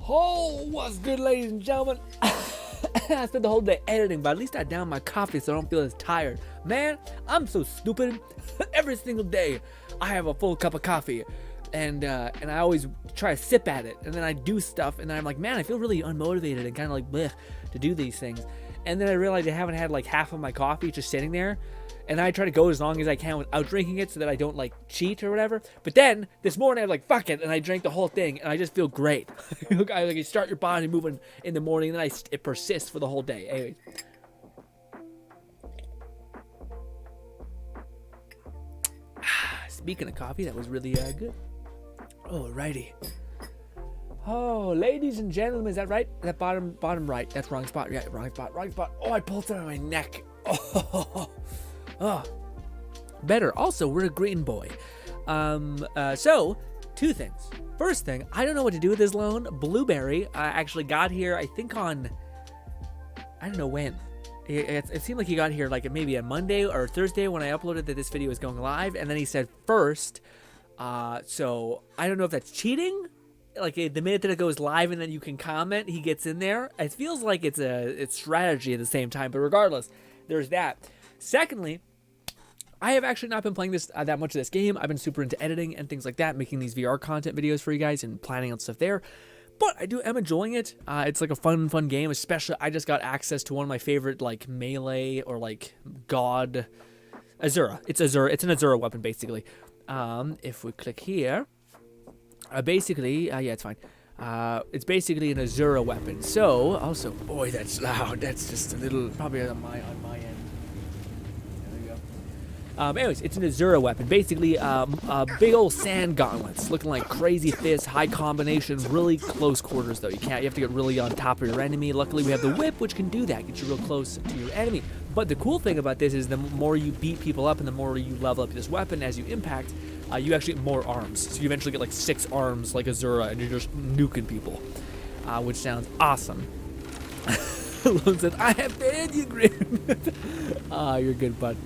Oh, what's good, ladies and gentlemen? I spent the whole day editing, but at least I downed my coffee so I don't feel as tired. Man, I'm so stupid. Every single day, I have a full cup of coffee, and I always try to sip at it, and then I do stuff, and then I'm like, man, I feel really unmotivated and kind of like bleh to do these things. And then I realized I haven't had like half of my coffee just sitting there. And I try to go as long as I can without drinking it so that I don't like cheat or whatever. But then this morning I was like, fuck it, and I drank the whole thing, and I just feel great. You start your body moving in the morning, and then it persists for the whole day. Anyways. Speaking of coffee, that was really good. Alrighty. Oh, ladies and gentlemen, is that right? That bottom right. That's wrong spot. Yeah, wrong spot. Oh, I pulled it on my neck. Oh, better. Also, we're a green boy. So, two things. First thing, I don't know what to do with this loan. Blueberry actually got here, I think on, I don't know when. It seemed like he got here like maybe a Monday or Thursday when I uploaded that this video was going live. And then he said first. So, I don't know if that's cheating. Like the minute that it goes live and then you can comment, he gets in there. It feels like it's strategy at the same time. But regardless, there's that. Secondly, I have actually not been playing this that much of this game. I've been super into editing and things like that, making these VR content videos for you guys and planning out stuff there. But I am enjoying it. It's like a fun game. Especially, I just got access to one of my favorite like melee or like god Azura. It's Azura. It's an Azura weapon basically. If we click here, basically, yeah, it's fine. It's basically an Azura weapon. So also, boy, that's loud. That's just a little probably on my end. Anyways, it's an Azura weapon. Basically, big old sand gauntlets, looking like crazy fists, high combinations, really close quarters though. You have to get really on top of your enemy. Luckily, we have the whip, which can do that, get you real close to your enemy. But the cool thing about this is the more you beat people up and the more you level up this weapon as you impact, you actually get more arms. So you eventually get like 6 arms like Azura, and you're just nuking people, which sounds awesome. Lone says, I have fed you, Grin. You're good, bud.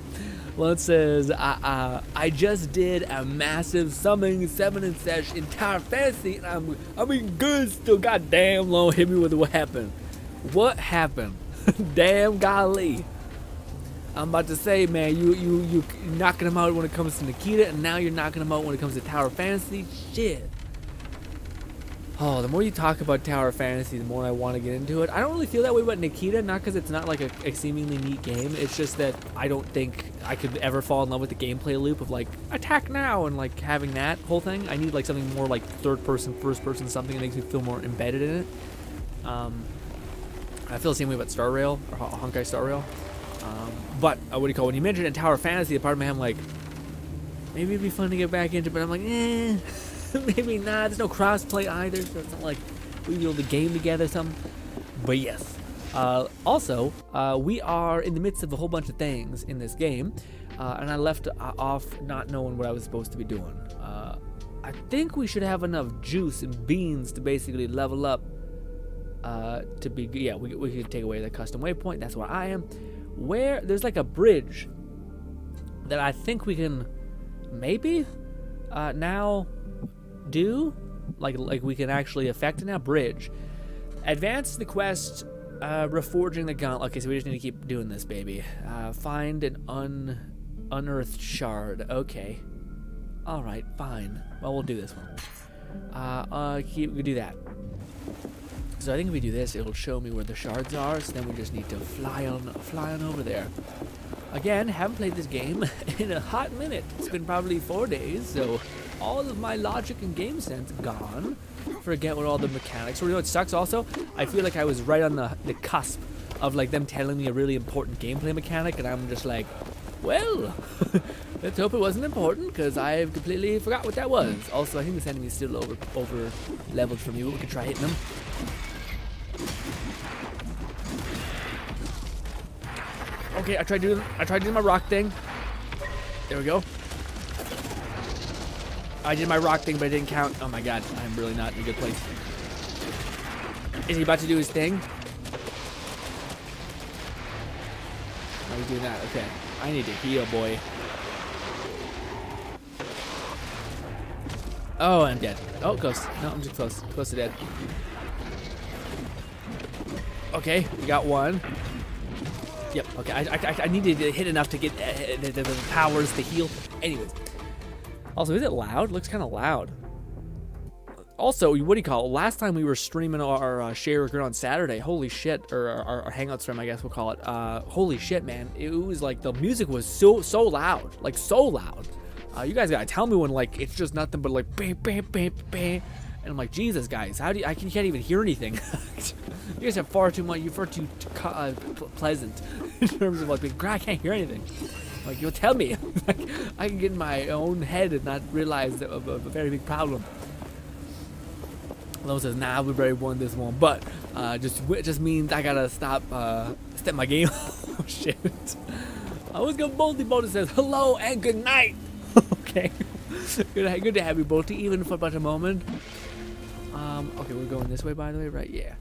Lone says, I just did a massive summoning 7 and sesh in Tower Fantasy, and I'm in good still. Goddamn, Lone hit me with what happened. What happened? Damn golly. I'm about to say, man, you knocking him out when it comes to Nikita, and now you're knocking him out when it comes to Tower Fantasy. Shit. Oh, the more you talk about Tower Fantasy, the more I want to get into it. I don't really feel that way about Nikita, not because it's not like a seemingly neat game. It's just that I don't think I could ever fall in love with the gameplay loop of like attack now and like having that whole thing. I need like something more like third person, first person, something that makes me feel more embedded in it. I feel the same way about Star Rail or Honkai Star Rail. But what do you call it? When you mentioned in Tower Fantasy, the part of me I'm like, maybe it'd be fun to get back into, but I'm like, maybe not. There's no crossplay either, so it's not like we build the game together or something. But yes. Also, we are in the midst of a whole bunch of things in this game, and I left off not knowing what I was supposed to be doing. I think we should have enough juice and beans to basically level up. We could take away the custom waypoint. That's where I am. Where there's like a bridge that I think we can maybe now do like we can actually affect it now. Bridge, advance the quest, reforging the gauntlet. Okay, so we just need to keep doing this, baby. Find an unearthed shard. Okay, all right, fine. Well, we'll do this one. We do that. So I think if we do this, it'll show me where the shards are. So then we just need to fly on over there. Again, haven't played this game in a hot minute. It's been probably 4 days, so all of my logic and game sense gone. Forget what all the mechanics were. You know what sucks also? I feel like I was right on the cusp of like them telling me a really important gameplay mechanic, and I'm just like, well, let's hope it wasn't important, because I've completely forgot what that was. Also, I think this enemy is still over leveled from you. We could try hitting him. Okay, I tried doing my rock thing. There we go. I did my rock thing, but it didn't count. Oh my god, I'm really not in a good place. Is he about to do his thing? Oh, he's doing that. Okay. I need to heal, boy. Oh, I'm dead. Oh, close. No, I'm just close. Close to dead. Okay, we got one. Yep, okay, I needed to hit enough to get the powers to heal. Anyways. Also, is it loud? It looks kind of loud. Also, what do you call it? Last time we were streaming our Share Grin on Saturday, holy shit, or our Hangout stream, I guess we'll call it. Holy shit, man. It was like the music was so loud. Like, so loud. You guys gotta tell me when, like, it's just nothing but, like, bam, bam, bam, bam. And I'm like, Jesus, guys, how do you, you can't even hear anything. You guys have far too much, you're far too pleasant in terms of, like, I can't hear anything. Like, you'll tell me. Like, I can get in my own head and not realize a very big problem. Lone says, nah, we already won this one, but just means I gotta step my game. Oh shit! I was gonna Bolty says hello and good night. Okay, good to have you, Bolty, even for but a moment. Okay, we're going this way, by the way, right? Yeah.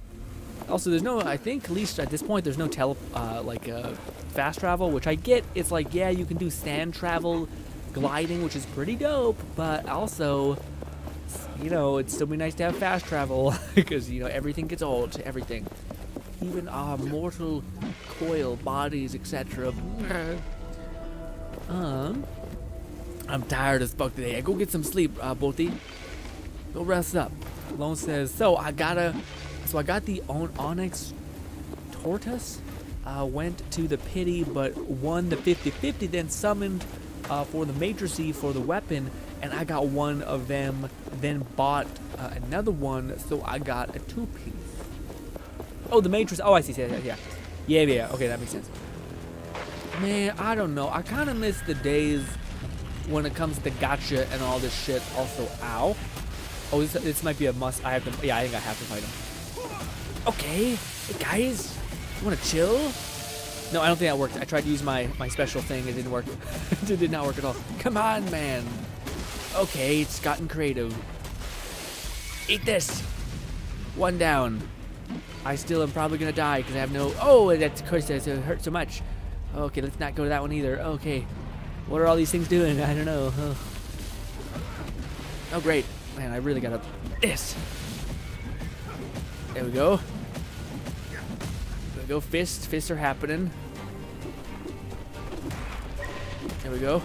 Also, there's no, I think, at least at this point, there's no fast travel, which I get. It's like, yeah, you can do sand travel, gliding, which is pretty dope, but also, you know, it'd still be nice to have fast travel, because, you know, everything gets old, everything. Even our mortal coil bodies, etc. I'm tired as fuck today. Go get some sleep, Bolty. Go rest up. Lone says, so I got the Onyx Tortoise. Went to the pity, but won the 50-50, then summoned for the matricy for the weapon, and I got one of them, then bought another one, so I got a 2-piece. Oh, the matrix. Oh, I see. Yeah. Okay, that makes sense. Man, I don't know. I kind of miss the days when it comes to gacha and all this shit. Also, ow. Oh, this might be a must. I think I have to fight him. Okay, hey guys, you wanna chill? No, I don't think that worked. I tried to use my special thing. It didn't work. It did not work at all. Come on, man. Okay, it's gotten creative. Eat this. One down. I still am probably gonna die because I have no. Oh, that's of course it hurt so much. Okay, let's not go to that one either. Okay, what are all these things doing? I don't know. Oh great, man! I really gotta this. There we go. There we go. Fists are happening. There we go.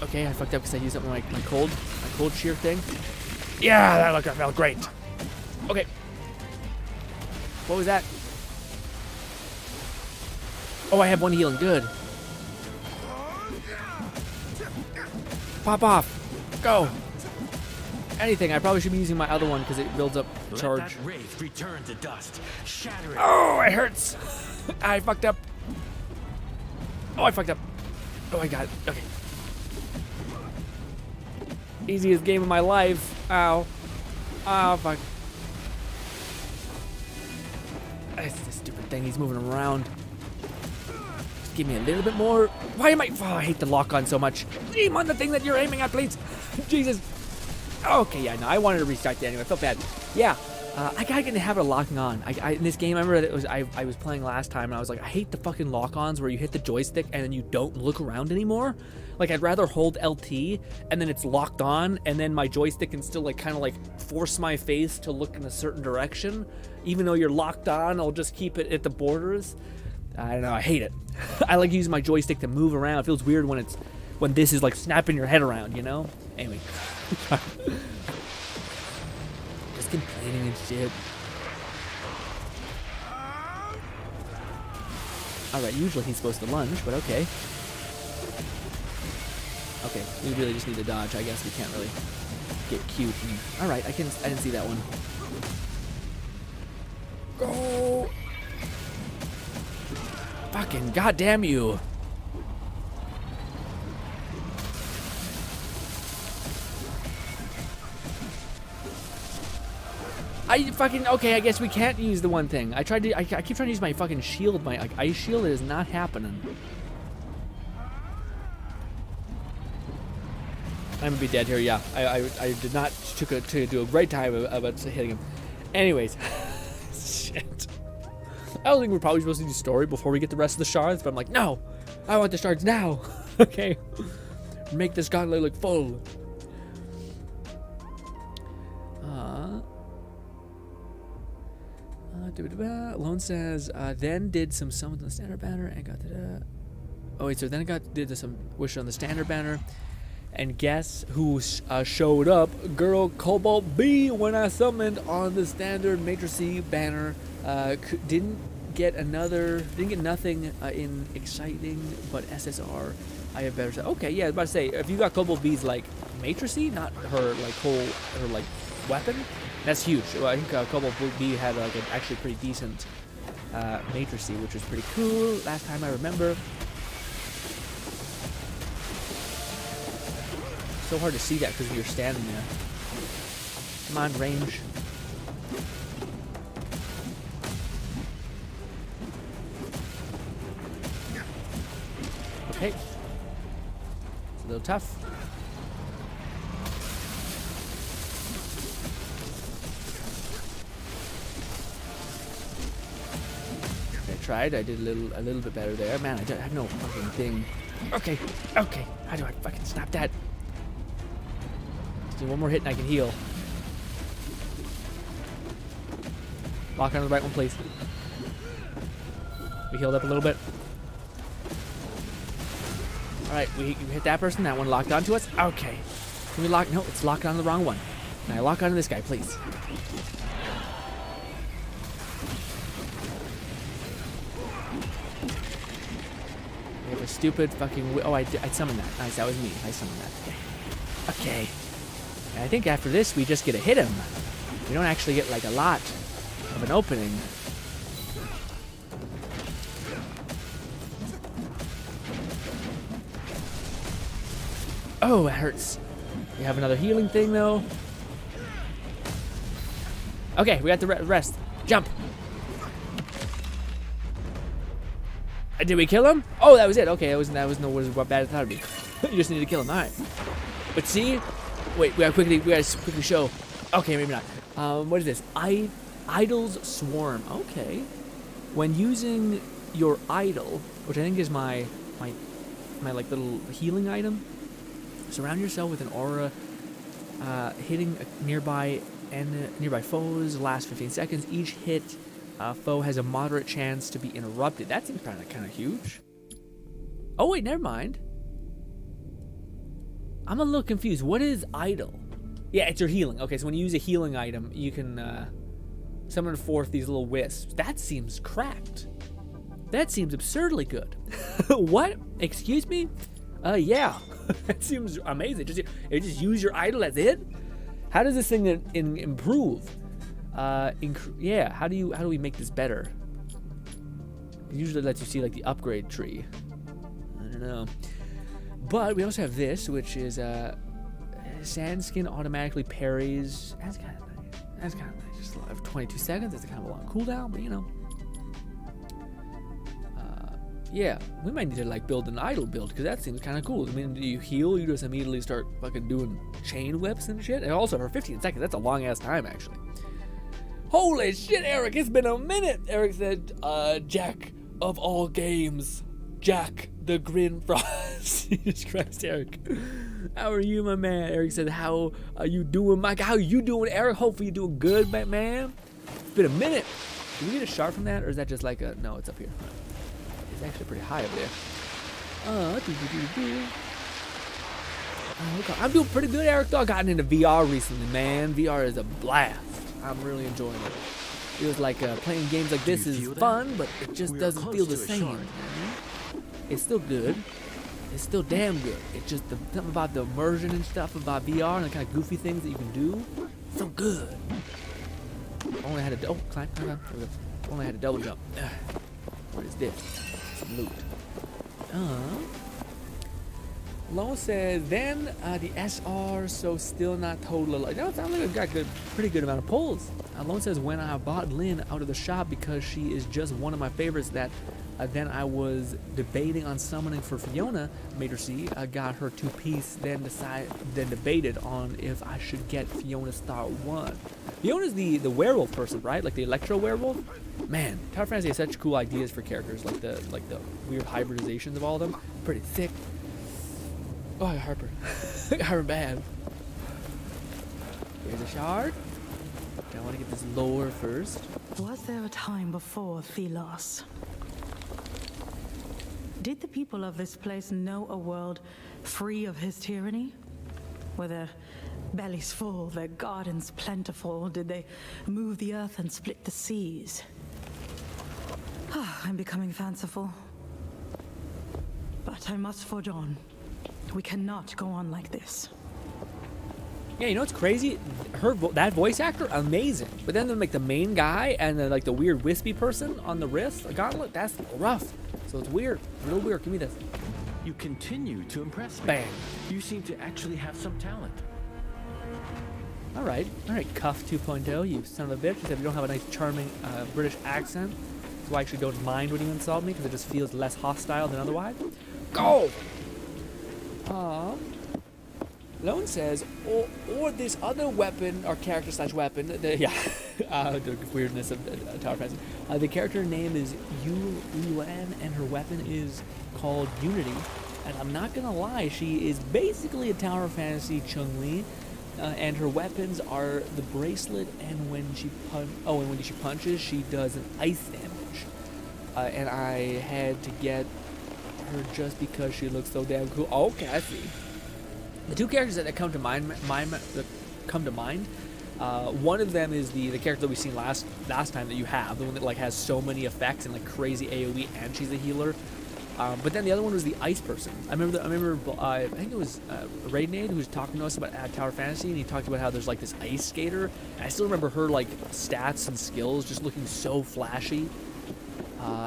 Okay, I fucked up because I used up my cold shear thing. Yeah, that felt great. Okay. What was that? Oh, I have one healing. Good. Pop off. Go. Anything. I probably should be using my other one because it builds up charge. Let that wraith return to dust. Shatter it. Oh, it hurts. I fucked up. Oh, I fucked up. Oh, I got it. Okay. Easiest game of my life. Ow. Oh, fuck. It's this stupid thing. He's moving around. Just give me a little bit more. Why am I? Oh, I hate the lock on so much. Aim on the thing that you're aiming at, please. Jesus. Okay, yeah, no, I wanted to restart that anyway. I felt bad. Yeah, I gotta get in the habit of locking on. In this game, I remember that it was I was playing last time, and I was like, I hate the fucking lock-ons where you hit the joystick and then you don't look around anymore. Like, I'd rather hold LT and then it's locked on, and then my joystick can still like kind of like force my face to look in a certain direction, even though you're locked on. I'll just keep it at the borders. I don't know. I hate it. I like using my joystick to move around. It feels weird when this is like snapping your head around, you know? Anyway. Just complaining and shit. Alright, usually he's supposed to lunge, but okay. Okay, we really just need to dodge. I guess we can't really get cute. Alright, I didn't see that one. Go! Fucking goddamn you! Okay, I guess we can't use the one thing. I keep trying to use my fucking shield, my ice shield. It is not happening. I'm gonna be dead here. Yeah, I did not to do a great time about hitting him. Anyways, shit. I don't think we're probably supposed to do story before we get the rest of the shards, but I'm like, no, I want the shards now. Okay, make this gauntlet look full. Lone says, then did some summons on the standard banner and got the. Oh wait, so then I did some wish on the standard banner, and guess who showed up? Girl Cobalt B when I summoned on the standard Matrix C banner. Didn't get nothing in exciting, but SSR. I have better. Okay, yeah, I was about to say if you got Cobalt B's like Matrix C, not her like her like weapon. That's huge. Well, I think Cobalt B had like an actually pretty decent Matrix, which was pretty cool. Last time I remember. So hard to see that because you're standing there. Come on, range. Okay. It's a little tough. I did a little bit better there. Man, I have no fucking thing. Okay, okay. How do I fucking stop that? Just do one more hit and I can heal. Lock on the right one, please. We healed up a little bit. Alright, we hit that person. That one locked onto us. Okay. Can we lock? No, it's locked on the wrong one. Now lock onto this guy, please. Stupid fucking. Oh, I summoned that. Nice, that was me. I summoned that. Okay. And I think after this, we just get to hit him. We don't actually get like a lot of an opening. Oh, it hurts. We have another healing thing though. Okay, we got the rest. Jump. Did we kill him? Oh, that was it. Okay, that was what bad I thought it'd be. You just need to kill him. All right. But see, wait, we gotta quickly show. Okay, maybe not. What is this? Idol's Swarm. Okay. When using your idol, which I think is my like little healing item, surround yourself with an aura, hitting nearby foes. Last 15 seconds. Each hit. Foe has a moderate chance to be interrupted. That seems kind of huge. Oh wait, never mind. I'm a little confused. What is idol? Yeah, it's your healing. Okay, so when you use a healing item, you can summon forth these little wisps. That seems cracked. That seems absurdly good. What? Excuse me? Yeah. That seems amazing. Just use your idol. That's it. How does this thing improve? Yeah, how do we make this better? It usually lets you see like the upgrade tree. I don't know. But we also have this, which is sand skin automatically parries. That's kind of nice. That's kind of nice. Just 22 seconds. That's kind of a long cooldown, but you know. Yeah, we might need to like build an idol build because that seems kind of cool. I mean, you heal, you just immediately start fucking doing chain whips and shit. And also for 15 seconds, that's a long ass time actually. Holy shit, Eric, it's been a minute. Eric said, Jack of all games. Jack the GRINN Frost. Jesus Christ, Eric. How are you, my man? Eric said, how are you doing, Mike? How are you doing, Eric? Hopefully you're doing good, man. It's been a minute. Did we get a shard from that, or is that just like a... No, it's up here. It's actually pretty high up there. I'm doing pretty good, Eric. Though I gotten into VR recently, man. VR is a blast. I'm really enjoying it. Feels like playing games like this is fun, but it just doesn't feel the same. It's still good. It's still damn good. It's just something about the immersion and stuff about VR and the kind of goofy things that you can do. So good. Only had a climb. Only had a double jump. What is this? Some loot. Lone says, then the SR, so still not total. No, it sounds like I've got pretty good amount of pulls. Lone says, when I bought Lynn out of the shop because she is just one of my favorites that then I was debating on summoning for Fiona, Mater C. I got her 2-piece, then debated on if I should get Fiona Star 1. Fiona's the werewolf person, right? Like the Electro werewolf? Man, Tower Fantasy has such cool ideas for characters, like the weird hybridizations of all of them. Pretty thick. Oh, I got Harper. I got Harper bad. Here's a shard. I want to get this lore first. Was there a time before Thelos? Did the people of this place know a world free of his tyranny? Were their bellies full, their gardens plentiful? Did they move the earth and split the seas? I'm becoming fanciful. But I must forge on. We cannot go on like this. Yeah, you know what's crazy? That voice actor, amazing. But then like the main guy and then like the weird wispy person on the wrist, the gauntlet, that's rough. So it's weird, real weird. Give me this. You continue to impress me. Bang. You seem to actually have some talent. All right, Cuff 2.0, you son of a bitch. Except you don't have a nice, charming British accent. So I actually don't mind when you insult me because it just feels less hostile than otherwise. Go! Lone says, or this other weapon, or character slash weapon, the weirdness of Tower Fantasy. The character name is Yuan, and her weapon is called Unity. And I'm not gonna lie, she is basically a Tower Fantasy Chun-Li, and her weapons are the bracelet, and when she punches, she does an ice damage. And I had to get her just because she looks so damn cool. Okay, I see. The two characters that come to mind, one of them is the character that we seen last time that you have, the one that like has so many effects and like crazy AOE, and she's a healer. But then the other one was the ice person. I think it was Raidenade who was talking to us about Tower Fantasy, and he talked about how there's like this ice skater. And I still remember her like stats and skills just looking so flashy.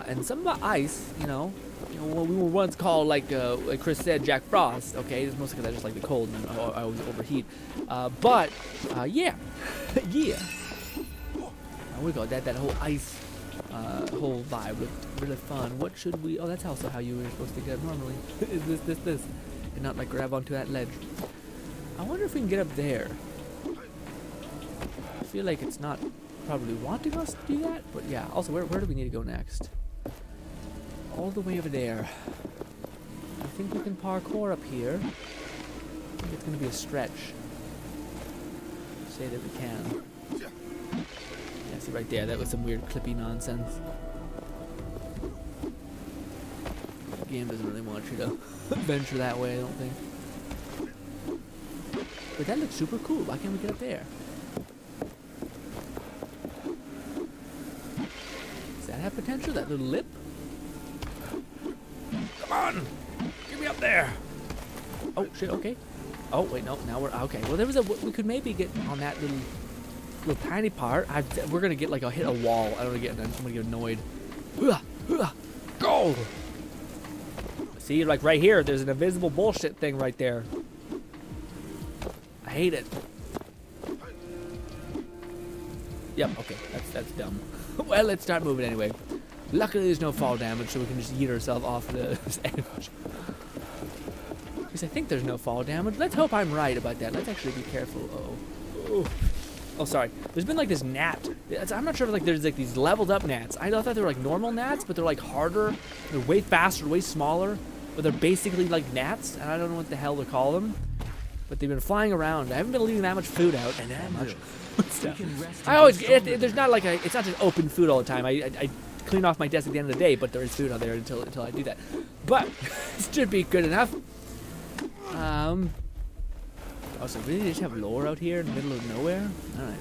And something about ice, you know, well, we were once called, like Chris said, Jack Frost. Okay, it's mostly because I just like the cold and I always overheat. Yeah, yeah. We got that whole ice whole vibe looked really fun. What should we? Oh, that's also how you were supposed to get up normally. Is this, and not like grab onto that ledge. I wonder if we can get up there. I feel like it's not probably wanting us to do that, but yeah. Also, where do we need to go next? All the way over there. I think we can parkour up here. I think it's going to be a stretch. Say that we can. Yeah, see right there, that was some weird clippy nonsense. The game doesn't really want you to venture that way, I don't think. But that looks super cool. Why can't we get up there? Does that have potential? That little lip? Come on! Get me up there! Oh, shit, okay. Oh, wait, no, now we're... Okay, well, there was we could maybe get on that little tiny part. We're gonna get, like, hit a wall. I'm gonna get annoyed. Go! See, like, right here, there's an invisible bullshit thing right there. I hate it. Yep, okay, that's dumb. Well, let's start moving anyway. Luckily, there's no fall damage, so we can just yeet ourselves off the edge. Because I think there's no fall damage. Let's hope I'm right about that. Let's actually be careful. Oh, sorry. There's been like this gnat. I'm not sure if like there's like these leveled up gnats. I thought they were like normal gnats, but they're like harder. They're way faster, way smaller. But they're basically like gnats, and I don't know what the hell to call them. But they've been flying around. I haven't been leaving that much food out. And that much. I always. There's not like it's not just open food all the time. I clean off my desk at the end of the day, but there is food out there until I do that. But it should be good enough. Also, really just have lore out here in the middle of nowhere? Alright.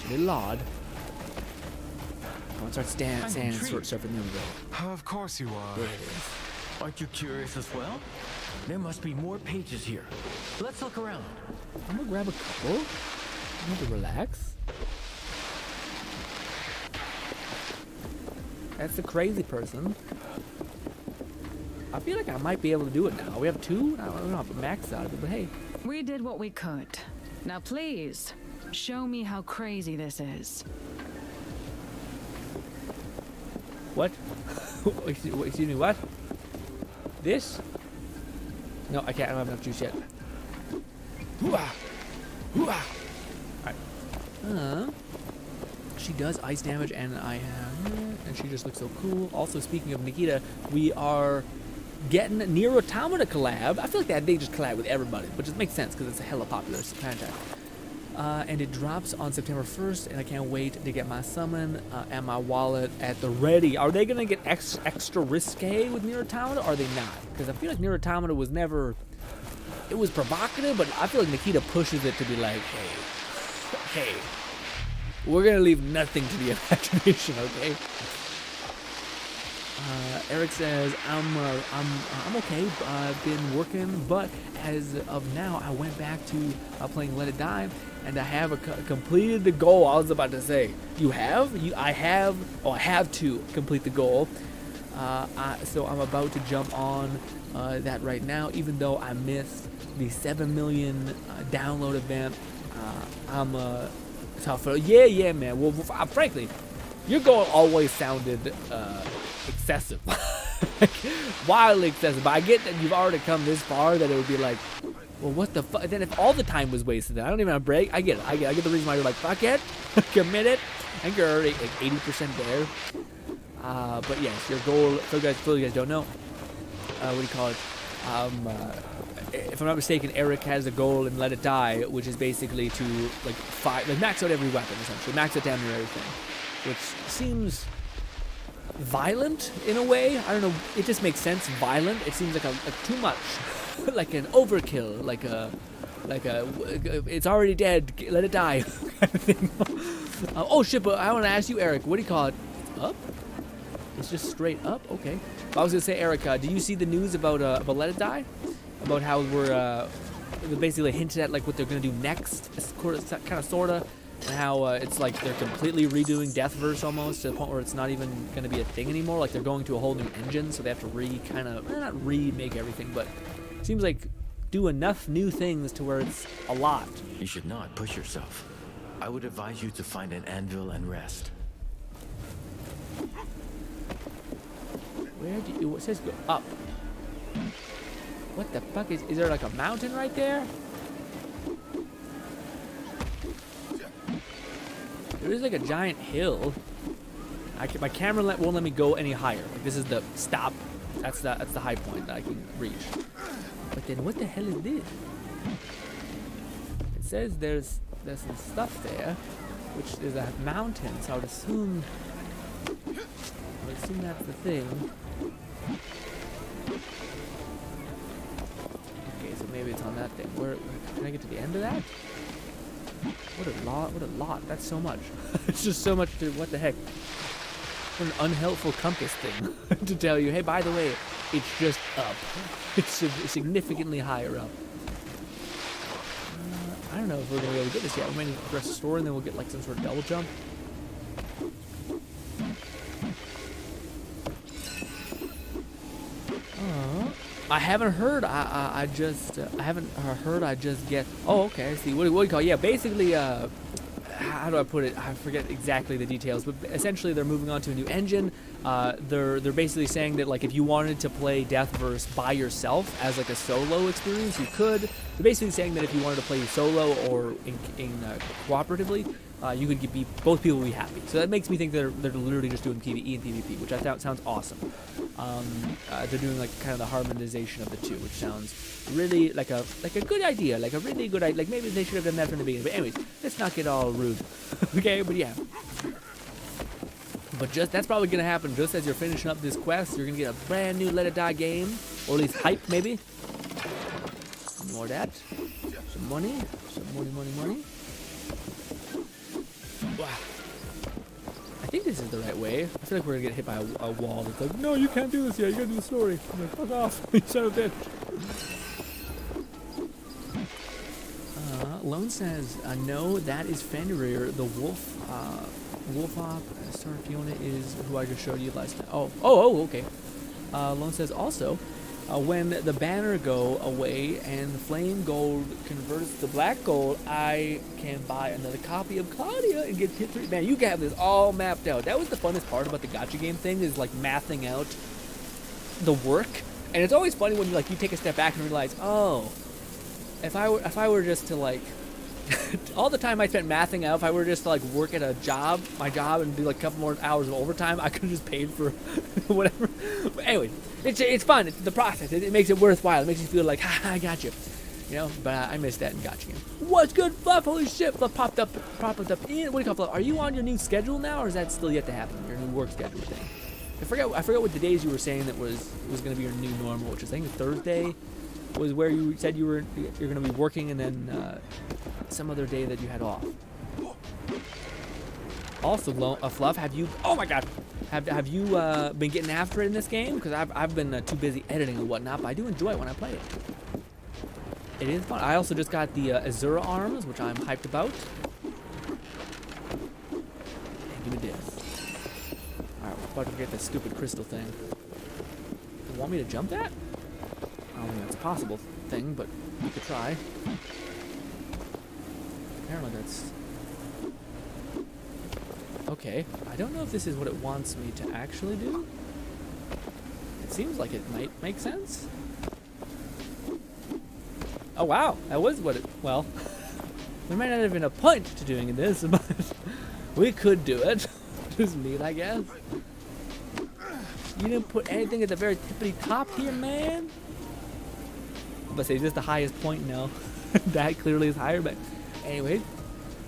A little odd. I want to start sand surfing the other. Of course you are. There it is. Aren't you curious as well? There must be more pages here. Let's look around. I'm gonna grab a couple. I'm gonna relax. That's the crazy person. I feel like I might be able to do it now. We have two? I don't know if I'm maxed out of it, but hey. We did what we could. Now please, show me how crazy this is. What? Excuse me, what? This? No, I can't. I don't have enough juice yet. Hoo-ah! Hoo-ah! Alright. She does ice damage, and I have... And she just looks so cool. Also, speaking of Nikita, we are getting Nier Automata collab. I feel like they just collab with everybody, which just makes sense because it's a hella popular franchise. and it drops on September 1st, and I can't wait to get my summon and my wallet at the ready. Are they gonna get extra risque with Nier Automata, or are they not? Because I feel like Nier Automata was never, it was provocative, but I feel like Nikita pushes it to be like, hey, we're gonna leave nothing to the imagination, okay? Eric says, I'm okay. I've been working, but as of now, I went back to playing Let It Die, and I have completed the goal. I was about to say, you have? I have to complete the goal. So I'm about to jump on that right now, even though I missed the 7 million download event. I'm tough. Yeah, man. Well, frankly, your goal always sounded excessive. Like, wildly excessive. But I get that you've already come this far that it would be like, well, what the fuck? Then if all the time was wasted, then I don't even have a break. I get it. I get the reason why you're like, fuck it, commit it. I think you're already like 80% there. But yes, your goal, for you guys don't know, what do you call it? If I'm not mistaken, Eric has a goal in Let It Die, which is basically to like max out every weapon, essentially. Max out damn near everything. Which seems violent in a way. I don't know. It just makes sense. Violent. It seems like too much, like an overkill, like a it's already dead. Let it die kind of thing. Oh shit! But I want to ask you, Eric. What do you call it? Up? It's just straight up. Okay. I was gonna say, Eric, do you see the news about Let It Die? About how we're basically hinted at like what they're gonna do next. It's kind of sorta. And how it's like they're completely redoing Deathverse almost to the point where it's not even going to be a thing anymore. Like they're going to a whole new engine, so they have to not remake everything, but it seems like do enough new things to where it's a lot. You should not push yourself. I would advise you to find an anvil and rest. Where do you? It says go up. What the fuck is there like a mountain right there? There is like a giant hill. My camera won't let me go any higher. Like this is the stop. That's the high point that I can reach. But then what the hell is this? It says there's some stuff there, which is a mountain. So I would assume that's the thing. Okay, so maybe it's on that thing. Where can I get to the end of that? What a lot. That's so much. It's just so much to, what the heck? What an unhelpful compass thing to tell you, hey, by the way, it's just up. It's significantly higher up. I don't know if we're going to be able to get this yet. We might need to progress the story and then we'll get like some sort of double jump. I haven't heard. I haven't heard. I just get. Oh, okay. I see. What do you call? Yeah, basically. How do I put it? I forget exactly the details, but essentially they're moving on to a new engine. They're basically saying that like if you wanted to play Deathverse by yourself as like a solo experience, you could. They're basically saying that if you wanted to play solo or in cooperatively, you could be both people would be happy. So that makes me think they're literally just doing PvE and PvP, which I thought sounds awesome. They're doing like kind of the harmonization of the two, which sounds really like a good idea, like a really good idea. Like maybe they should have done that from the beginning. But anyways, let's not get all rude, okay? But yeah. But that's probably gonna happen just as you're finishing up this quest. You're gonna get a brand new Let It Die game, or at least hype maybe. More of that. Some money. Money. Wow. I think this is the right way. I feel like we're gonna get hit by a wall that's like, no, you can't do this yet. You gotta do the story. I'm like, fuck off, you son of a bitch. Lone says, no, that is Fenrir, the wolf. Wolfhop, Star Fiona is who I just showed you last time. Oh, okay. Lone says also, when the banner go away and the flame gold converts to black gold, I can buy another copy of Claudia and get hit 3. Man, you have this all mapped out. That was the funnest part about the gacha game thing, is like mathing out the work. And it's always funny when you take a step back and realize, oh, if I were just to like all the time I spent mathing out, if I were just to like work at my job and do like a couple more hours of overtime, I could have just paid for whatever. But anyway, it's fun. It's the process. It makes it worthwhile. It makes you feel like, ha, I got you. You know, but I missed that and got you. What's good, Fluff? Holy shit, Fluff popped up in. What do you call Fluff? Are you on your new schedule now, or is that still yet to happen? Your new work schedule thing. I forget what the days you were saying that was going to be your new normal, which is I think Thursday was where you said you're going to be working, and then some other day that you had off. Also, Fluff, have you? Oh my God, have you been getting after it in this game? Because I've been too busy editing and whatnot, but I do enjoy it when I play it. It is fun. I also just got the Azura arms, which I'm hyped about. And give me this. Alright, we're about to get this stupid crystal thing. You want me to jump that? I don't think that's a possible thing, but we could try. Apparently that's... Okay, I don't know if this is what it wants me to actually do. It seems like it might make sense. Oh wow, that was what it, well, there might not have been a point to doing this, but we could do it. Just neat, I guess. You didn't put anything at the very tippity top here, man? I'm gonna say, is this the highest point? No. That clearly is higher, but anyway.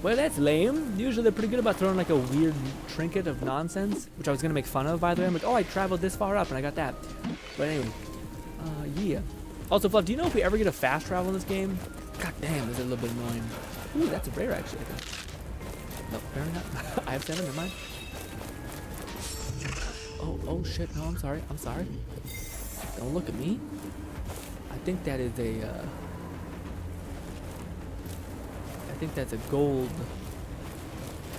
Well, that's lame. Usually they're pretty good about throwing like a weird trinket of nonsense, which I was gonna make fun of, by the way. I'm like, oh, I traveled this far up and I got that. But anyway, yeah. Also, Fluff, do you know if we ever get a fast travel in this game? God damn, this is a little bit annoying. Ooh, that's a rare, actually. No, apparently not. I have 7, never mind. Oh shit, no, I'm sorry. Don't look at me. I think that is a, I think that's a gold.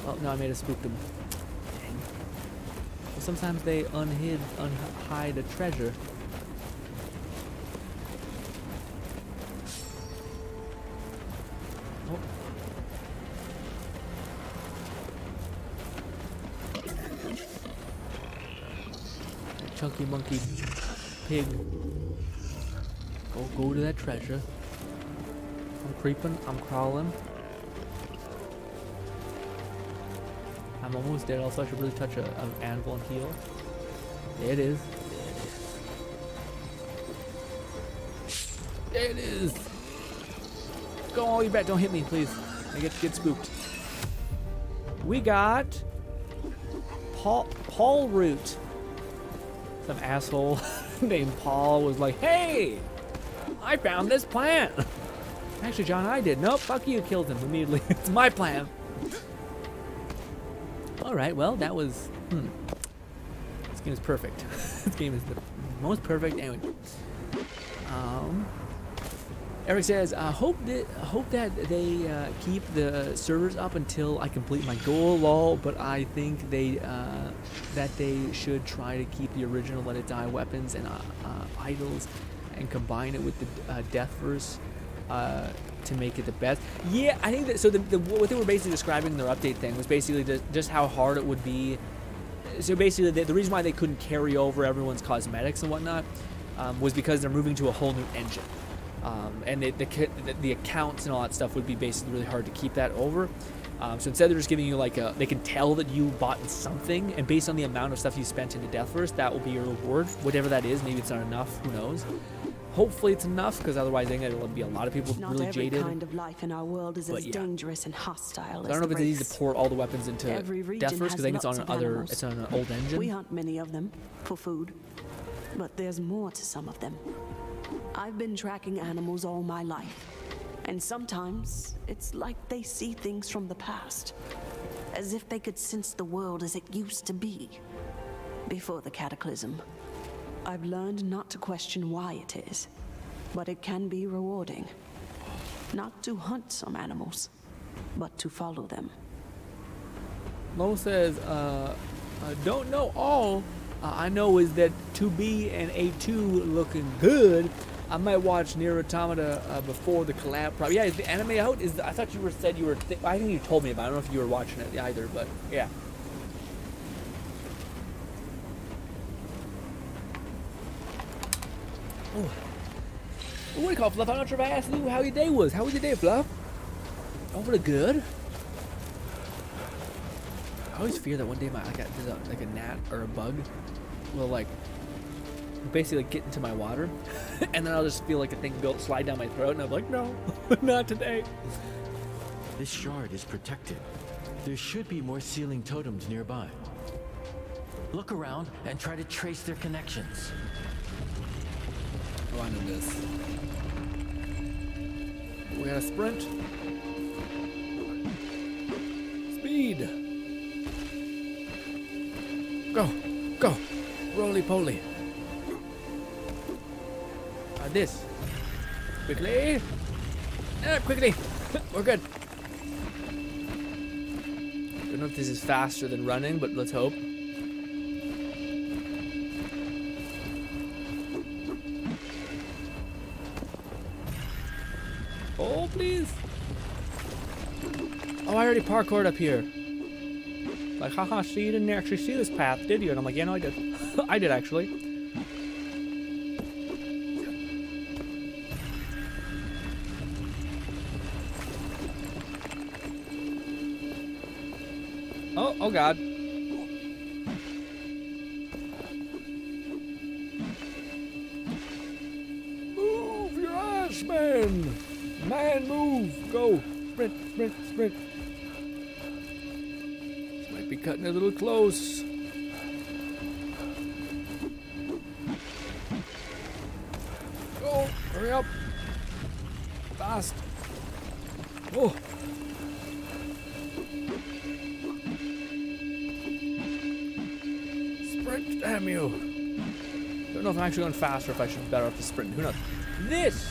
Oh, no, I made a spooked him. Dang. Well, sometimes they unhide a treasure. Chunky monkey pig. Go to that treasure. I'm creeping, I'm crawling. I'm almost dead, also I should really touch an anvil and heal. There it is. There it is. Go all you bet, don't hit me, please. I get spooked. We got Paul Root. Some asshole named Paul was like, hey, I found this plant. Actually, John, I did. Nope, fuck you, killed him immediately. It's my plan. All right, well, that was, This game is perfect. This game is the most perfect. Anyway. Eric says, hope that they keep the servers up until I complete my goal, lol, but I think that they should try to keep the original Let It Die weapons and idols and combine it with the death verse to make it the best. Yeah, I think that, so what they were basically describing in their update thing was basically just how hard it would be. So basically the reason why they couldn't carry over everyone's cosmetics and whatnot was because they're moving to a whole new engine. And the accounts and all that stuff would be basically really hard to keep that over. So instead they're just giving you like they can tell that you bought something, and based on the amount of stuff you spent into Deathverse, that will be your reward. Whatever that is, maybe it's not enough, who knows. Hopefully it's enough, because otherwise I think there will be a lot of people really jaded. Not every kind of life in our world is as dangerous and hostile as I don't know if it's easy to pour all the weapons into Deathverse, because I think it's on an old engine. We hunt many of them for food, but there's more to some of them. I've been tracking animals all my life, and sometimes it's like they see things from the past, as if they could sense the world as it used to be, before the cataclysm. I've learned not to question why it is, but it can be rewarding. Not to hunt some animals, but to follow them. Lo says, I don't know all. I know is that 2B and A2 looking good. I might watch Nier Automata before the collab. Probably, yeah. Is the anime out? I thought you said you were. I think you told me about it. I don't know if you were watching it either, but yeah. Ooh. What do you call it, Fluff? I'm not sure if I asked you how your day was. How was your day, Fluff? Oh, pretty good. I always fear that one day there's like a gnat or a bug will like basically get into my water, and then I'll just feel like a thing go slide down my throat, and I'm like, no, not today. This shard is protected. There should be more sealing totems nearby. Look around and try to trace their connections. Oh, I know this. We gotta sprint. Speed. Go, go, roly-poly. This. Quickly. Quickly. We're good. Don't know if this is faster than running, but let's hope. Oh, please. Oh, I already parkoured up here. Like, haha, see, you didn't actually see this path, did you? And I'm like, yeah, no, I did. I did, actually. Oh, oh God. Move your ass, man! Man, move! Go! Sprint, sprint, sprint. This might be cutting it a little close. Go! Hurry up! Fast! Oh! Sprint, damn you! Don't know if I'm actually going faster, if I should be better off to sprint. Who knows? This!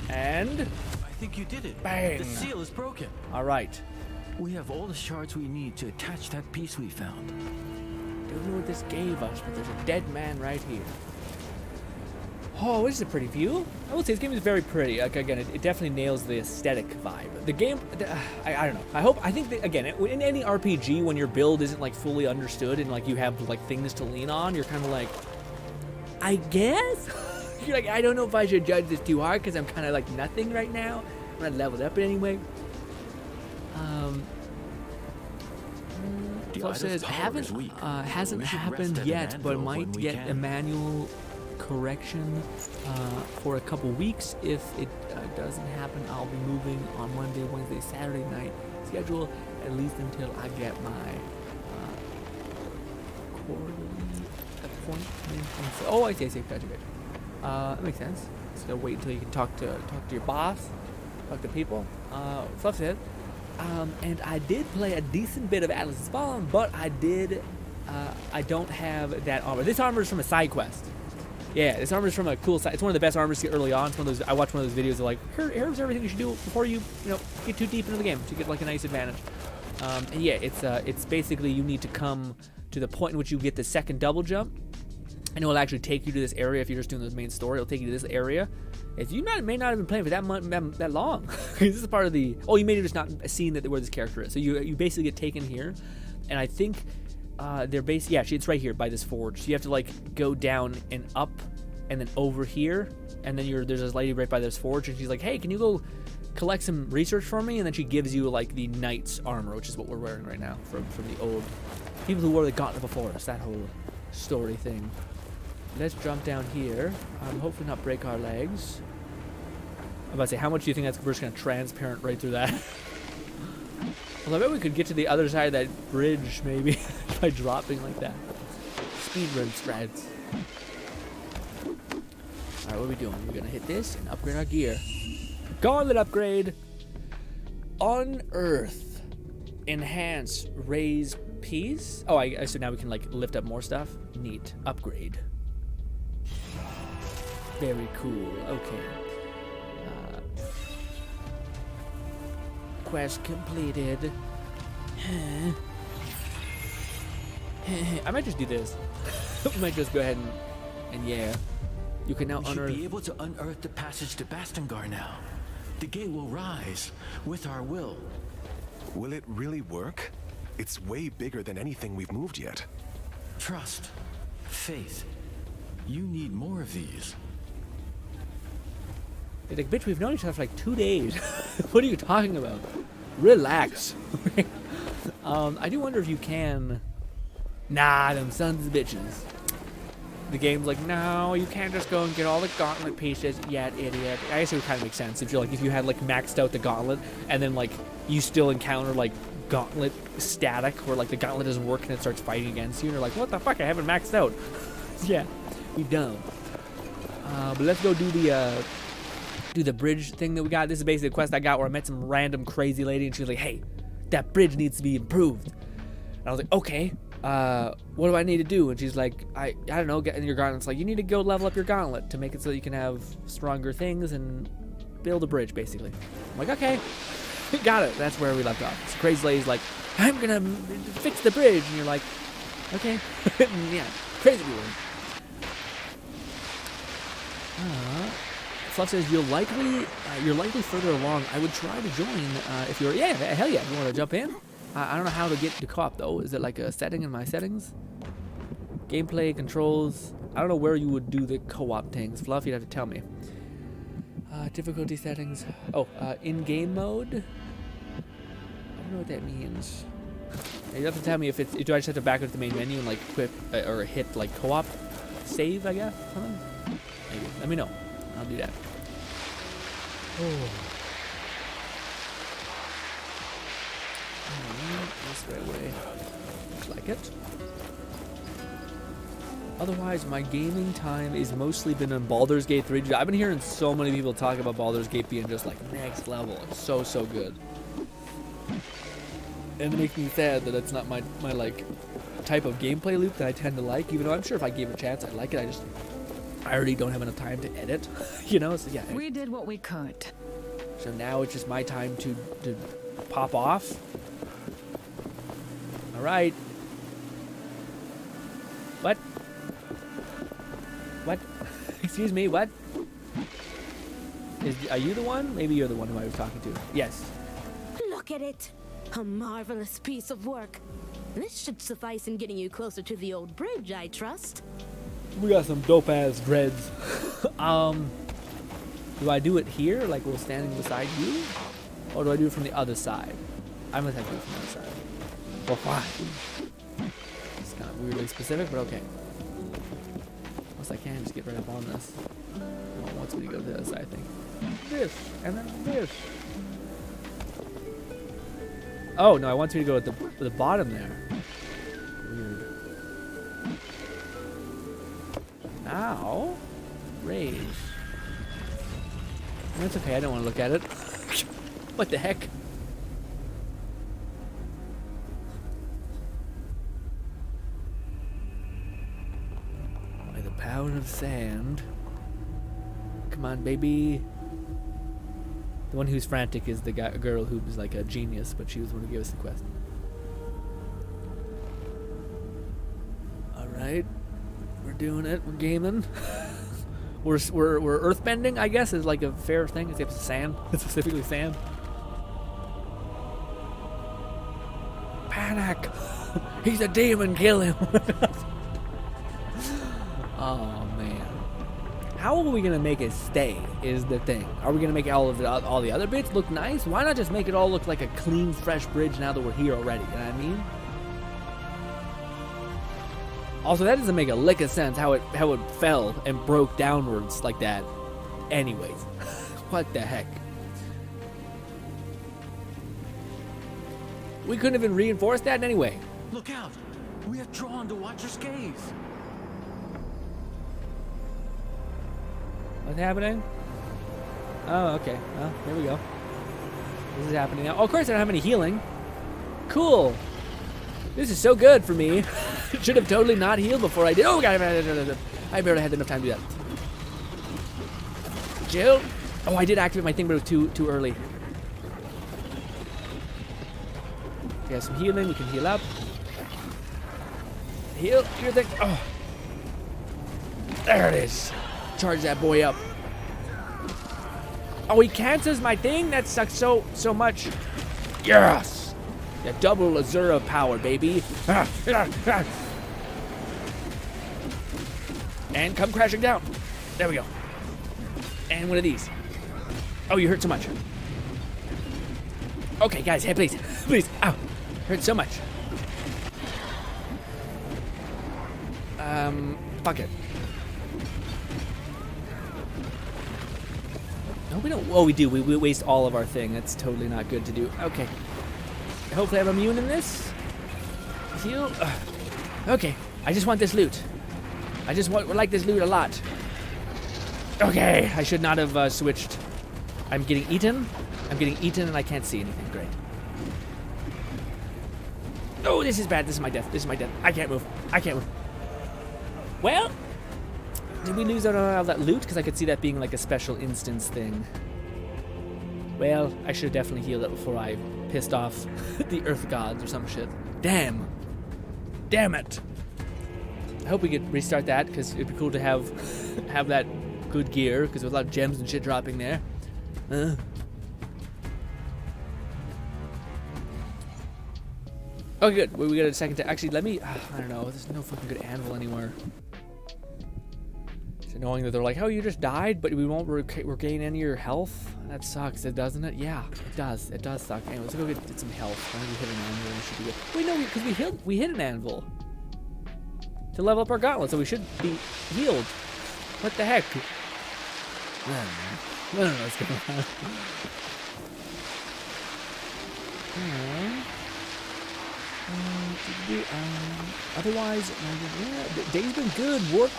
And... I think you did it. Bang. The seal is broken. All right. We have all the shards we need to attach that piece we found. Don't know what this gave us, but there's a dead man right here. Oh, this is a pretty view. I will say this game is very pretty. Like, again, it definitely nails the aesthetic vibe. The game, I don't know. I think that, again, in any RPG, when your build isn't like fully understood and like you have like things to lean on, you're kind of like, I guess. You're like, I don't know if I should judge this too hard because I'm kind of like nothing right now. I'm not leveled up in any way. Fluff says hasn't happened yet, but might get a manual correction for a couple weeks. If it doesn't happen, I'll be moving on Monday, Wednesday, Saturday night schedule, at least until I get my quarterly appointment. Oh, I see. Gotcha. That makes sense. So wait until you can talk to your boss, talk to people. Fluff said. And I did play a decent bit of Atlas' Spawn, but I don't have that armor. This armor is from a side quest. Yeah, this armor is from a cool side. It's one of the best armors to get early on. It's one of those. I watched one of those videos of like, here's everything you should do before you get too deep into the game to get like a nice advantage. And yeah, it's basically you need to come to the point in which you get the second double jump, and it will actually take you to this area. If you're just doing the main story, it'll take you to this area. If you may not have been playing for that long, this is part of the. Oh, you may have just not seen that where this character is. So you basically get taken here, and I think they're basically it's right here by this forge. So you have to like go down and up, and then over here, and then there's this lady right by this forge, and she's like, hey, can you go collect some research for me? And then she gives you like the knight's armor, which is what we're wearing right now from the old people who wore the gauntlet before us. That whole story thing. Let's jump down here. Hopefully not break our legs. I'm about to say, how much do you think that's we're just gonna transparent right through that? Well, I bet we could get to the other side of that bridge maybe by dropping like that. Speedrun strats. Alright, what are we doing? We're gonna hit this and upgrade our gear. Gauntlet upgrade. Unearth. Enhance. Raise peace. Oh, so now we can like lift up more stuff. Neat. Upgrade. Very cool. Okay. Quest completed. I might just do this. I might just go ahead and yeah. You can now unearth. We should be able to unearth the passage to Bastengar now. The gate will rise with our will. Will it really work? It's way bigger than anything we've moved yet. Trust. Faith. You need more of these. They're like, bitch, we've known each other for like 2 days. What are you talking about? Relax. I do wonder if you can. Nah, them sons of bitches. the game's like, no, you can't just go and get all the gauntlet pieces yet, idiot. I guess it would kind of make sense if you're like, if you had like maxed out the gauntlet and then like you still encounter like gauntlet static where like the gauntlet doesn't work and it starts fighting against you and you're like, what the fuck, I haven't maxed out. Yeah, we dumb. But let's go do the bridge thing that we got. This is basically a quest I got where I met some random crazy lady and she was like, hey, that bridge needs to be improved. And I was like, okay, what do I need to do? And she's like, I don't know, get in your gauntlet. It's like, you need to go level up your gauntlet to make it so that you can have stronger things and build a bridge, basically. I'm like, okay, got it. That's where we left off. This crazy lady's like, I'm gonna fix the bridge. And you're like, okay. Yeah, crazy people. Fluff says you're likely further along. I would try to join if you're. Yeah, hell yeah. You want to jump in? I don't know how to get to co-op though. Is it like a setting in my settings? Gameplay controls. I don't know where you would do the co-op things. Fluff, you'd have to tell me. Difficulty settings. Oh, in-game mode. I don't know what that means. You have to tell me if it's. Do I just have to back up to the main menu and like quit or hit like co-op save? I guess. Something? Maybe. Let me know. I'll do that. Oh. This way. Looks like it. Otherwise, my gaming time is mostly been on Baldur's Gate 3. I've been hearing so many people talk about Baldur's Gate being just like next level. It's so good. And it makes me sad that it's not my like type of gameplay loop that I tend to like. Even though I'm sure if I gave it a chance, I'd like it. I already don't have enough time to edit, you know. So yeah. We did what we could. So now it's just my time to pop off. All right. What? What? Excuse me. What? Are you the one? Maybe you're the one who I was talking to. Yes. Look at it. A marvelous piece of work. This should suffice in getting you closer to the old bridge, I trust. We got some dope ass dreads. Do I do it here, like we're standing beside you? Or do I do it from the other side? I must have to do it from the other side. Well, fine. It's kind of weirdly specific, but okay. Unless I can just get right up on this. No one wants me to go to the other side, I think. This, and then this. Oh, no, I want you to go at the bottom there. Weird. Now, raise. That's okay, I don't want to look at it. What the heck? By the power of sand. Come on, baby. The one who's frantic is the girl who's like a genius, but she was the one who gave us the quest. Alright. We're doing it. We're gaming. we're earthbending, I guess, is like a fair thing. Except it's sand. It's specifically sand. Panic! He's a demon. Kill him. Oh man. How are we gonna make it stay? Is the thing. Are we gonna make all the other bits look nice? Why not just make it all look like a clean, fresh bridge now that we're here already? You know what I mean? Also, that doesn't make a lick of sense how it fell and broke downwards like that. Anyways, what the heck? We couldn't even reinforce that anyway. Look out! We have drawn to Watcher's gaze. What's happening? Oh, okay. Well, there we go. This is happening now. Oh, of course, I don't have any healing. Cool. This is so good for me. Should have totally not healed before I did. Oh, God. I barely had enough time to do that. Jill. Oh, I did activate my thing, but it was too early. Okay, some healing. We can heal up. Heal. Do your thing. Oh. There it is. Charge that boy up. Oh, he cancels my thing? That sucks so much. Yes! The double Azura power, baby. And come crashing down. There we go. And one of these. Oh, you hurt so much. Okay, guys, hey, please. Please. Ow. Hurt so much. Fuck it. No, we don't. Oh, we do. We waste all of our thing. That's totally not good to do. Okay. Hopefully I'm immune in this. Heal. Okay. I just want this loot. I just like this loot a lot. Okay. I should not have switched. I'm getting eaten. I'm getting eaten and I can't see anything. Great. Oh, this is bad. This is my death. This is my death. I can't move. I can't move. Well, did we lose out on all that loot? Because I could see that being like a special instance thing. Well, I should definitely heal it before I pissed off the Earth Gods or some shit. Damn. Damn it. I hope we could restart that, because it'd be cool to have that good gear, because there's a lot of gems and shit dropping there. Okay, good. We got a second to... Actually, let me... I don't know. There's no fucking good anvil anywhere. It's annoying that they're like, oh, you just died, but we won't regain any of your health? That sucks, doesn't it? Yeah, it does. It does suck. Anyway, let's go get some health. Maybe we hit an anvil. We should be good. Wait, no, because we hit an anvil to level up our gauntlet, so we should be healed. What the heck? I don't know what's going on. Otherwise, the day's been good. Work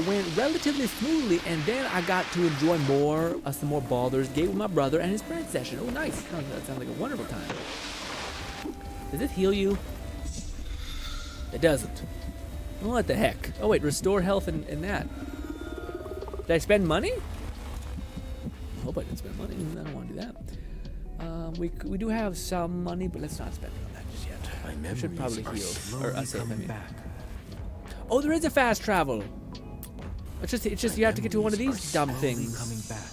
went relatively smoothly, and then I got to enjoy some more Baldur's Gate with my brother and his friend session. Oh, nice. Oh, that sounds like a wonderful time. Does it heal you? It doesn't. What the heck? Oh, wait, restore health in that. Did I spend money? I hope I didn't spend money. I don't want to do that. We do have some money, but let's not spend it on that just yet. I should probably heal. Or save, I mean. Back. Oh, there is a fast travel. It's just you have to get to one of these dumb things. Coming back.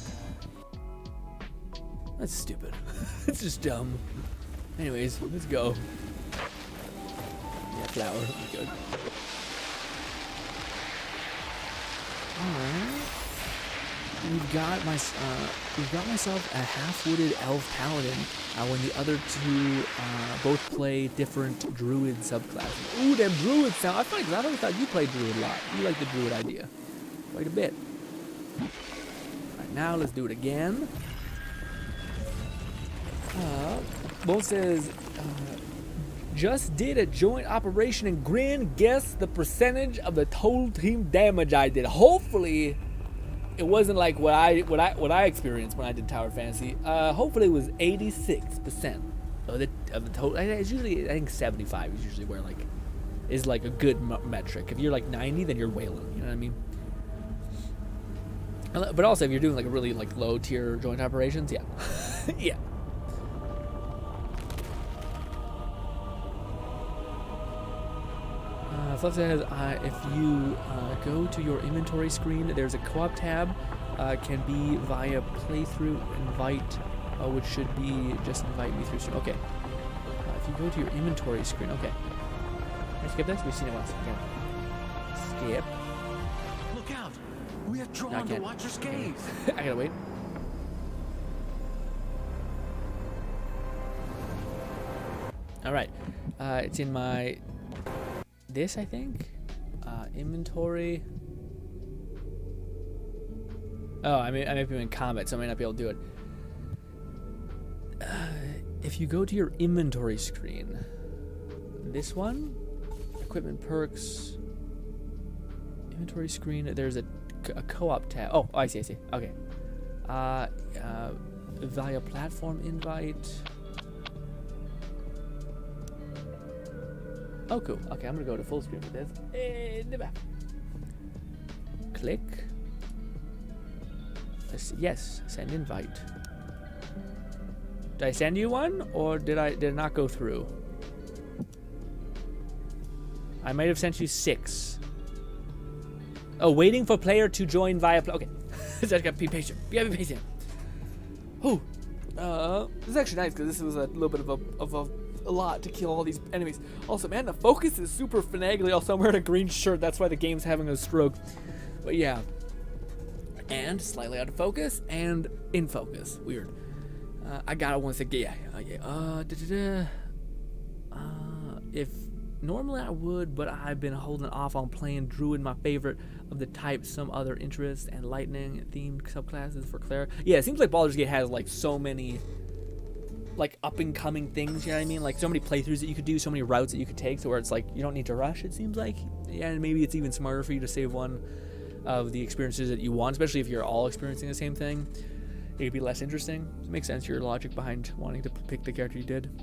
That's stupid. It's just dumb. Anyways, let's go. Yeah, flower. Good. Alright. We've got myself a half-witted elf paladin when the other two both play different druid subclasses. Ooh, them druid sound. I always thought you played druid a lot. You like the druid idea quite a bit. Alright, now let's do it again. Bo says, just did a joint operation in GRINN. Guess the percentage of the total team damage I did. Hopefully it wasn't like what I experienced when I did Tower Fantasy. Hopefully it was 86% of the total. It's usually, I think 75 is usually where is a good metric. If you're like 90, then you're whaling. You know what I mean? But also if you're doing a really low tier joint operations, yeah, yeah. Fluff says, if you go to your inventory screen, there's a co-op tab. Can be via playthrough invite, which should be just invite me through. Okay. If you go to your inventory screen, okay. Can I skip this? We've seen it once. Okay. Skip. Look out! We are drawn to Watcher's Cave. I gotta wait. All right. It's in my. This, I think, inventory. Oh, I may be in combat, so I may not be able to do it. If you go to your inventory screen, this one, equipment perks, inventory screen. There's a co-op tab. Oh, I see. Okay. Via platform invite. Oh, cool. Okay, I'm gonna go to full screen for this. In the back. Click. Yes, send invite. Did I send you one, or did it not go through? I might have sent you 6. Oh, waiting for player to join via okay. Just gotta be patient. You gotta be patient. Oh, this is actually nice because this was a little bit of a lot to kill all these enemies. Also, man, the focus is super finagly. Also, I'm wearing a green shirt. That's why the game's having a stroke. But yeah. And slightly out of focus and in focus. Weird. I got it once again. Yeah. If Normally I would, but I've been holding off on playing Druid, my favorite of the type, some other interests, and lightning themed subclasses for Cleric. Yeah, it seems like Baldur's Gate has like so many like up and coming things, you know what I mean? Like so many playthroughs that you could do, so many routes that you could take, so where it's like you don't need to rush, it seems like. Yeah, and maybe it's even smarter for you to save one of the experiences that you want, especially if you're all experiencing the same thing. It could be less interesting. It makes sense, your logic behind wanting to pick the character you did.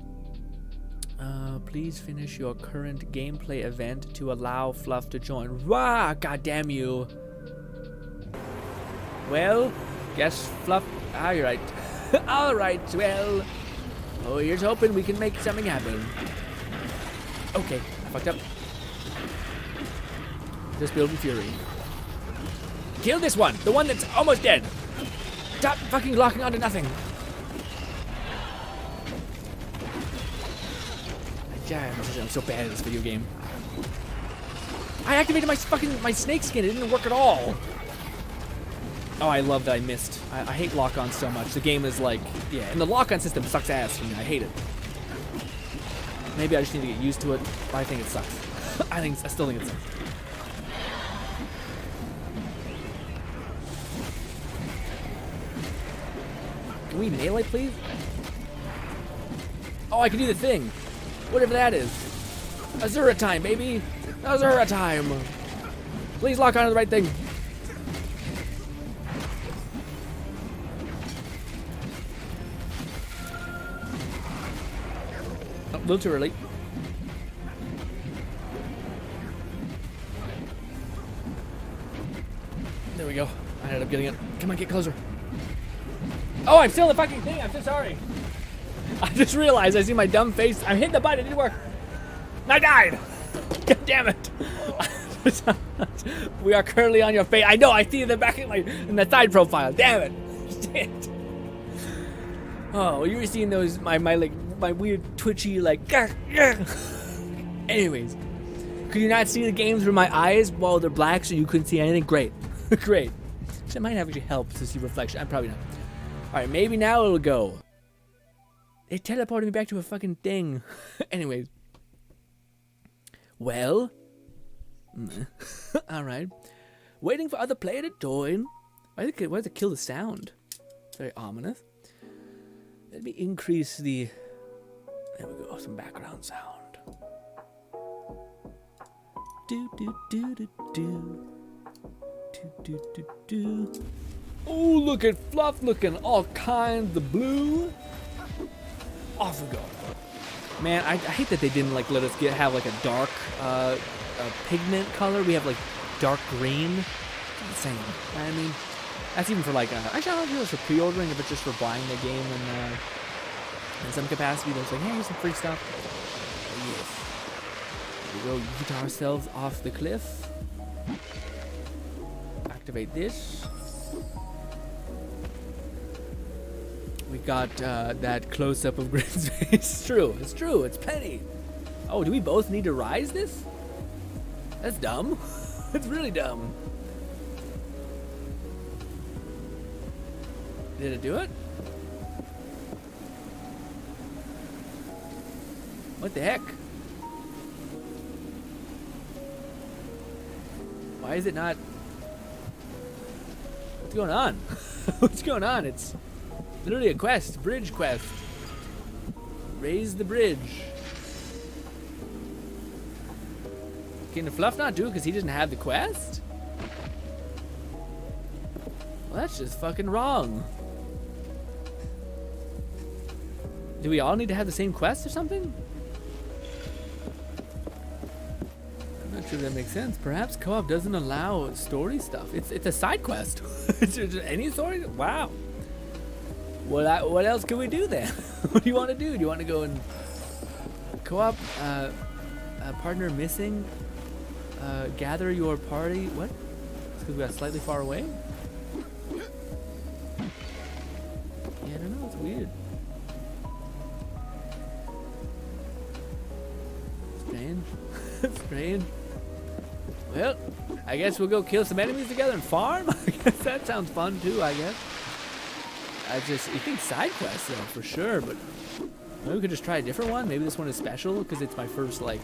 Please finish your current gameplay event to allow Fluff to join. Wah! God damn you. Well, guess Fluff... Ah, you're right. Alright, well... Oh, here's hoping we can make something happen. Okay, I fucked up. Just building fury. Kill this one! The one that's almost dead! Stop fucking locking onto nothing! I'm so bad at this video game. I activated my snake skin. It didn't work at all. Oh, I love that I missed. I hate lock-on so much. The game is like, yeah, and the lock-on system sucks ass for me. I hate it. Maybe I just need to get used to it, but I think it sucks. I still think it sucks. Can we nail it, please? Oh, I can do the thing. Whatever that is. Azura time, baby. Azura time. Please lock onto the right thing. Oh, a little too early. There we go. I ended up getting it. Come on, get closer. Oh, I'm still in the fucking thing. I'm so sorry. I just realized I see my dumb face. I'm hitting the button. It didn't work. I died. God damn it. We are currently on your face. I know. I see in the back of in the side profile. Damn it. Shit. Oh, you were seeing those my weird twitchy like. Anyways, could you not see the games through my eyes while they're black so you couldn't see anything? Great. Great. So it might actually help to see reflection. I'm probably not. All right, maybe now it'll go. It teleported me back to a fucking thing. Anyways. Well. Alright. Waiting for other player to join. Why does it kill the sound? Very ominous. Let me increase the... There we go, some background sound. Do do do do do. Do do do do. Oh, look at Fluff looking all kinds of blue. Off we go. Man, I hate that they didn't like let us have like a dark pigment color. We have like dark green. It's insane. I mean, that's even for like actually I don't know if it's for pre-ordering, if it's just for buying the game in some capacity. There's like, hey, here's some free stuff. Yes. We go yeet ourselves off the cliff. Activate this. We got that close-up of Grinn's face. It's true. It's true. It's plenty. Oh, do we both need to rise this? That's dumb. It's really dumb. Did it do it? What the heck? Why is it not? What's going on? What's going on? It's literally a quest, bridge quest. Raise the bridge. Can Fluff not do it because he doesn't have the quest? Well, that's just fucking wrong. Do we all need to have the same quest or something? I'm not sure that makes sense. Perhaps co-op doesn't allow story stuff. It's a side quest. Any story? Wow. Well, what else can we do then? What do you want to do? Do you want to go and co-op? Partner missing? Gather your party? What? It's because we got slightly far away? Yeah, I don't know. It's weird. Strange. Strange. Well, I guess we'll go kill some enemies together and farm? I guess that sounds fun too, I guess. You think side quests though, for sure, but Maybe we could just try a different one. Maybe this one is special because it's my first like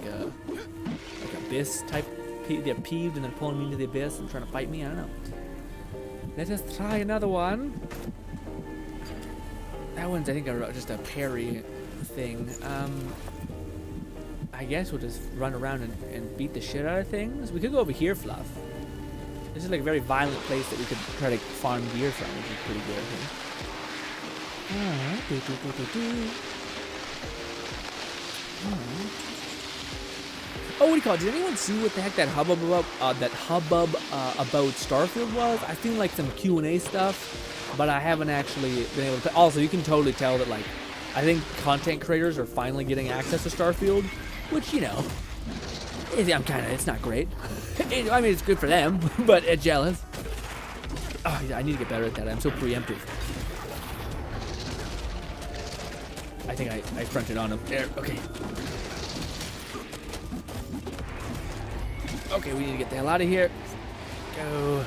abyss type. They peeved and then pulling me into the abyss and trying to fight me. I don't know. Let us try another one. That one's I think just a parry thing. I guess we'll just run around and beat the shit out of things. We could go over here, Fluff. This is like a very violent place that we could try to farm gear from, which is pretty good, I think. Oh, what do you call it? Did anyone see what the heck that hubbub about Starfield was? I've seen like some Q&A stuff, but I haven't actually been able to. Also, you can totally tell that like I think content creators are finally getting access to Starfield, which you know, it's not great. I mean, it's good for them, but it's jealous. Oh, yeah, I need to get better at that. I'm so preemptive. I think I fronted on him. There, okay. Okay, we need to get the hell out of here. Go.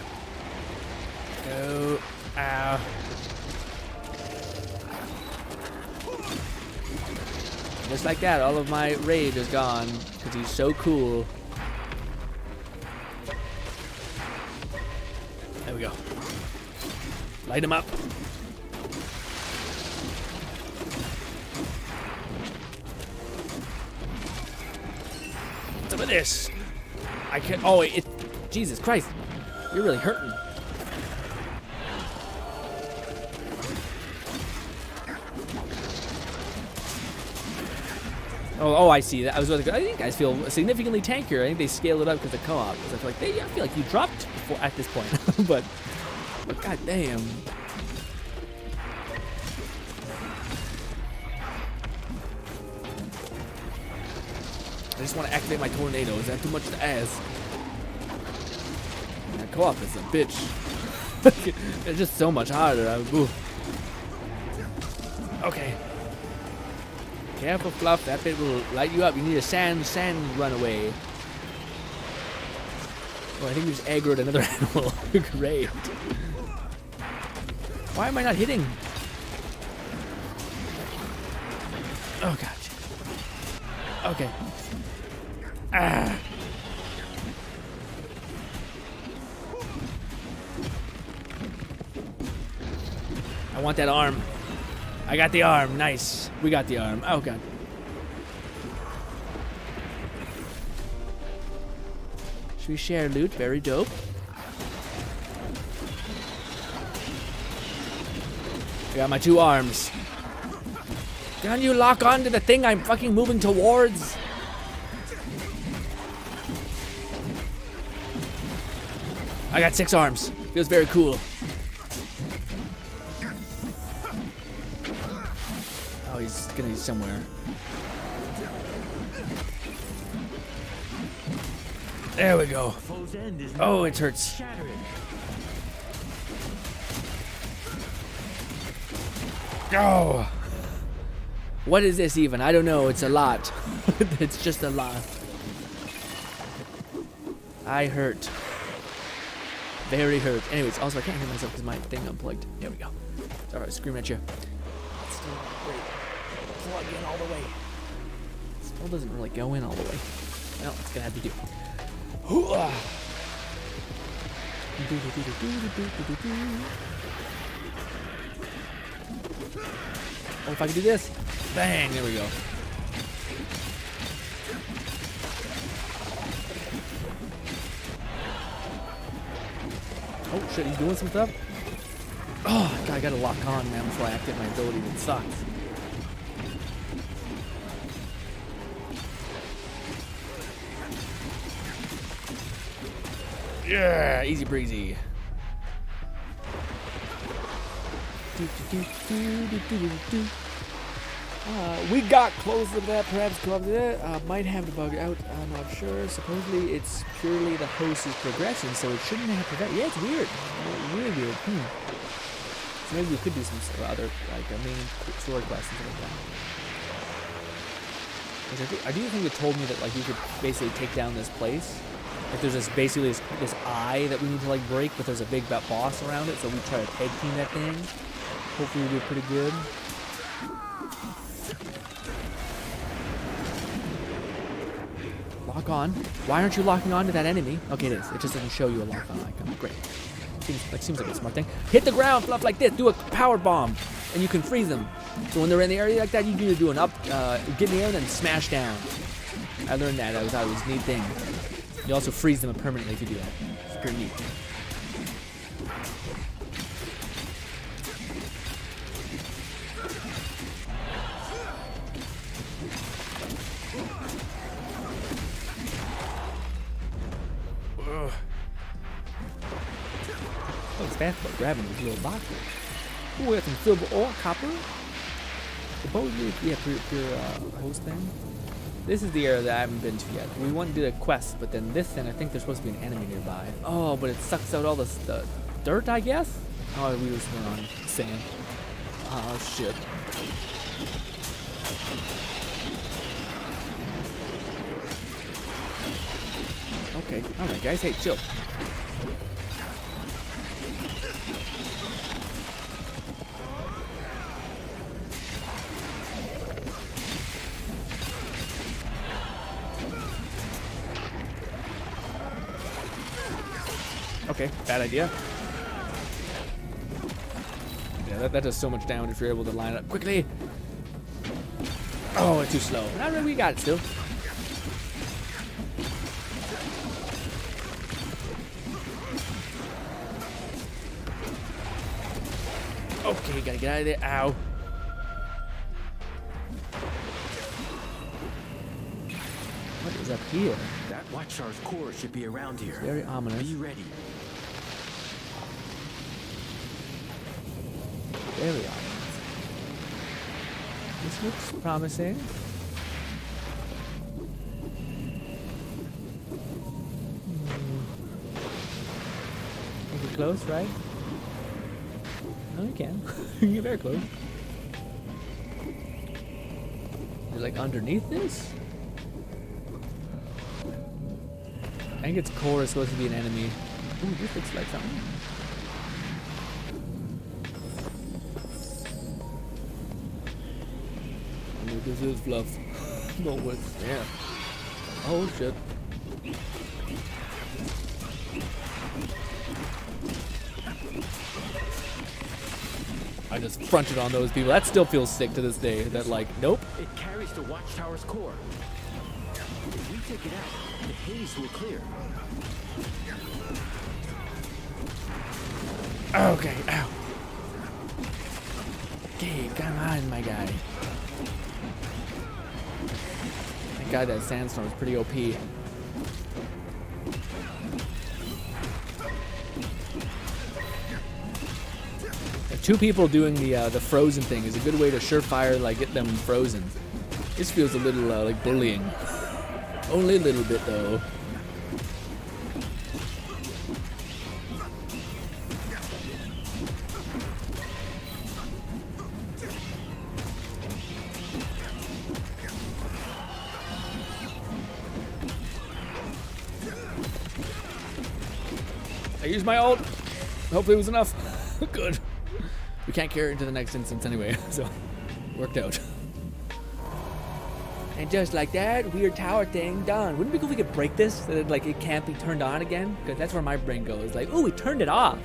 Go. Ow. Just like that, all of my rage is gone because he's so cool. There we go. Light him up. Some of this. I can't. Oh, it. Jesus Christ. You're really hurting. Oh, I see. I think you guys feel significantly tankier. I think they scaled it up because of co-op. Because I feel like you dropped before, at this point. but god damn. I just want to activate my tornado. Is that too much to ask? That co-op is a bitch. It's just so much harder. Okay. Careful, Fluff. That bit will light you up. You need a sand runaway. Oh, I think we just aggroed another animal. Great. Why am I not hitting? Oh, gotcha. Okay. Ah. I want that arm. I got the arm. Nice. We got the arm. Oh, God. Should we share loot? Very dope. I got my 2 arms. Can you lock on to the thing I'm fucking moving towards? I got 6 arms. Feels very cool. Oh, he's gonna be somewhere. There we go. Oh, it hurts. Oh. What is this even? I don't know. It's a lot. It's just a lot. I hurt. Very hurt. Anyways, also I can't hear myself because my thing unplugged. There we go. Sorry, I was screaming at you. Still great. Plug in all the way. Still doesn't really go in all the way. Well, it's gonna have to do. Oh, if I can do this. Bang, there we go. Oh shit, he's doing some stuff. Oh god, I gotta lock on, man, before I activate my ability. It sucks. Yeah, easy breezy. We got close to that, perhaps clubbed it. Might have to bug out, I'm not sure. Supposedly it's purely the host's progression, so it shouldn't have progressed. Yeah, it's weird. Really weird. So maybe we could do some other, like, main story quests and stuff like that. I do think it told me that, like, you could basically take down this place. Like, there's this, basically this eye that we need to, like, break, but there's a big boss around it, so we try to tag team that thing. Hopefully we do pretty good. Lock on. Why aren't you locking on to that enemy? Okay, it is. It just doesn't show you a lock on icon. Great. Seems like a smart thing. Hit the ground, fluff like this. Do a power bomb, and you can freeze them. So when they're in the area like that, you can either do an up, get in the air, and then smash down. I learned that. I thought it was a neat thing. You also freeze them permanently if you do that. It's pretty neat. Oh, it's fast about grabbing these little boxes. Oh, we got some silver ore, copper. Supposedly, yeah, pure host thing. This is the area that I haven't been to yet. We wanted to do a quest, but then this thing, I think there's supposed to be an enemy nearby. Oh, but it sucks out all the dirt, I guess? Oh, we just went on sand. Oh, shit. Okay, alright guys, hey, chill. Okay, bad idea. Yeah, that does so much damage if you're able to line it up quickly. Oh, it's too slow. Not really, we got it still. Okay, gotta get out of there. Ow. What is up here? That Watchtower's core should be around here. Very ominous. Be ready. Very ominous. This looks promising. Make it close, right? No, you can. You can get very close. You're like underneath this? I think its core is supposed to be an enemy. Ooh, this looks like something. I mean, this is fluff. No, what's there? Oh shit. I just fronted on those people. That still feels sick to this day. That like, nope. It carries the Watchtower's core. If we take it out, the haze will clear. Okay, ow. Okay, come on, my guy. Thank God that sandstorm is pretty OP. Two people doing the frozen thing is a good way to surefire like get them frozen. This feels a little like bullying. Only a little bit though. I used my ult. Hopefully it was enough. Good. We can't carry it into the next instance anyway, so worked out. And just like that, weird tower thing done. Wouldn't it be cool if we could break this so that like it can't be turned on again? Because that's where my brain goes. Like, oh, we turned it off.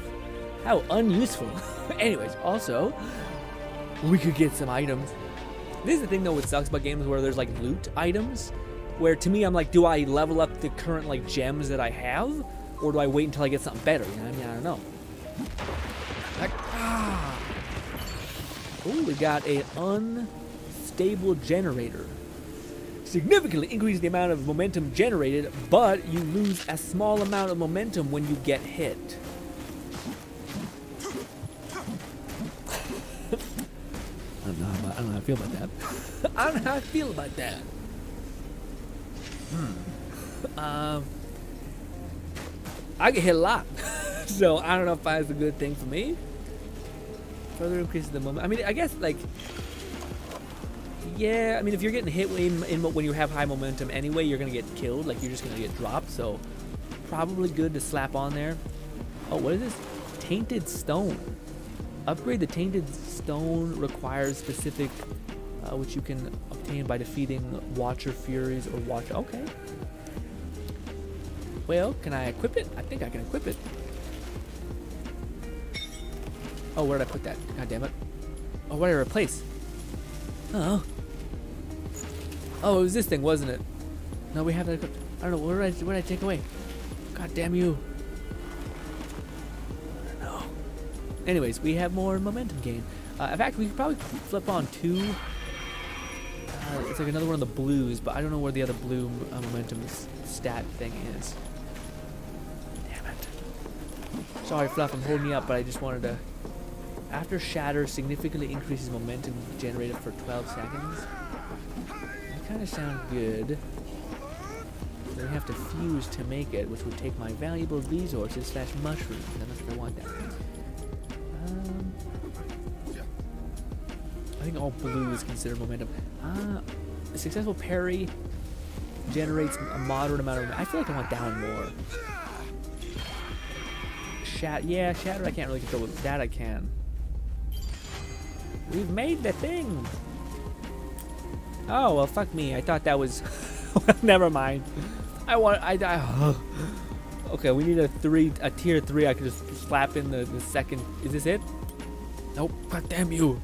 How unuseful. Anyways, also, we could get some items. This is the thing though, what sucks about games where there's like loot items. Where to me, I'm like, do I level up the current like gems that I have? Or do I wait until I get something better? You know what I mean? I don't know. Like, oh, we got an unstable generator. Significantly increase the amount of momentum generated, but you lose a small amount of momentum when you get hit. I don't know how I feel about that. I don't know how I feel about that. I get hit a lot, so I don't know if that's a good thing for me. Further increases the moment. I mean, I guess like, yeah. I mean, if you're getting hit when you have high momentum anyway, you're gonna get killed. Like you're just gonna get dropped. So probably good to slap on there. Oh, what is this? Tainted stone. Upgrade the tainted stone requires specific, which you can obtain by defeating Watcher Furies or Watcher. Okay. Well, can I equip it? I think I can equip it. Oh, where did I put that? God damn it. Oh, what did I replace? Oh. Oh, it was this thing, wasn't it? No, we have that equipped. I don't know. What did I take away? God damn you. I don't know. Anyways, we have more momentum gain. In fact, we could probably flip on 2. It's like another one of the blues, but I don't know where the other blue momentum stat thing is. Damn it. Sorry, Fluff, I'm holding you up, but I just wanted to... After Shatter significantly increases momentum generated for 12 seconds. That kind of sounds good. Then we have to fuse to make it, which would take my valuable resources / mushrooms. I'm not sure if I want that. I think all blue is considered momentum. A successful parry generates a moderate amount of... I feel like I want down more. Yeah, Shatter I can't really control, but that I can. We've made the thing! Oh, well, fuck me. I thought that was... Never mind. Okay, we need a tier 3. I could just slap in the second... Is this it? Nope. God damn you.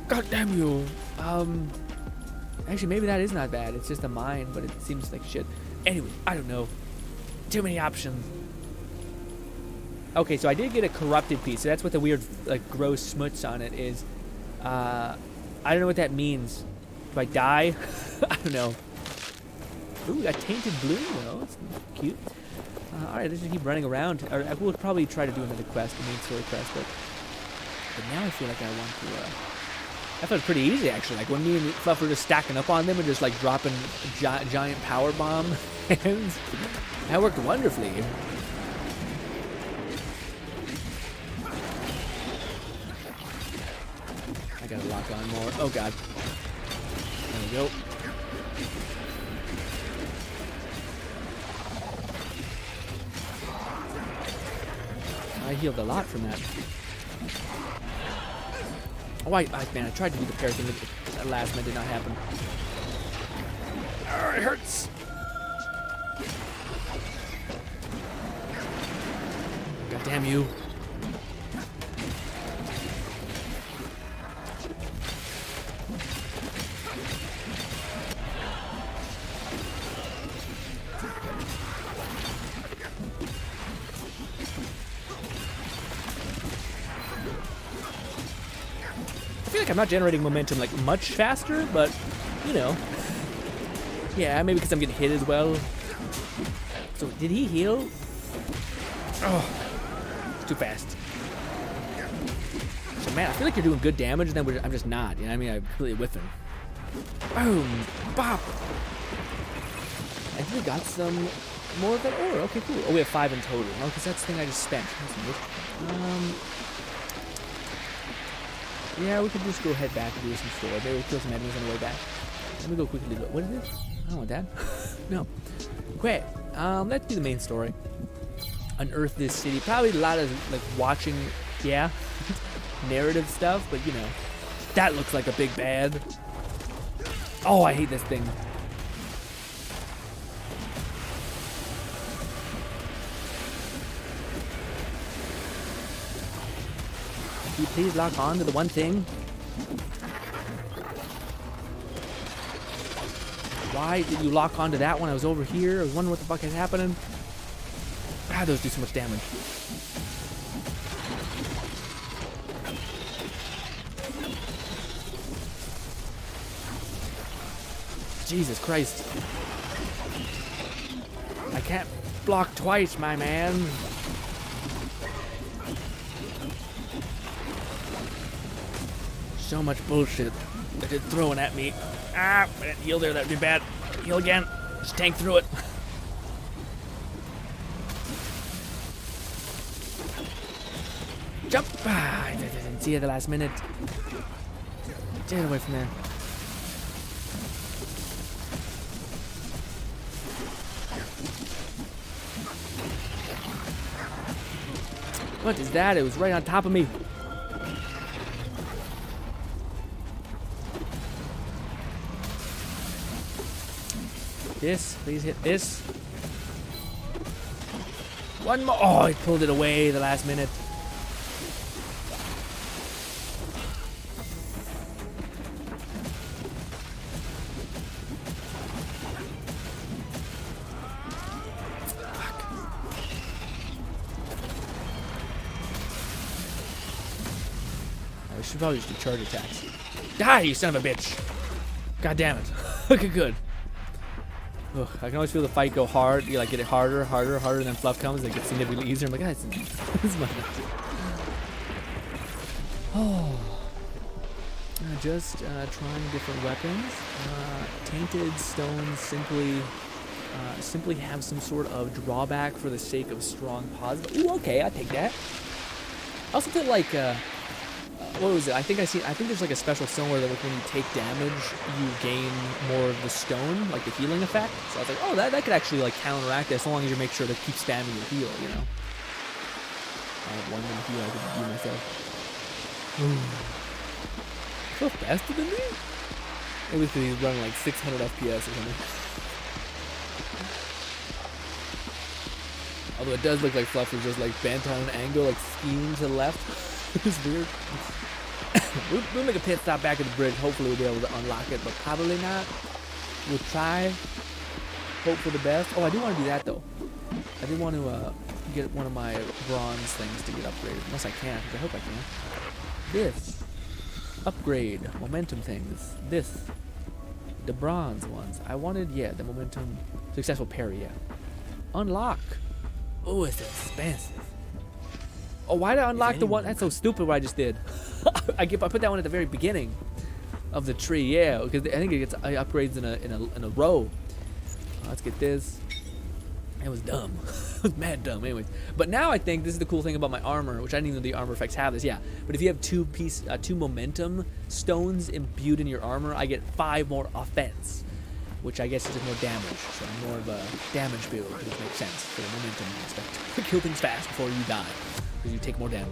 God damn you. Actually, maybe that is not bad. It's just a mine, but it seems like shit. Anyway, I don't know. Too many options. Okay, so I did get a corrupted piece. So that's what the weird, like, gross smuts on it is. I don't know what that means. Do I die? I don't know. Ooh, we got tainted blue. Well, that's cute. Alright, let's just keep running around. Or I will probably try to do another quest, the main story quest, but now I feel like I want to, that felt pretty easy, actually. Like, when me and Fluff were just stacking up on them and just, like, dropping giant power bomb hands. That worked wonderfully. I gotta lock on more. Oh, God. There we go. I healed a lot from that. Oh, man, I tried to do the parry thing, but that last minute did not happen. Oh, it hurts. God damn you. I feel like I'm not generating momentum like much faster, but you know. Yeah, maybe because I'm getting hit as well. So did he heal? Oh, it's too fast. So man, I feel like you're doing good damage, and then I'm just not. You know what I mean? I'm completely whiffing. Boom, bop. I think we got some more of that ore. Okay, cool. Oh, we have 5 in total. Oh, because that's the thing I just spent. Yeah, we could just go head back and do some store. Maybe we'll kill some enemies on the way back. Let me go quickly look. What is this? I don't want that. No. Okay. Let's do the main story. Unearth this city. Probably a lot of like watching, yeah, narrative stuff, but you know, that looks like a big bad. Oh, I hate this thing. Can you please lock on to the one thing? Why did you lock onto that one? I was over here. I was wondering what the fuck is happening. Ah, those do so much damage. Jesus Christ. I can't block twice, my man. So much bullshit that it's throwing at me. Ah, I didn't heal there, that'd be bad. Heal again. Just tank through it. Jump! Ah, I didn't see it at the last minute. Get away from there. What is that? It was right on top of me. This, please hit this. One more. Oh, he pulled it away the last minute. I should probably just do charge attacks. Die, you son of a bitch! God damn it. Okay, good. Ugh, I can always feel the fight go hard. You like get it harder, and then fluff comes and it gets significantly easier. I'm like, guys, this is my oh. Just trying different weapons. Tainted stones simply have some sort of drawback for the sake of strong positive. Ooh, okay, I take that. I also feel like what was it? I think there's like a special stone where like when you take damage, you gain more of the stone, like the healing effect. So I was like, oh, that could actually like counteract this, as long as you make sure to keep spamming your heal, you know. I have one more heal I could do myself. So faster than me? Maybe because he's running like 600 FPS or something. Although it does look like Fluff is just like bent on an angle, like skiing to the left. It's weird. We'll make a pit stop back at the bridge. Hopefully we'll be able to unlock it, but probably not. We'll try. Hope for the best. Oh, I do want to do that though. I do want to get one of my bronze things to get upgraded. Unless I can, because I hope I can. This. Upgrade. Momentum things. This. The bronze ones. I wanted, yeah, the momentum. Successful parry, yeah. Unlock. Oh, it's expensive. Oh, why did I unlock the one? That's so stupid what I just did. I put that one at the very beginning of the tree, yeah, because I think it gets upgrades in a row. Let's get this. It was dumb. It was mad dumb, anyways. But now I think this is the cool thing about my armor, which I didn't even know the armor effects have this. Yeah, but if you have two momentum stones imbued in your armor, I get 5 more offense, which I guess is just more damage. So I'm more of a damage build, which makes sense for the momentum aspect. Kill things fast before you die, because you take more damage.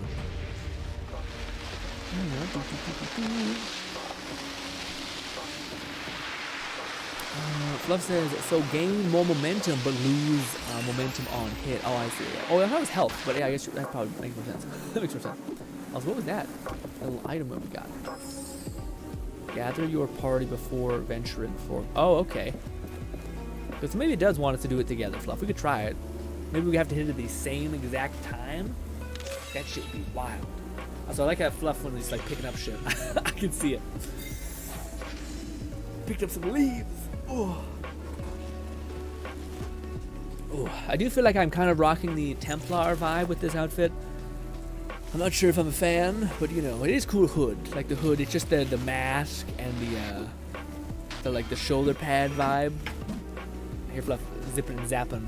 Fluff says, so gain more momentum but lose momentum on hit. Oh, I see. Oh, I thought it was health, but yeah, I guess that probably makes more sense. That makes more sense. Also, what was that? A little item that we got. Gather your party before venturing for. Oh, okay. Because maybe it does want us to do it together, Fluff. We could try it. Maybe we have to hit it at the same exact time. That shit would be wild. Also, I like how Fluff when he's like picking up shit. I can see it. Picked up some leaves. Oh. Oh, I do feel like I'm kind of rocking the Templar vibe with this outfit. I'm not sure if I'm a fan, but you know, it is cool hood. Like the hood, it's just the mask and the like the shoulder pad vibe. Here, Fluff, zipping and zapping.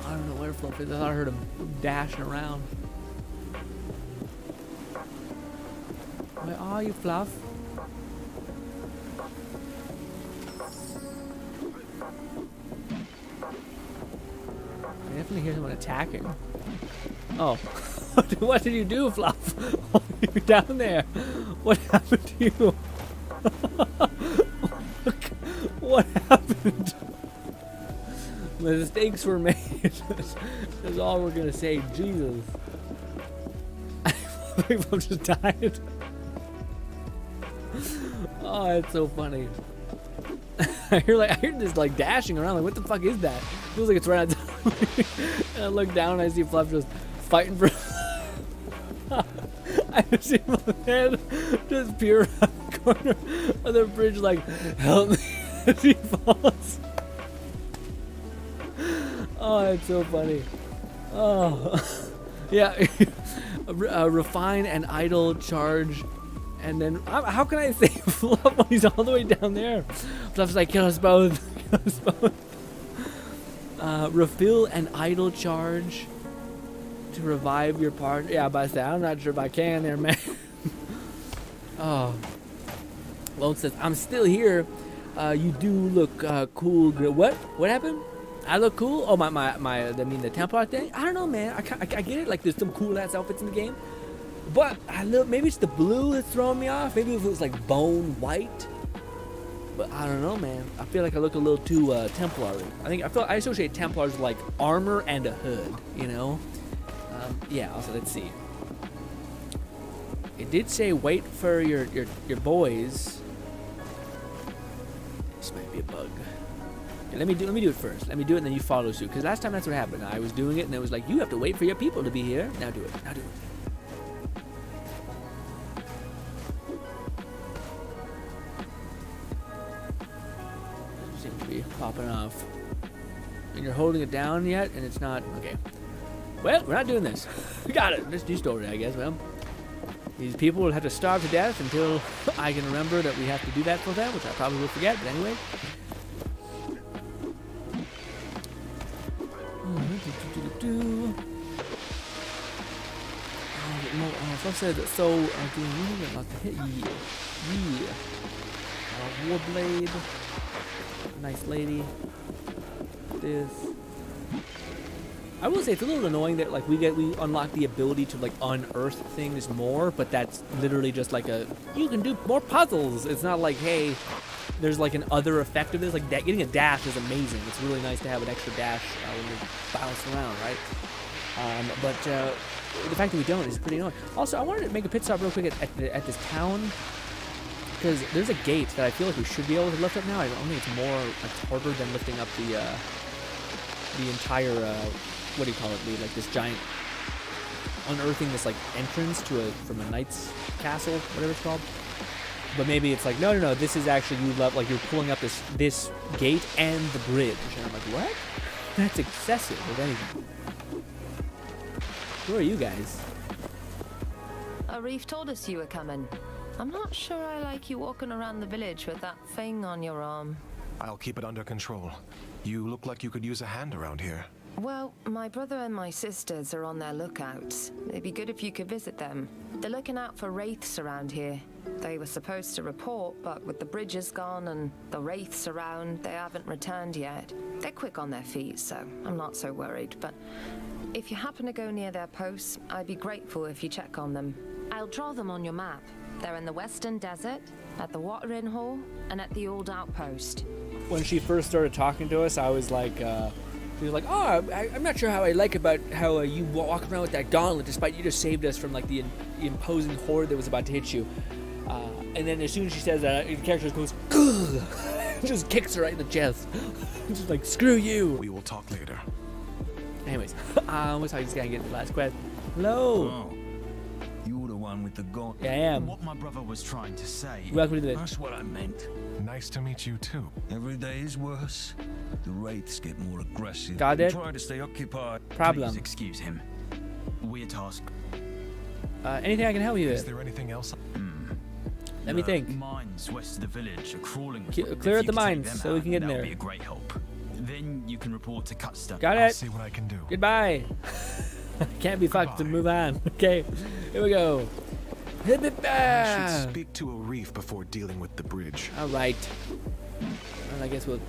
I don't know where Fluff is. I thought I heard him dashing around. Where are you, Fluff? I definitely hear someone attacking. Oh. What did you do, Fluff? Oh, you're down there. What happened to you? What happened? Mistakes were made. That's all we're gonna say. Jesus. I think Fluff just died. Oh, it's so funny. I hear this like dashing around. Like, what the fuck is that? Feels like it's right outside. And I look down and I see Fluff just fighting for. I just see my head just peer around the corner of the bridge, like, help me, as he falls. Oh, it's so funny. Oh, yeah. Refine and idle charge. And then, how can I say Fluff when he's all the way down there? Fluff's like, kill us both. Kill us both. Refill an idle charge to revive your partner. Yeah, but I said, I'm not sure if I can there, man. Oh. Lone says, I'm still here. You do look cool. What? What happened? I look cool? Oh, I mean, the Templar thing? I don't know, man. I get it. Like, there's some cool ass outfits in the game. But maybe it's the blue that's throwing me off. Maybe if it was like bone white, But I don't know, man. I feel like I look a little too Templar-y. I associate Templars with like armor and a hood, you know? Yeah, also let's see. It did say wait for your boys. This might be a bug. Okay, let me do it first. Let me do it and then you follow suit. Because last time that's what happened. I was doing it and it was like, you have to wait for your people to be here. Now do it. Now do it. Seems to be popping off. And you're holding it down yet and it's not. Okay. Well, we're not doing this. We got it. This new story, I guess. Well, these people will have to starve to death until I can remember that we have to do that for them, which I probably will forget, but anyway. Fluff said that so again, not to hit. Yeah. Warblade. Nice lady. This. I will say it's a little annoying that like we unlock the ability to like unearth things more, but that's literally just like you can do more puzzles. It's not like, hey, there's like an other effect of this. Like getting a dash is amazing. It's really nice to have an extra dash when you're bouncing around, right? But the fact that we don't is pretty annoying. Also, I wanted to make a pit stop real quick at this town because there's a gate that I feel like we should be able to lift up now. I don't think it's more harder than lifting up the entire. What do you call it? Like this giant unearthing this like entrance from a knight's castle, whatever it's called. But maybe it's like no. This is actually like you're pulling up this gate and the bridge, and I'm like, what? That's excessive, if anything. Who are you guys? Arif told us you were coming. I'm not sure I like you walking around the village with that thing on your arm. I'll keep it under control. You look like you could use a hand around here. Well, my brother and my sisters are on their lookouts. It'd be good if you could visit them. They're looking out for wraiths around here. They were supposed to report, but with the bridges gone and the wraiths around, they haven't returned yet. They're quick on their feet, so I'm not so worried. But if you happen to go near their posts, I'd be grateful if you check on them. I'll draw them on your map. They're in the Western Desert, at the Watering Hole, and at the Old Outpost. When she first started talking to us, I was like, she was like, oh, I'm not sure how I like about how you walk around with that gauntlet despite you just saved us from like the imposing horde that was about to hit you. And then as soon as she says that, the character just goes, ugh, just kicks her right in the chest. Just like, screw you. We will talk later. Anyways, what's how you just gotta get to the last quest. Hello. Oh, you're the one with the gauntlet. Yeah, I am. What my brother was trying to say. Welcome to the. That's what I meant. Nice to meet you too. Every day is worse. The wraiths get more aggressive. Got it. Try to stay occupied. Problem. Please excuse him. Weird task. Anything I can help you Is with? there anything else? Let me think. Mines west of the village are crawling. Clear out the mines so we can get in there. That'll be a great help. Then you can report to Cutster. Got I'll it. see what I can do. Goodbye. Can't be fucked and move on. Okay, here we go. I should speak to Arif before dealing with the bridge. All right. Well, I guess we'll.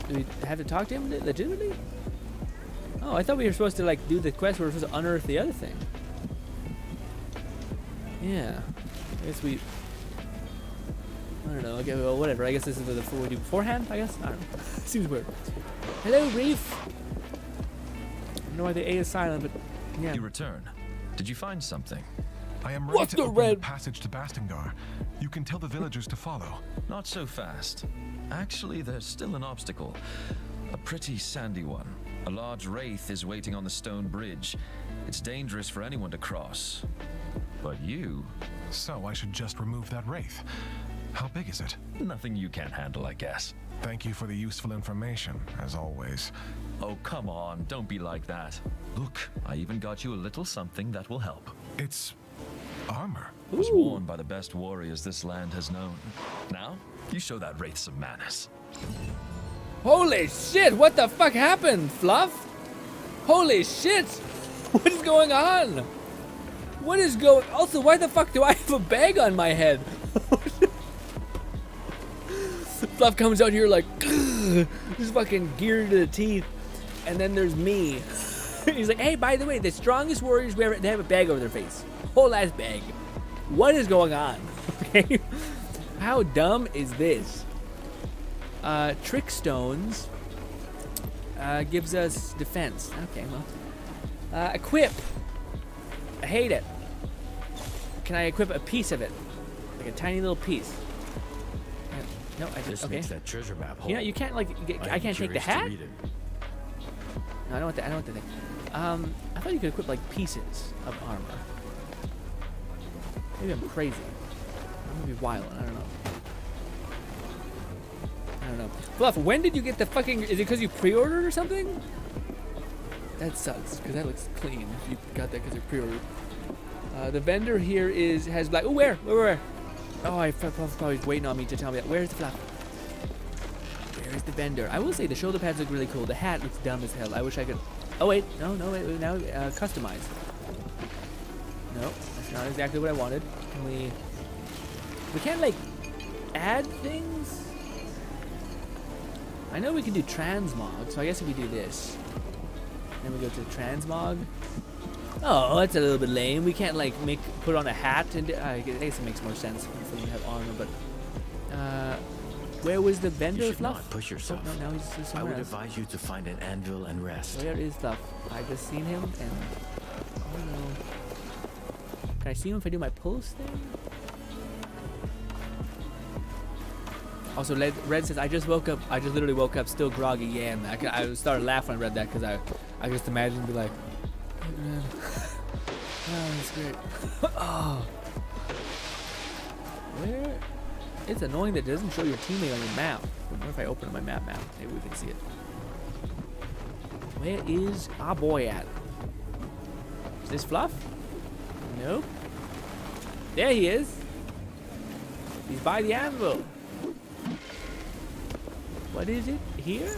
Do we have to talk to him legitimately? Oh, I thought we were supposed to like do the quest where we're supposed to unearth the other thing. Yeah. I guess we. I don't know. Okay, well, whatever. I guess this is what we do beforehand. I guess I don't know. Seems weird. Hello, Reef. I don't know why the A is silent, but yeah. You return. Did you find something? I am ready What's to the open red? the passage to Bastingar. You can tell the villagers to follow. Not so fast. Actually, there's still an obstacle. A pretty sandy one. A large wraith is waiting on the stone bridge. It's dangerous for anyone to cross. But you... So I should just remove that wraith. How big is it? Nothing you can't handle, I guess. Thank you for the useful information, as always. Oh, come on. Don't be like that. Look, I even got you a little something that will help. It's armor. It was worn by the best warriors this land has known. Now, you show that wraith some manners. Holy shit! What the fuck happened, Fluff? Holy shit! What is going on? What is going? Also, why the fuck do I have a bag on my head? Fluff comes out here like, just fucking geared to the teeth, and then there's me. He's like, hey, by the way, the strongest warriors we ever, they have a bag over their face, whole ass bag. What is going on? Okay, how dumb is this? Trick stones gives us defense. Okay, well. Equip. I hate it. Can I equip a piece of it? Like a tiny little piece. No, I This just, okay. makes that treasure map whole. You know, you can't like, I can't take the curious to hat? read it. No, I don't want the, I don't want the thing. I thought you could equip like pieces of armor. Maybe I'm crazy. I'm gonna be wild, I don't know. I don't know. Fluff, when did you get the fucking, is it because you pre-ordered or something? That sucks, because that looks clean if you got that because you pre-ordered. The vendor here has black, oh, where? Oh, Fluff's probably waiting on me to tell me that. Where's the Fluff? Where is the vendor? I will say the shoulder pads look really cool. The hat looks dumb as hell. I wish I could, oh wait, no, wait, now customize. No, that's not exactly what I wanted. Can we can't like add things? I know we can do transmog, so I guess if we do this, then we go to transmog. Oh, that's a little bit lame. We can't like put on a hat and I guess it makes more sense if we have armor, but where was the vendor? You should Fluff? not push yourself. Oh, no, he's I somewhere would else. advise you to find an anvil and rest. Where is Fluff? I just seen him and oh no. Can I see him if I do my pulse thing? Also, Red says, I just literally woke up still groggy. Yeah, man. I started laughing when I read that because I just imagined be like, oh, man. Oh, that's great. Oh. Where? It's annoying that it doesn't show your teammate on your map. What if I open up my map now? Maybe we can see it. Where is our boy at? Is this Fluff? Nope. There he is. He's by the anvil. What is it? Here?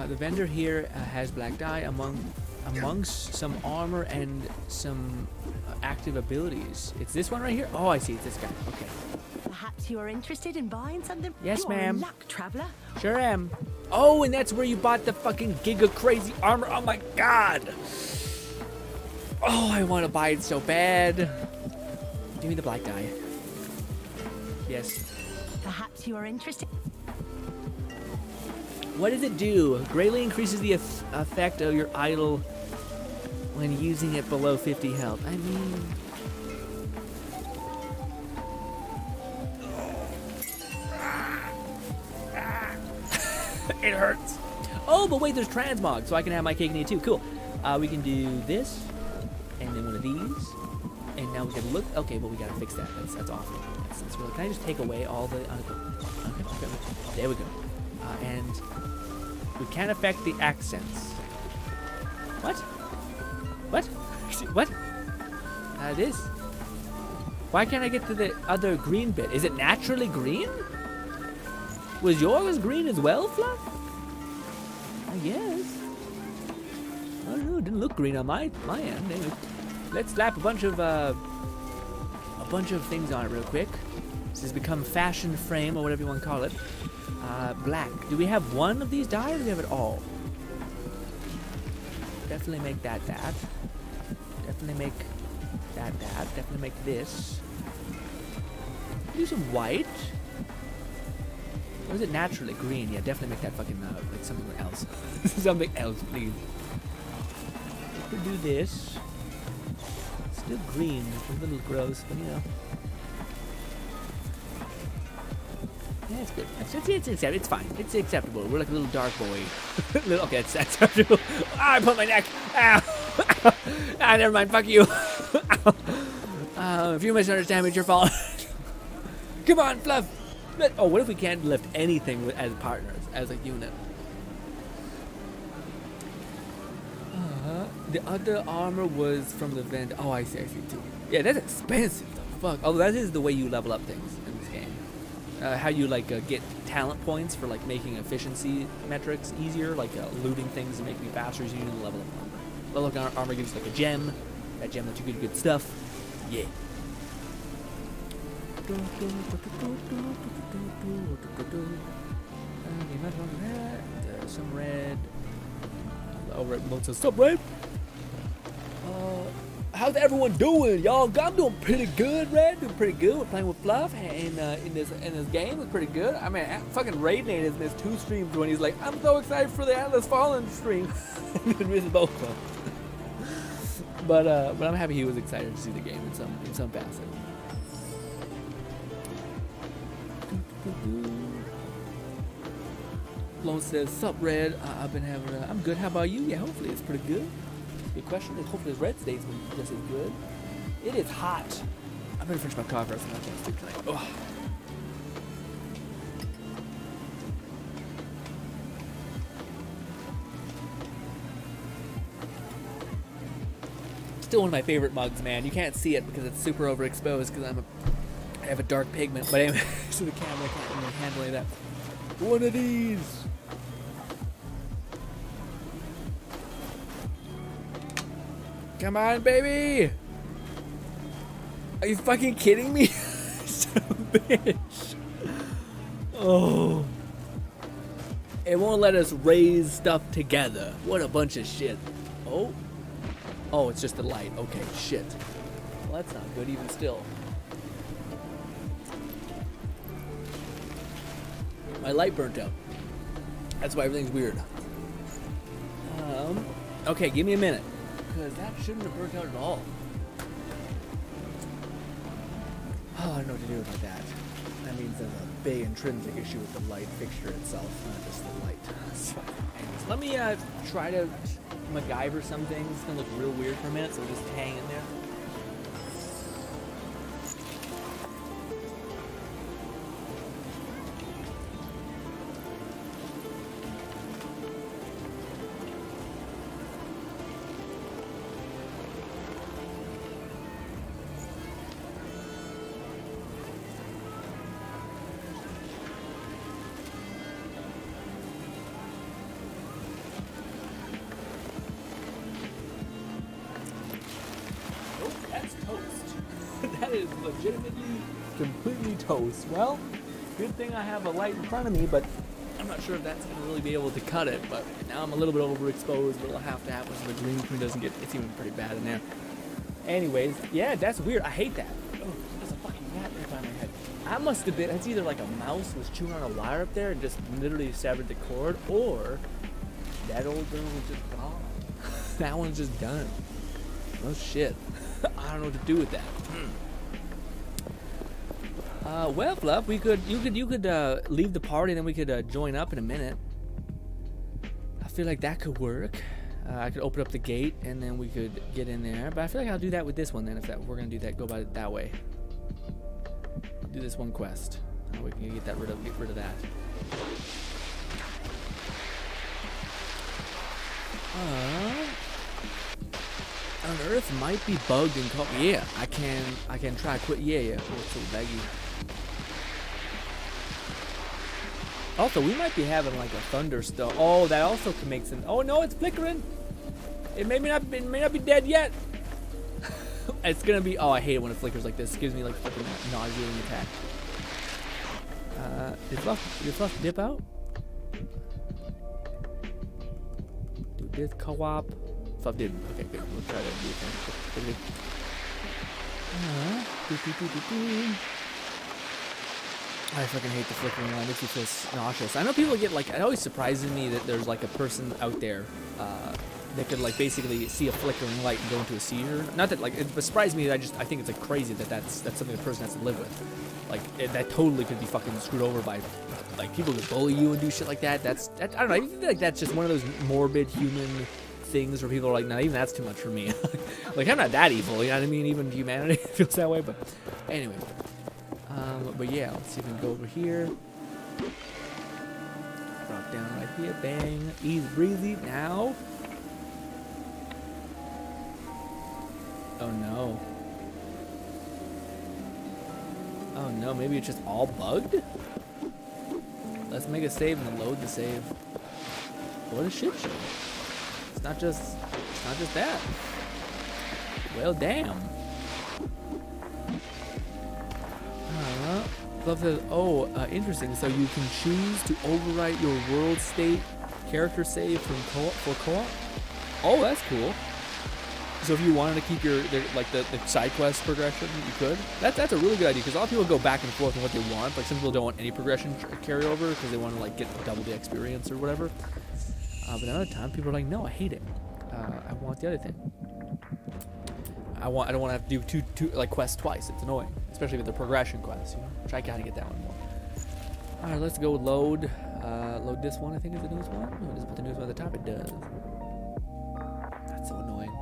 The vendor here has black dye amongst some armor and some active abilities. It's this one right here? Oh, I see. It's this guy. Okay. Perhaps you are interested in buying something? Yes, You are in ma'am. luck, traveler. Sure am. Oh, and that's where you bought the fucking giga crazy armor. Oh my god. Oh, I want to buy it so bad. Give me the black dye. Yes. Perhaps you are interested. What does it do? Greatly increases the effect of your idol when using it below 50 health. I mean... it hurts. Oh, but wait, there's transmog, so I can have my cake and eat too. Cool. We can do this, and then one of these, and now we can look. Okay, but we gotta fix that. That's awful. That's really. Can I just take away all the? Okay. There we go. And we can't affect the accents. What? What? This. Why can't I get to the other green bit? Is it naturally green? Was yours green as well, Fluff? I guess. I don't know. It didn't look green on my end. Anyway, let's slap a bunch of things on it real quick. This has become fashion frame or whatever you want to call it. Black. Do we have one of these dyes or do we have it all? Definitely make that. Definitely make that. Definitely make this. Do some white. Or is it naturally green? Yeah, definitely make that fucking, like something else. Something else, please. We could do this. Still green. It's a little gross, but you know. Yeah, it's good. It's fine. It's acceptable. We're like a little dark boy. Okay, it's acceptable. I put my neck. Ow. Never mind. Fuck you. If you misunderstand me, it's your fault. Come on, Fluff. Oh, what if we can't lift anything as partners, as a unit? The other armor was from the vendor. Oh, I see too. Yeah, that's expensive. The fuck. Oh, that is the way you level up things in this game. How you like get talent points for like making efficiency metrics easier, like looting things and making it faster. You need to level up armor. Level up armor gives you like a gem. That gem lets you get good stuff. Yeah. Some red. Oh, red. What's up, red? how's everyone doing, y'all? I'm doing pretty good, Red. Doing pretty good. We're playing with Fluff, and in this game, it's pretty good. I mean, fucking Raiden has missed 2 streams when he's like, I'm so excited for the Atlas Fallen stream. And misses both of them. But I'm happy he was excited to see the game in some facet. Lone says, "Sup, Red? I've been having. I'm good. How about you? Yeah, hopefully it's pretty good. Good question. Hopefully Red stays just as good. It is hot. I better finish my coffee or something. I can't sleep tonight. Ugh. Still one of my favorite mugs, man. You can't see it because it's super overexposed because I have a dark pigment. But anyway, so the camera can't even handle that. One of these. Come on, baby. Are you fucking kidding me? Son of a bitch. Oh. It won't let us raise stuff together. What a bunch of shit. Oh. Oh, it's just the light. Okay, shit. Well, that's not good even still. My light burnt out. That's why everything's weird. Okay, give me a minute. Because that shouldn't have burnt out at all. Oh, I don't know what to do about that. That means there's a big intrinsic issue with the light fixture itself, not just the light. So, anyways, let me try to MacGyver something. It's gonna look real weird for a minute, so we'll just hang in there. That is legitimately completely toast. Well, good thing I have a light in front of me, but I'm not sure if that's going to really be able to cut it. But now I'm a little bit overexposed, but it'll have to happen so the green screen doesn't get, it's even pretty bad in there. Anyways, yeah, that's weird. I hate that. Oh, there's a fucking rat right by my head. I must have been, it's either like a mouse was chewing on a wire up there and just literally severed the cord, or that old girl was just gone. That one's just done. Oh shit. I don't know what to do with that. Well, Fluff, you could leave the party and then we could join up in a minute. I feel like that could work. I could open up the gate and then we could get in there. But I feel like I'll do that with this one then. If we're gonna do that, go about it that way. I'll do this one quest. We can get rid of that. On Earth might be bugged and caught. Yeah, I can try quit. Yeah. Oh, it's so baggy. Also, we might be having like a thunderstorm. Oh, that also can make sense. Oh no, it's flickering. It may not be dead yet. It's gonna be. Oh, I hate it when it flickers like this. It gives me like fucking nauseating attack. Did Fluff dip out? Do this co-op. Fluff didn't. Okay, good. We'll try that again. I fucking hate the flickering line. It makes me feel nauseous. I know people get like, it always surprises me that there's like a person out there that could like basically see a flickering light and go into a seizure. Not that like, it surprised me that I think it's like crazy that that's something the person has to live with. Like that totally could be fucking screwed over by like people who bully you and do shit like that. I don't know. I feel like that's just one of those morbid human things where people are like, no, even that's too much for me. Like I'm not that evil, you know what I mean? Even humanity feels that way. But anyway. But yeah, let's see if we can go over here. Drop down right here, bang, easy breezy. Now. Oh no. Oh no, maybe it's just all bugged? Let's make a save and then load the save. What a shit show. It's not just that. Well, damn. Love that. Oh, interesting. So you can choose to overwrite your world state character save for co-op. Oh, that's cool. So if you wanted to keep the side quest progression, you could. That's a really good idea, because a lot of people go back and forth on what they want. Like some people don't want any progression carryover because they want to like get double the experience or whatever. But another time, people are like, no, I hate it. I want the other thing. I don't want to have to do two like quests twice. It's annoying, especially with the progression quests. You know, which I kind of get that one more. All right, let's go with load. Load this one. I think is the newest one. No, it doesn't put the newest one at the top. It does. That's so annoying.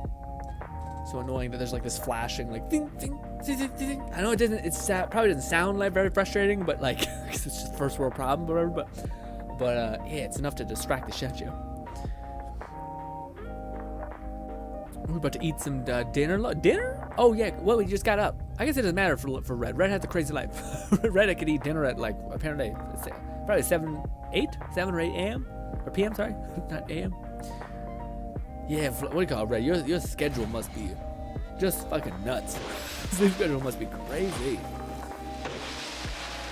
So annoying that there's like this flashing like ding ding ding ding ding. I know it doesn't. Probably doesn't sound like very frustrating, but like cause it's just first world problem or whatever. But yeah, it's enough to distract the shit out of you. We're about to eat some dinner. Dinner? Oh yeah. Well, we just got up. I guess it doesn't matter for Red. Red has a crazy life. Red, I could eat dinner at like apparently probably 7 or 8 a.m. or p.m. Sorry, not a.m. Yeah. What do you call it, Red? Your schedule must be just fucking nuts. Your schedule must be crazy.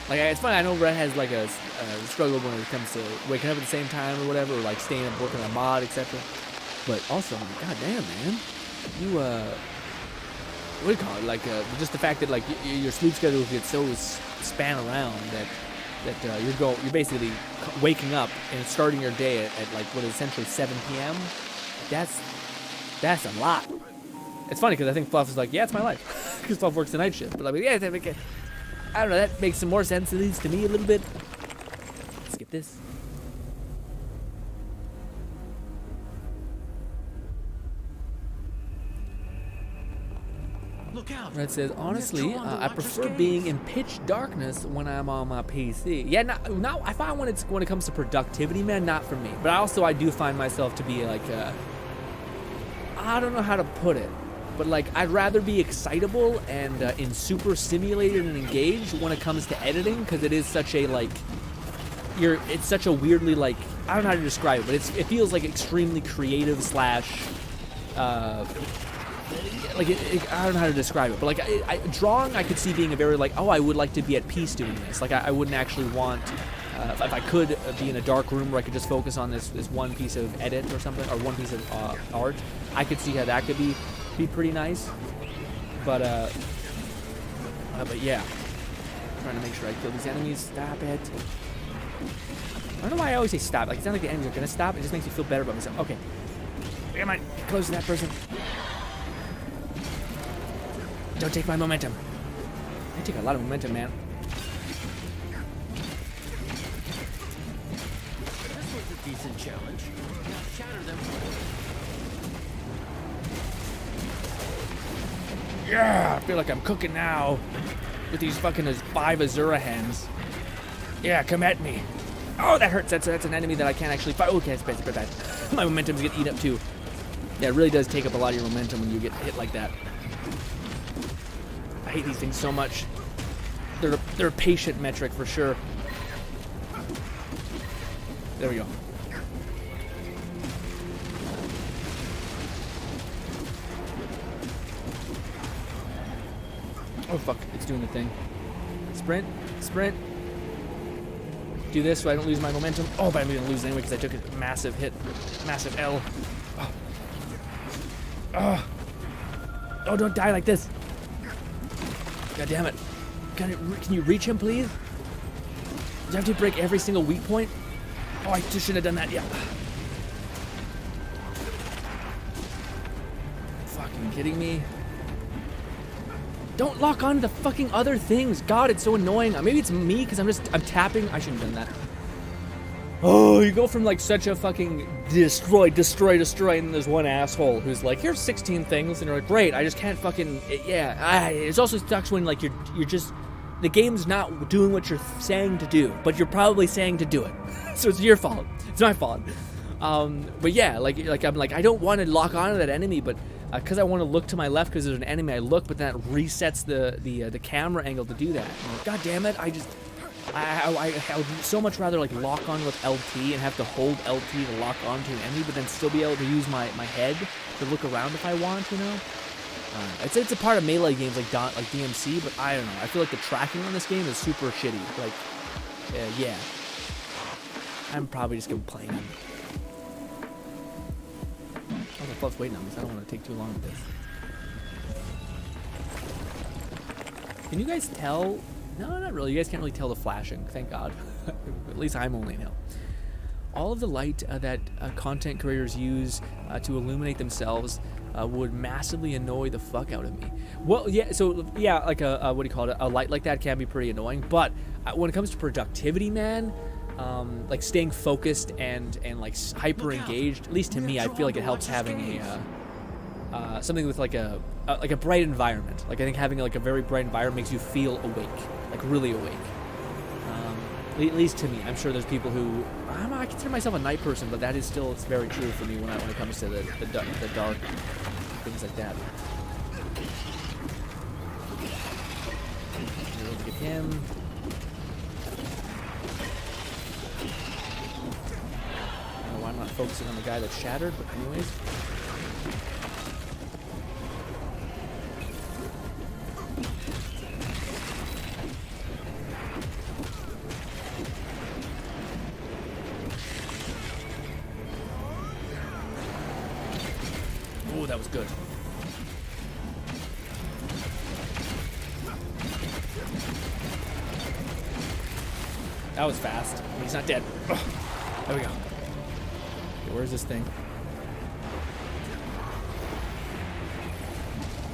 Like it's funny. I know Red has like a struggle when it comes to waking up at the same time or whatever, or like staying up working on mod, etc. But also, goddamn, man, you what do you call it? Like just the fact that like your sleep schedule gets so span around that you're basically waking up and starting your day at like what is essentially 7 p.m. That's a lot. It's funny because I think Fluff is like, yeah, it's my life, because Fluff works the night shift. But like, yeah, I don't know. That makes some more sense, at least to me, a little bit. Let's skip this. Look out. Red says, honestly, I prefer being in pitch darkness when I'm on my PC. Yeah, not I find when it comes to productivity, man, not for me. But I do find myself to be like, I don't know how to put it, but like I'd rather be excitable and in super stimulated and engaged when it comes to editing, because it is such a like, it's such a weirdly like, I don't know how to describe it, but it feels like extremely creative slash. Like I don't know how to describe it, but like drawing, I could see being a very like, oh, I would like to be at peace doing this. Like I wouldn't actually want, if I could be in a dark room where I could just focus on this one piece of edit or something, or one piece of art, I could see how that could be pretty nice. But yeah, I'm trying to make sure I kill these enemies. Stop it. I don't know why I always say stop. Like it's not like the enemies are gonna stop. It just makes me feel better about myself. Okay, come on, get close to that person. Don't take my momentum. I take a lot of momentum, man. This was a decent challenge. Now shatter them. Yeah, I feel like I'm cooking now with these fucking 5 Azura hands. Yeah, come at me. Oh, that hurts. That's an enemy that I can't actually fight. Okay, it's bad. My momentum's getting eaten up too. Yeah, it really does take up a lot of your momentum when you get hit like that. I hate these things so much. They're a patient metric for sure. There we go. Oh fuck, it's doing the thing. Sprint. Do this so I don't lose my momentum. Oh, but I'm gonna lose anyway because I took a massive hit. Massive L. Oh, don't die like this. God damn it. Can you reach him, please? Do you have to break every single weak point? Oh, I just shouldn't have done that. Yeah. Fucking kidding me? Don't lock on to the fucking other things. God, it's so annoying. Maybe it's me because I'm tapping. I shouldn't have done that. Oh, you go from like such a fucking destroy, and then there's one asshole who's like, here's 16 things, and you're like, great, I just can't fucking, yeah. It also sucks when like you're just, the game's not doing what you're saying to do, but you're probably saying to do it. So it's your fault. It's my fault. But yeah, like I'm like, I don't want to lock onto that enemy, but because I want to look to my left because there's an enemy, I look, but that resets the camera angle to do that. I'm like, God damn it, I would so much rather like lock on with LT and have to hold LT to lock onto an enemy, but then still be able to use my head to look around if I want, you know? It's a part of melee games like DMC, but I don't know. I feel like the tracking on this game is super shitty. Like, yeah. I'm probably just gonna play him. I was waiting on this. I don't want to take too long with this. Can you guys tell? No, not really. You guys can't really tell the flashing. Thank God. At least I'm only now. All of the light that content creators use to illuminate themselves would massively annoy the fuck out of me. Well, yeah, so, yeah, like what do you call it? A light like that can be pretty annoying, but when it comes to productivity, man, like staying focused and like hyper engaged, at least to me, I feel like it helps having a something with like a bright environment. Like I think having like a very bright environment makes you feel awake, like really awake. At least to me. I'm sure there's people who I consider myself a night person, but that is still it's very true for me when it comes to the dark things like that. Look at him. I don't know why I'm not focusing on the guy that's shattered, but anyways. Oh, that was good. That was fast. He's not dead. Ugh. There we go. Okay, where's this thing?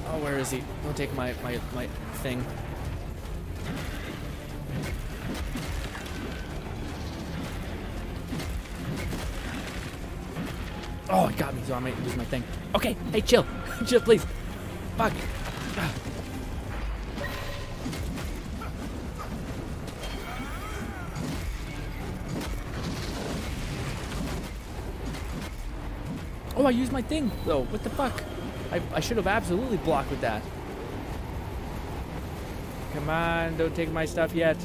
Oh, where is he? Don't take my thing. Oh, it got me, so I might lose my thing. Okay, hey, chill. Chill, please. Fuck. Oh, I used my thing, though. What the fuck? I should have absolutely blocked with that. Come on, don't take my stuff yet.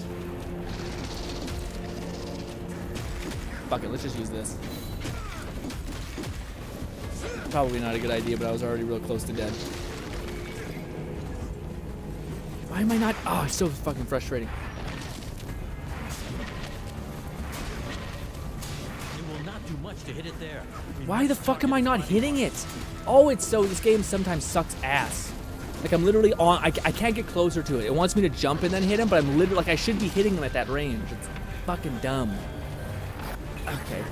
Fuck it, let's just use this. Probably not a good idea, but I was already real close to dead. Why am I not? Oh, it's so fucking frustrating. It will not do much to hit it there. Why the fuck am I not hitting it? Oh, it's so this game sometimes sucks ass. Like I'm literally on. I can't get closer to it. It wants me to jump and then hit him, but I'm literally like I should be hitting him at that range. It's fucking dumb. Okay.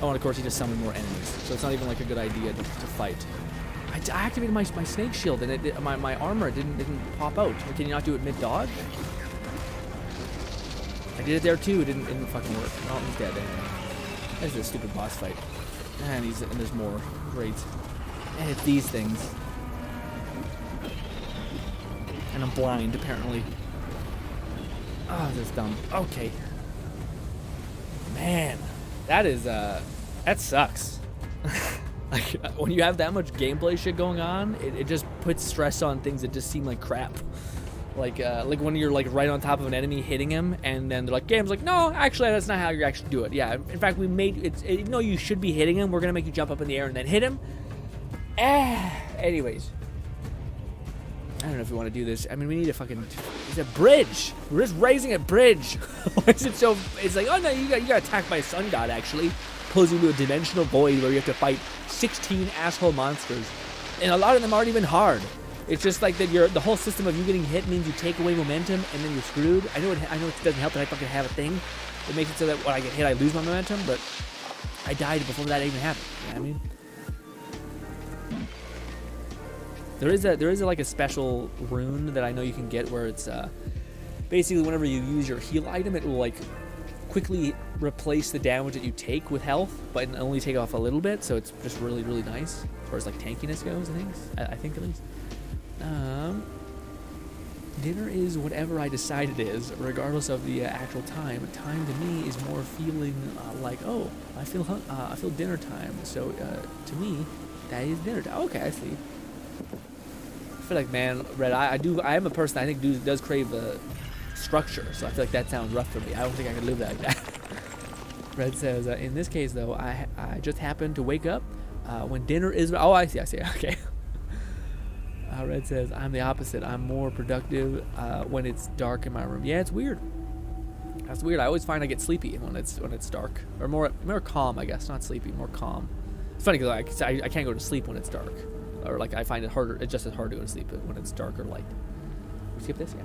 Oh, and of course he just summoned more enemies, so it's not even like a good idea to fight. I activated my snake shield and my armor didn't pop out. Can you not do it mid dodge? I did it there too. It didn't fucking work. Oh, he's dead anyway. There's this stupid boss fight, and there's more. Great. And it's these things. And I'm blind apparently. Oh, that's dumb. Okay. Man. That is, that sucks. Like, when you have that much gameplay shit going on, it just puts stress on things that just seem like crap. Like when you're, like, right on top of an enemy hitting him, and then they're like, game's like, no, actually, that's not how you actually do it. Yeah, in fact, we made it, no, you should be hitting him. We're gonna make you jump up in the air and then hit him. Anyways. I don't know if we want to do this. I mean, we need a fucking... It's a bridge. We're just raising a bridge. Why is it so... It's like, oh no, you got attacked by a sun god, actually. Pulls you into a dimensional void where you have to fight 16 asshole monsters. And a lot of them aren't even hard. It's just like that the whole system of you getting hit means you take away momentum and then you're screwed. I know it doesn't help that I fucking have a thing. It makes it so that when I get hit, I lose my momentum, but I died before that even happened. You know what I mean? There is like a special rune that I know you can get where it's basically whenever you use your heal item, it will like quickly replace the damage that you take with health, but only take off a little bit. So it's just really, really nice as far as like tankiness goes. I think at least. Dinner is whatever I decide it is, regardless of the actual time. Time to me is more feeling like, oh, I feel dinner time. So to me, that is dinner time. Okay, I see. I feel like, man, Red, I am a person I think does crave structure, so I feel like that sounds rough for me. I don't think I could live like that. Red says, in this case, though, I just happened to wake up when dinner is... Oh, I see, okay. Red says, I'm the opposite. I'm more productive when it's dark in my room. Yeah, it's weird. That's weird. I always find I get sleepy when it's dark. Or more calm, I guess. Not sleepy, more calm. It's funny because I can't go to sleep when it's dark. Or like I find it harder. It's just as hard to go to sleep when it's dark or light. Skip this, yeah.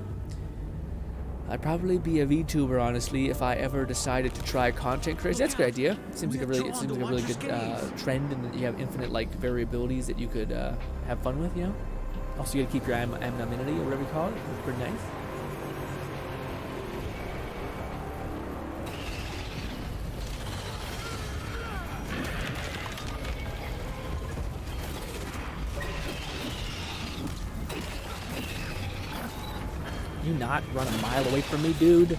I'd probably be a VTuber, honestly, if I ever decided to try content creation. That's a good idea. It seems like a really good trend, and that you have infinite like variabilities that you could have fun with. You know. Also, you gotta keep your anonymity or whatever you call it. It's pretty nice. You not run a mile away from me, dude.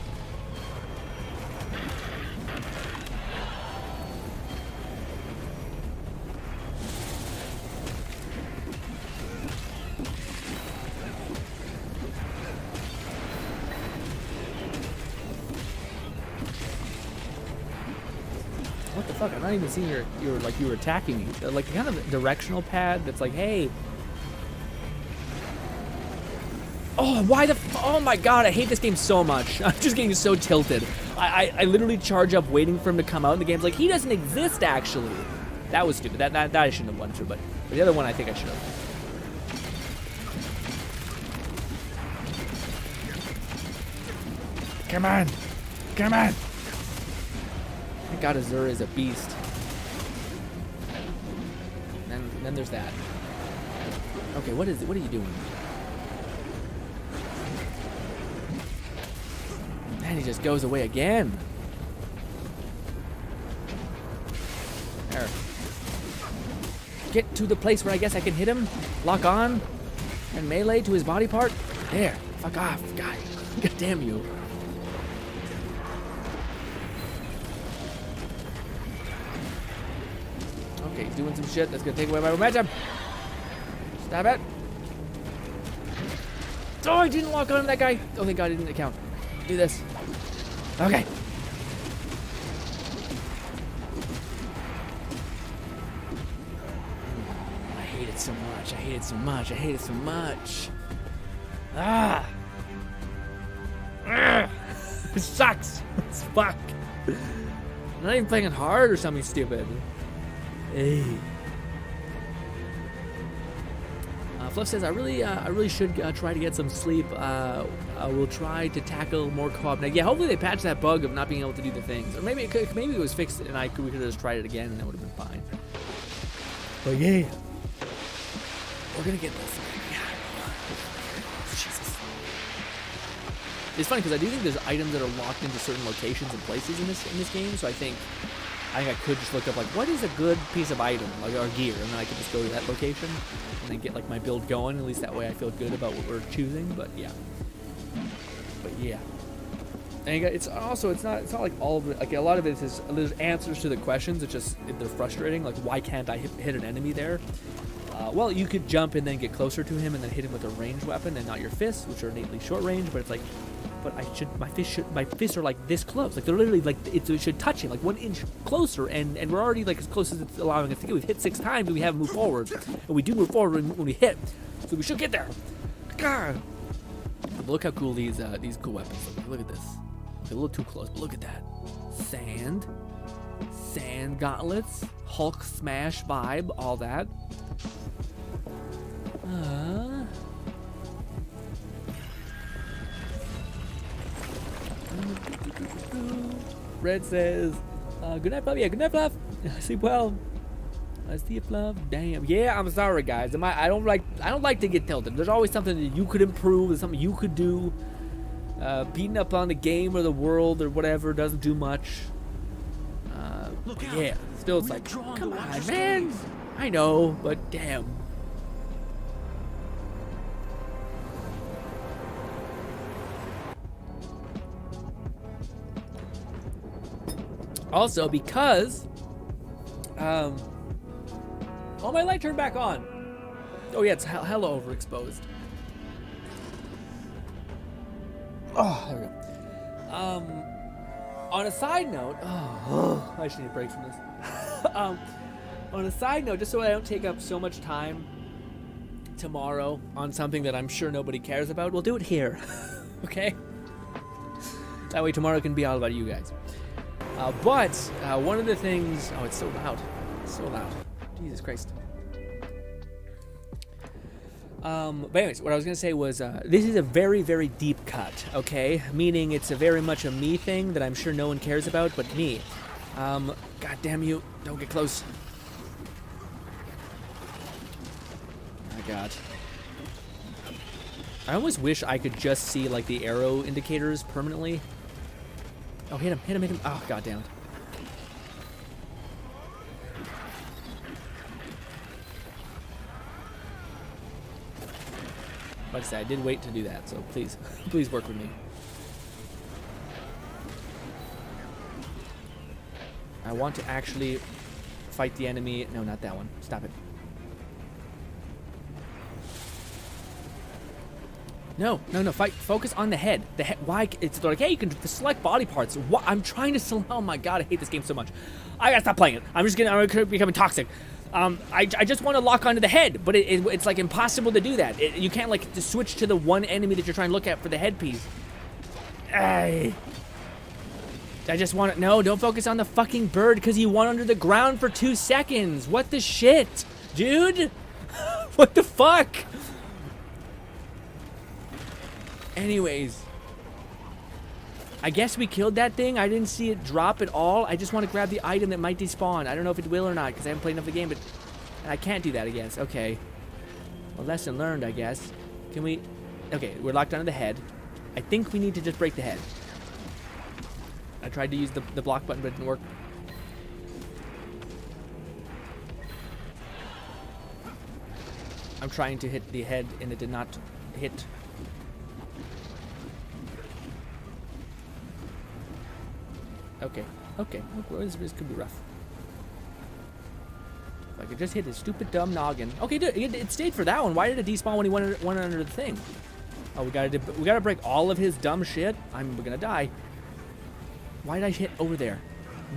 What the fuck? I'm not even seeing you were attacking me. Like kind of directional pad that's like, hey. Oh, why the oh my god, I hate this game so much. I'm just getting so tilted. I literally charge up waiting for him to come out, and the game's like, he doesn't exist, actually. That was stupid. That I shouldn't have won through, but the other one I think I should have. Come on. Come on. Thank God Azura is a beast. And then there's that. Okay, what is it? What are you doing? And he just goes away again. There. Get to the place where I guess I can hit him, lock on, and melee to his body part. There. Fuck off. God. God damn you. Okay, he's doing some shit that's gonna take away my momentum. Stop it. Oh, I didn't lock on to that guy. Oh, thank God I didn't account. Do this. Okay. I hate it so much. I hate it so much. I hate it so much. Ah. Ugh. It sucks. It's fuck. I'm not even playing it hard or something stupid. Hey. Fluff says, I really should try to get some sleep. I will try to tackle more co-op. Now, yeah, hopefully they patch that bug of not being able to do the things. Or maybe it was fixed and we could have just tried it again and that would have been fine. But yeah. We're gonna get this. Yeah. Jesus. It's funny because I do think there's items that are locked into certain locations and places in this game, so I think I could just look up like what is a good piece of item, like our gear, and then I could just go to that location and then get like my build going. At least that way I feel good about what we're choosing. But yeah, and it's not like all of it. Like a lot of it is there's answers to the questions. It's just they're frustrating. Like why can't I hit an enemy there? Well, you could jump and then get closer to him and then hit him with a ranged weapon and not your fists, which are innately short range. But it's like. But my fists are like this close. Like they're literally like it should touch him like 1 inch closer, and we're already like as close as it's allowing us to get. We've hit 6 times and we haven't moved forward, and we do move forward when we hit, so we should get there. God. But look how cool these cool weapons look. Look at this. It's a little too close, but look at that. Sand gauntlets, Hulk smash vibe, all that. Red says, good night, Fluff. Yeah, good night, Fluff. Sleep well. Sleep, Fluff. Damn. Yeah, I'm sorry, guys. I don't like to get tilted. There's always something that you could improve. There's something you could do. Beating up on the game or the world or whatever doesn't do much. Yeah. Still, it's like, come on, man. I know, but damn. Also, because, oh, my light turned back on. Oh yeah, it's hella overexposed. Oh, there we go. On a side note, I should need a break from this. On a side note, just so I don't take up so much time tomorrow on something that I'm sure nobody cares about, we'll do it here, okay? That way tomorrow can be all about you guys. But one of the things, oh, it's so loud. It's so loud. Jesus Christ. But anyways, what I was gonna say was, this is a very, very deep cut, okay? Meaning it's a very much a me thing that I'm sure no one cares about but me. God damn you, don't get close. My God. I almost wish I could just see, like, the arrow indicators permanently. Oh, hit him, hit him, hit him. Oh, God damn it. Like I said, I did wait to do that, so please, please work with me. I want to actually fight the enemy. No, not that one. Stop it. No, no, no. Fight. Focus on the head. The head. Why? It's like, hey, you can select body parts. What? I'm trying to select. Oh my God, I hate this game so much. I gotta stop playing it. I'm becoming toxic. I just want to lock onto the head, but it's like impossible to do that. You can't like just switch to the one enemy that you're trying to look at for the headpiece. I just want to. No, don't focus on the fucking bird because he went under the ground for 2 seconds. What the shit, dude? What the fuck? Anyways, I guess we killed that thing. I didn't see it drop at all. I just want to grab the item that might despawn. I don't know if it will or not because I haven't played enough of the game, but I can't do that, I guess. Okay. Well, lesson learned, I guess. Can we... Okay, we're locked onto the head. I think we need to just break the head. I tried to use the block button, but it didn't work. I'm trying to hit the head, and it did not hit. Okay, okay. This could be rough. If I could just hit his stupid dumb noggin. Okay, dude, it stayed for that one. Why did it despawn when he went under the thing? Oh, we gotta break all of his dumb shit. We're gonna die. Why did I hit over there?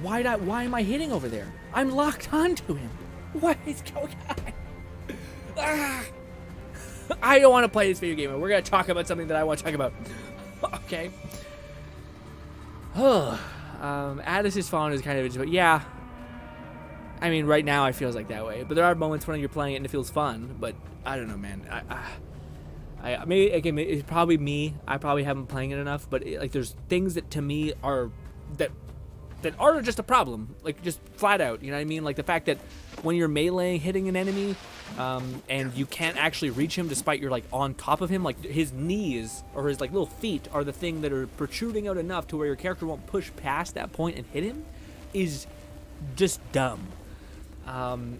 Why am I hitting over there? I'm locked onto him. What is going on? Ah! I don't want to play this video game. We're gonna talk about something that I want to talk about. Okay. Addis's phone is kind of interesting, but yeah. I mean, right now it feels like that way, but there are moments when you're playing it and it feels fun. But I don't know, man. I maybe again, it's probably me. I probably haven't playing it enough, but like there's things that to me are that are just a problem, like just flat out. You know what I mean? Like the fact that when you're melee hitting an enemy, and you can't actually reach him despite you're like on top of him, like his knees or his like little feet are the thing that are protruding out enough to where your character won't push past that point and hit him, is just dumb.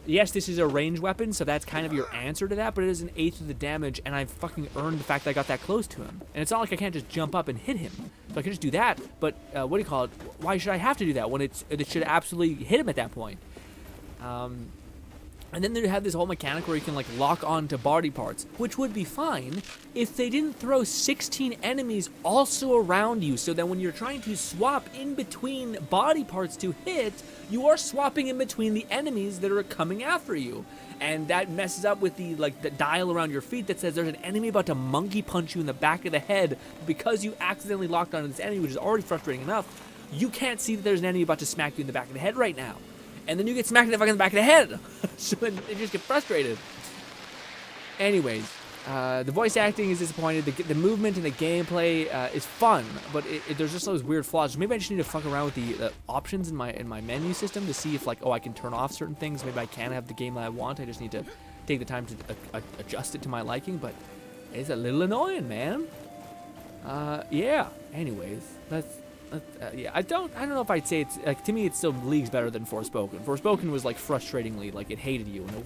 Yes, this is a ranged weapon, so that's kind of your answer to that, but it is 1/8 of the damage, and I fucking earned the fact that I got that close to him. And it's not like I can't just jump up and hit him. So I can just do that, but what do you call it? Why should I have to do that when it should absolutely hit him at that point? And then they have this whole mechanic where you can like lock on to body parts, which would be fine if they didn't throw 16 enemies also around you, so that when you're trying to swap in between body parts to hit, you are swapping in between the enemies that are coming after you. And that messes up with the dial around your feet that says there's an enemy about to monkey punch you in the back of the head. Because you accidentally locked onto this enemy, which is already frustrating enough, you can't see that there's an enemy about to smack you in the back of the head right now. And then you get smacked in the back of the head. So then you just get frustrated. Anyways, the voice acting is disappointed. The movement and the gameplay is fun, but there's just those weird flaws. Maybe I just need to fuck around with the options in my menu system to see if like, oh, I can turn off certain things. Maybe I can have the game that I want. I just need to take the time to adjust it to my liking. But it's a little annoying, man. Yeah. Anyways, yeah, I don't know if I'd say it's like, to me it's still leagues better than Forspoken. Forspoken was like frustratingly like it hated you and it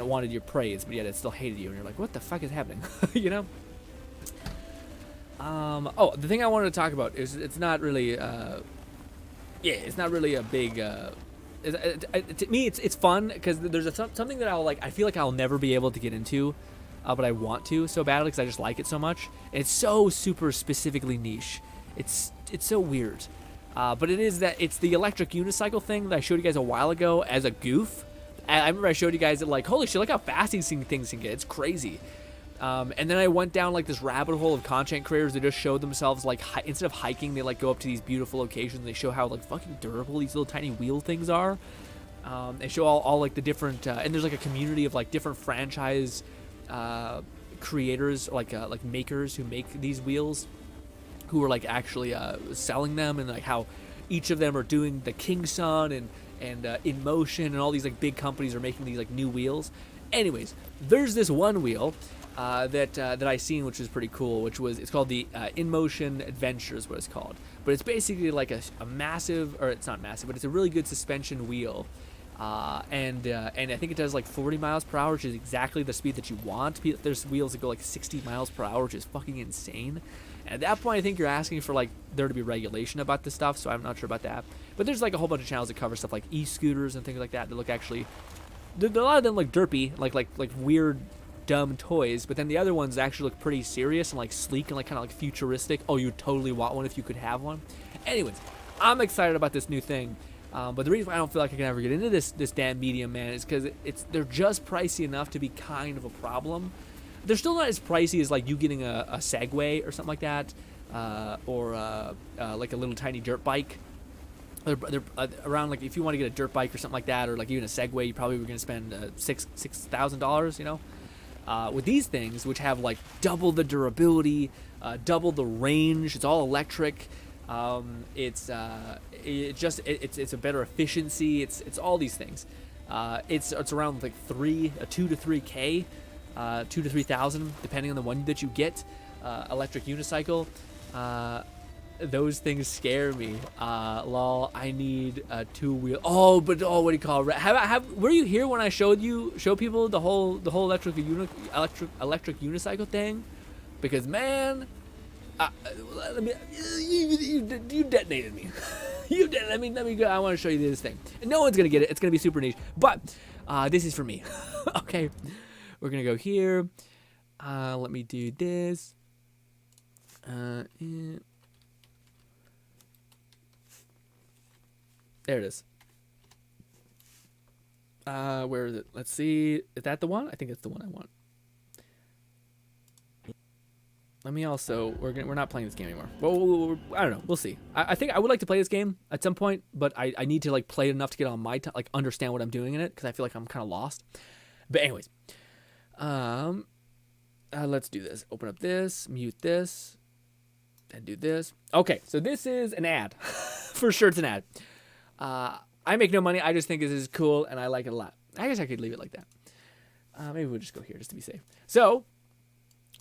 wanted your praise, but yet it still hated you and you're like, what the fuck is happening? You know? Oh, the thing I wanted to talk about is it's not really it's not really a big to me it's fun because there's something that I feel like I'll never be able to get into, but I want to so badly because I just like it so much. And it's so super specifically niche. It's so weird, but it's the electric unicycle thing that I showed you guys a while ago as a goof. I remember I showed you guys that like, holy shit, look how fast these things can get. It's crazy. And then I went down like this rabbit hole of content creators that just show themselves like instead of hiking, they like go up to these beautiful locations. They show how like fucking durable these little tiny wheel things are. They show all like the different and there's like a community of like different franchise creators, like makers who make these wheels, who are like actually selling them, and like how each of them are doing the King Sun and In Motion, and all these like big companies are making these like new wheels. Anyways, there's this one wheel that I seen, which is pretty cool, it's called the In Motion Adventures, what it's called. But it's basically like a massive, or it's not massive, but it's a really good suspension wheel. And I think it does like 40 miles per hour, which is exactly the speed that you want. There's wheels that go like 60 miles per hour, which is fucking insane. And at that point, I think you're asking for like there to be regulation about this stuff, so I'm not sure about that. But there's like a whole bunch of channels that cover stuff like e-scooters and things like that look actually, a lot of them look derpy, like weird, dumb toys. But then the other ones actually look pretty serious and like sleek and like kind of like futuristic. Oh, you totally want one if you could have one. Anyways, I'm excited about this new thing. But the reason why I don't feel like I can ever get into this damn medium, man, is because they're just pricey enough to be kind of a problem. They're still not as pricey as like you getting a Segway or something like that, or like a little tiny dirt bike. They're around, like, if you want to get a dirt bike or something like that, or like even a Segway, you probably were going to spend $6,000, you know. With these things, which have like double the durability, double the range, it's all electric. It's a better efficiency. It's all these things. It's around like 2 to 3K, 2 to 3,000, depending on the one that you get. Electric unicycle. Those things scare me. Lol. I need a 2-wheel. Oh, what do you call it? Were you here when I show people the whole electric unicycle thing? Because man, you detonated me. Let me go. I want to show you this thing. No one's gonna get it. It's gonna be super niche. But this is for me. Okay, we're gonna go here. Let me do this. There it is. Where is it? Let's see. Is that the one? I think it's the one I want. Let me also. We're not playing this game anymore. Well, I don't know. We'll see. I think I would like to play this game at some point, but I need to like play it enough to get on my like understand what I'm doing in it, because I feel like I'm kind of lost. But anyways, let's do this. Open up this, mute this, and do this. Okay, so this is an ad. For sure, it's an ad. I make no money. I just think this is cool, and I like it a lot. I guess I could leave it like that. Maybe we'll just go here just to be safe. So,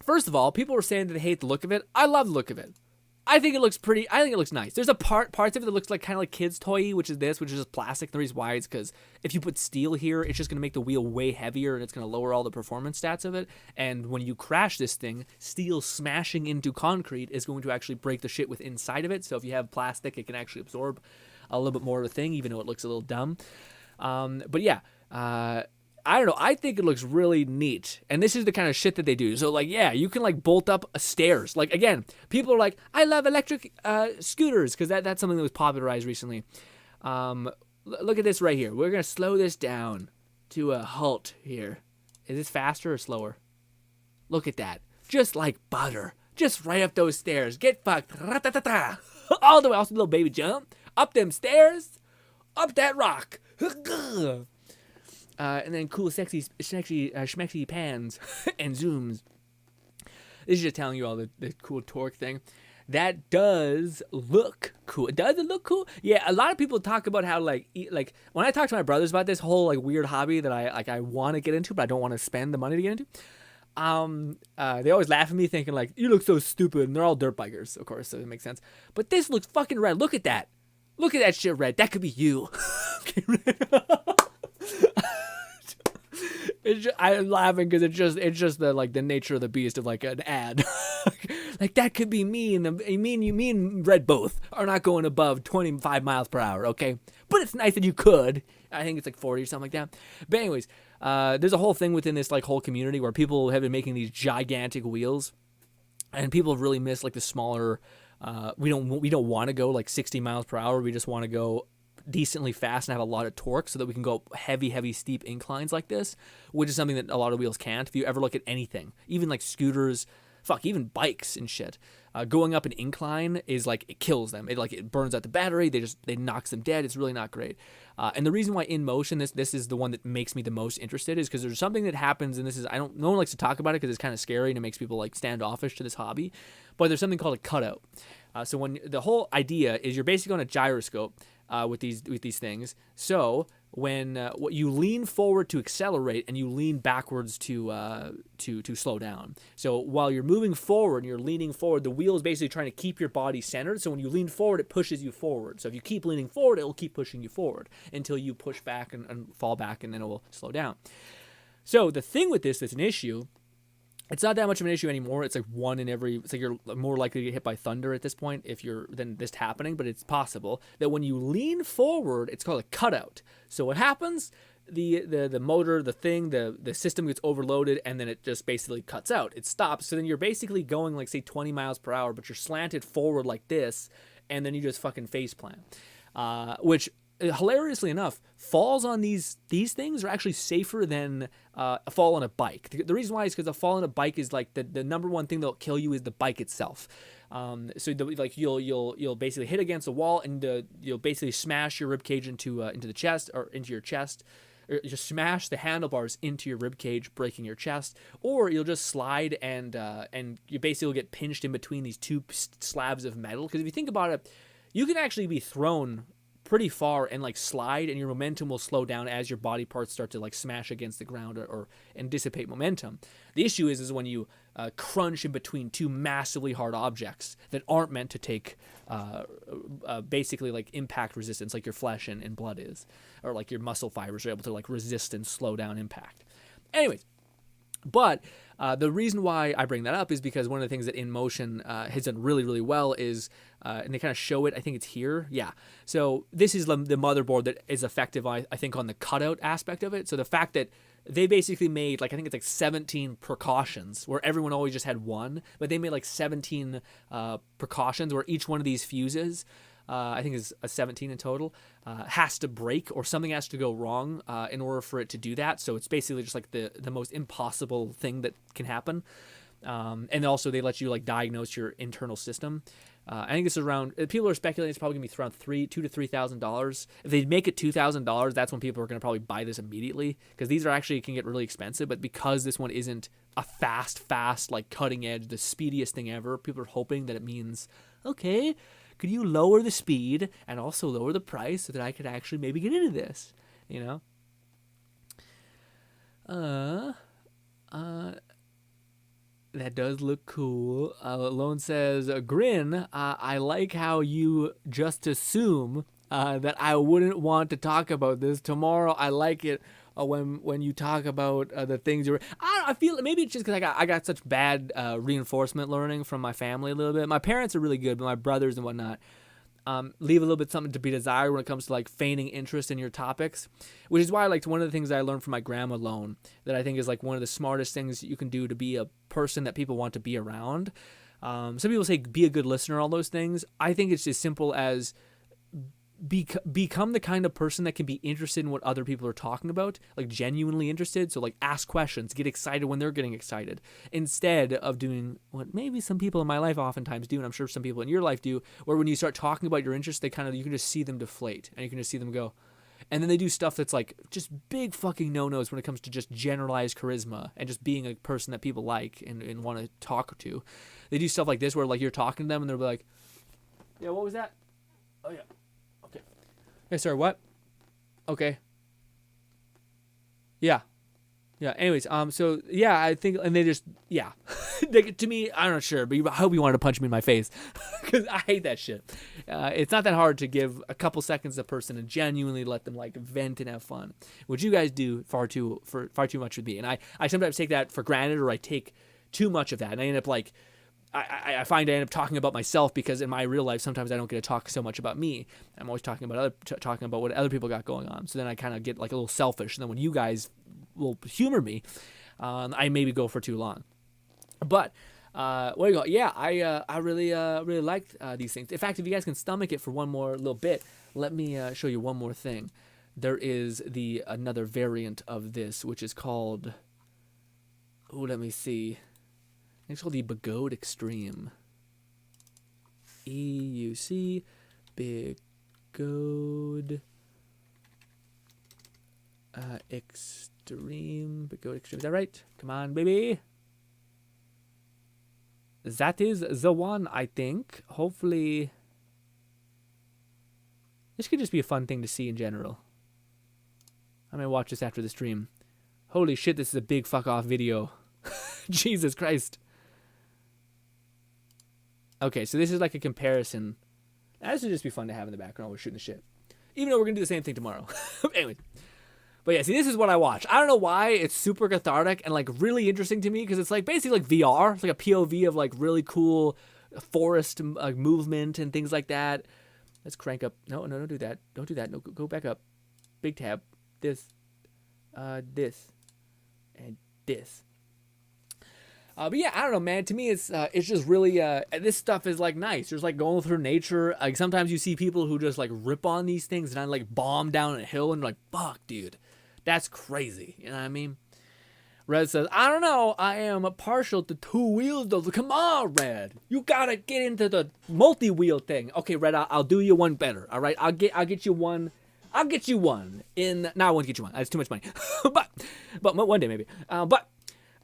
first of all, people were saying that they hate the look of it. I love the look of it. I think it looks pretty. I think it looks nice. There's parts of it that looks like kind of like kids' toy, which is just plastic. The reason why is because if you put steel here, it's just going to make the wheel way heavier, and it's going to lower all the performance stats of it. And when you crash this thing, steel smashing into concrete is going to actually break the shit with inside of it. So if you have plastic, it can actually absorb a little bit more of the thing, even though it looks a little dumb. But yeah, I don't know. I think it looks really neat. And this is the kind of shit that they do. So, like, yeah, you can, like, bolt up stairs. Like, again, people are like, I love electric scooters, because that's something that was popularized recently. Look at this right here. We're going to slow this down to a halt here. Is this faster or slower? Look at that. Just like butter. Just right up those stairs. Get fucked. Ra-ta-ta-ta. All the way. Also, little baby jump. Up them stairs. Up that rock. And then cool, sexy, schmexy pans and zooms. This is just telling you all the cool torque thing. That does look cool. Does it look cool? Yeah, a lot of people talk about how like when I talk to my brothers about this whole like weird hobby that I want to get into, but I don't want to spend the money to get into. They always laugh at me thinking like, you look so stupid, and they're all dirt bikers, of course, so it makes sense. But this looks fucking rad. Look at that. Look at that shit, Red. That could be you. I'm laughing because it's just the like the nature of the beast of like an ad. Like that could be me, and me and Red both are not going above 25 miles per hour, okay? But it's nice that you could. I think it's like 40 or something like that. But anyways, there's a whole thing within this like whole community where people have been making these gigantic wheels, and people have really missed like the smaller. We don't want to go like 60 miles per hour. We just want to go decently fast and have a lot of torque so that we can go heavy steep inclines like this, which is something that a lot of wheels can't. If you ever look at anything, even like scooters, fuck, even bikes and shit. Going up an incline is like, it kills them. It burns out the battery. They knocks them dead. It's really not great. And the reason why in motion, this is the one that makes me the most interested, is because there's something that happens, and no one likes to talk about it because it's kind of scary and it makes people like standoffish to this hobby. But there's something called a cutout. So when the whole idea is you're basically on a gyroscope with these things. So when you lean forward to accelerate and you lean backwards to slow down. So while you're moving forward and you're leaning forward, the wheel is basically trying to keep your body centered. So when you lean forward, it pushes you forward. So if you keep leaning forward, it will keep pushing you forward until you push back and fall back, and then it will slow down. So the thing with this that's an issue, it's not that much of an issue anymore. It's like it's like you're more likely to get hit by thunder at this point than this happening, but it's possible that when you lean forward, it's called a cutout. So what happens? The motor, the system gets overloaded, and then it just basically cuts out. It stops. So then you're basically going like, say, 20 miles per hour, but you're slanted forward like this, and then you just fucking face plant. Which, hilariously enough, falls on these things are actually safer than a fall on a bike. The reason why is because a fall on a bike is like the number one thing that'll kill you is the bike itself. So you'll basically hit against a wall, and you'll basically smash your ribcage into the chest, or into your chest. Or you just smash the handlebars into your ribcage, breaking your chest, or you'll just slide and you basically will get pinched in between these two slabs of metal. Because if you think about it, you can actually be thrown pretty far and like slide, and your momentum will slow down as your body parts start to like smash against the ground and dissipate momentum. The issue is when you crunch in between two massively hard objects that aren't meant to take basically like impact resistance, like your flesh and blood is, or like your muscle fibers are able to like resist and slow down impact. Anyways, but the reason why I bring that up is because one of the things that In Motion has done really, really well is, and they kind of show it, I think it's here. Yeah. So this is the motherboard that is effective, I think, on the cutout aspect of it. So the fact that they basically made, like, I think it's like 17 precautions, where everyone always just had one, but they made like 17 precautions where each one of these fuses, I think is a 17 in total, has to break, or something has to go wrong in order for it to do that. So it's basically just like the most impossible thing that can happen. And also they let you like diagnose your internal system. I think it's around, people are speculating it's probably gonna be around $2,000 to $3,000. If they make it $2,000, that's when people are gonna probably buy this immediately, because these are actually can get really expensive. But because this one isn't a fast like cutting edge, the speediest thing ever, people are hoping that it means, okay, could you lower the speed and also lower the price so that I could actually maybe get into this, you know? That does look cool. Lone says, GRINN, I like how you just assume that I wouldn't want to talk about this tomorrow. I like it when you talk about the things you're... I feel maybe it's just because I got such bad reinforcement learning from my family a little bit. My parents are really good, but my brothers and whatnot leave a little bit something to be desired when it comes to like feigning interest in your topics, which is why I liked one of the things I learned from my grandma Lone that I think is like one of the smartest things you can do to be a person that people want to be around. Some people say be a good listener, all those things. I think it's as simple as become the kind of person that can be interested in what other people are talking about, like genuinely interested. So like ask questions, get excited when they're getting excited, instead of doing what maybe some people in my life oftentimes do, and I'm sure some people in your life do, where when you start talking about your interests, you can just see them deflate, and you can just see them go. And then they do stuff that's like just big fucking no-nos when it comes to just generalized charisma and just being a person that people like and want to talk to. They do stuff like this where like you're talking to them and they're like, yeah, what was that? Oh yeah. Hey, sorry, what? Okay. Yeah. Anyways, so yeah, I think, and they just, yeah. To me, I'm not sure, but I hope you wanted to punch me in my face, because I hate that shit. It's not that hard to give a couple seconds to a person and genuinely let them like vent and have fun, which you guys do far too much with me, and I sometimes take that for granted, or I take too much of that, and I end up like, I find I end up talking about myself, because in my real life sometimes I don't get to talk so much about me. I'm always talking about what other people got going on. So then I kind of get like a little selfish. And then when you guys will humor me, I maybe go for too long. But what do you go? Yeah, I really liked these things. In fact, if you guys can stomach it for one more little bit, let me show you one more thing. There is another variant of this, which is called. Oh, let me see. It's called the Begode Extreme. EUC Begode Extreme. Begode Extreme. Is that right? Come on, baby. That is the one, I think. Hopefully, this could just be a fun thing to see in general. I'm gonna watch this after the stream. Holy shit, this is a big fuck off video. Jesus Christ. Okay, so this is like a comparison. This would just be fun to have in the background. We're shooting the shit. Even though we're gonna do the same thing tomorrow. Anyway. But yeah, see, this is what I watch. I don't know why it's super cathartic and like really interesting to me because it's like basically like VR. It's like a POV of like really cool forest movement and things like that. Let's crank up. No, don't do that. Don't do that. No, go back up. Big tab. This, and this. But yeah, I don't know, man. To me, it's just really this stuff is like nice. There's like going through nature. Like sometimes you see people who just like rip on these things and I like bomb down a hill and like fuck, dude. That's crazy. You know what I mean? Red says, I don't know. I am partial to two wheels though. Come on, Red. You gotta get into the multi-wheel thing. Okay, Red, I'll do you one better. All right, I'll get you one. I'll get you one. No, I won't get you one. That's too much money. but one day maybe. What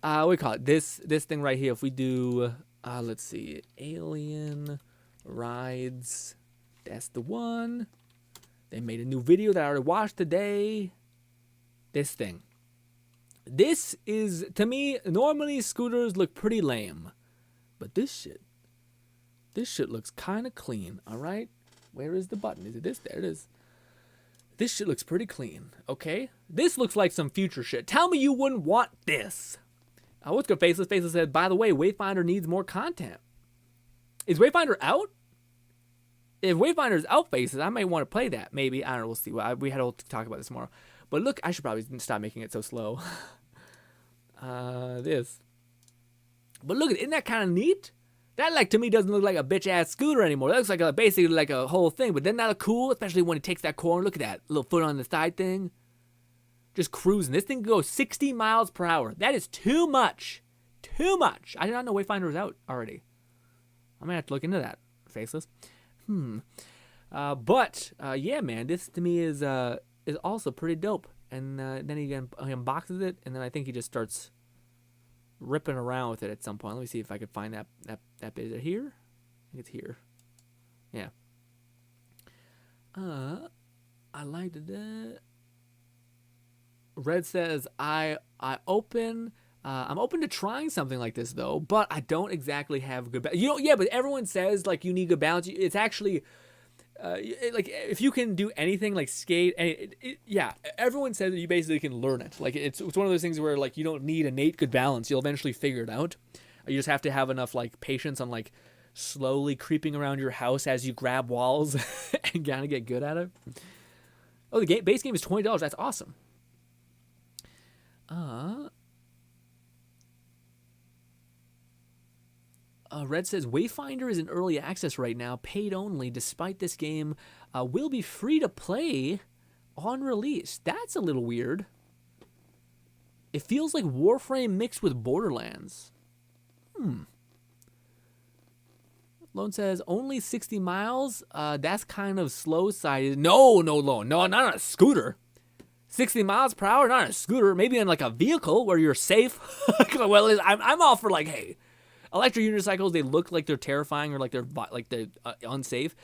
do we call it? This thing right here. If we do, let's see, Alien Rides. That's the one. They made a new video that I already watched today. This thing. This is, to me, normally scooters look pretty lame. But this shit looks kind of clean, all right? Where is the button? Is it this? There it is. This shit looks pretty clean, okay? This looks like some future shit. Tell me you wouldn't want this. What's good, Faceless? Faceless said, by the way, Wayfinder needs more content. Is Wayfinder out? If Wayfinder's out, Faces, I might want to play that. Maybe. I don't know. We'll see. We had to talk about this tomorrow. But look, I should probably stop making it so slow. This. But look, isn't that kind of neat? That, like, to me doesn't look like a bitch-ass scooter anymore. That looks like basically like a whole thing. But doesn't that look cool? Especially when it takes that corner. Look at that little foot on the side thing. Just cruising. This thing goes 60 miles per hour. That is too much. Too much. I did not know Wayfinder was out already. I'm going to have to look into that. Faceless. Yeah, man. This, to me, is also pretty dope. And then he unboxes it, and then I think he just starts ripping around with it at some point. Let me see if I can find that bit. Is it here? I think it's here. Yeah. I liked it. Red says, I'm open to trying something like this though, but I don't exactly have good balance. Yeah, but everyone says like you need good balance. It's actually like if you can do anything like skate, and yeah, everyone says that you basically can learn it. Like it's one of those things where like you don't need innate good balance. You'll eventually figure it out. You just have to have enough like patience on like slowly creeping around your house as you grab walls and kind of get good at it. Oh, the base game is $20. That's awesome. Red says, Wayfinder is in early access right now, paid only, despite this game will be free to play on release. That's a little weird. It feels like Warframe mixed with Borderlands. Lone says, only 60 miles? That's kind of slow-sided. No, Lone. No, not on a scooter. 60 miles per hour, not on a scooter. Maybe in like a vehicle where you're safe. Well, I'm all for like, hey, electric unicycles, they look like they're terrifying or like they're unsafe.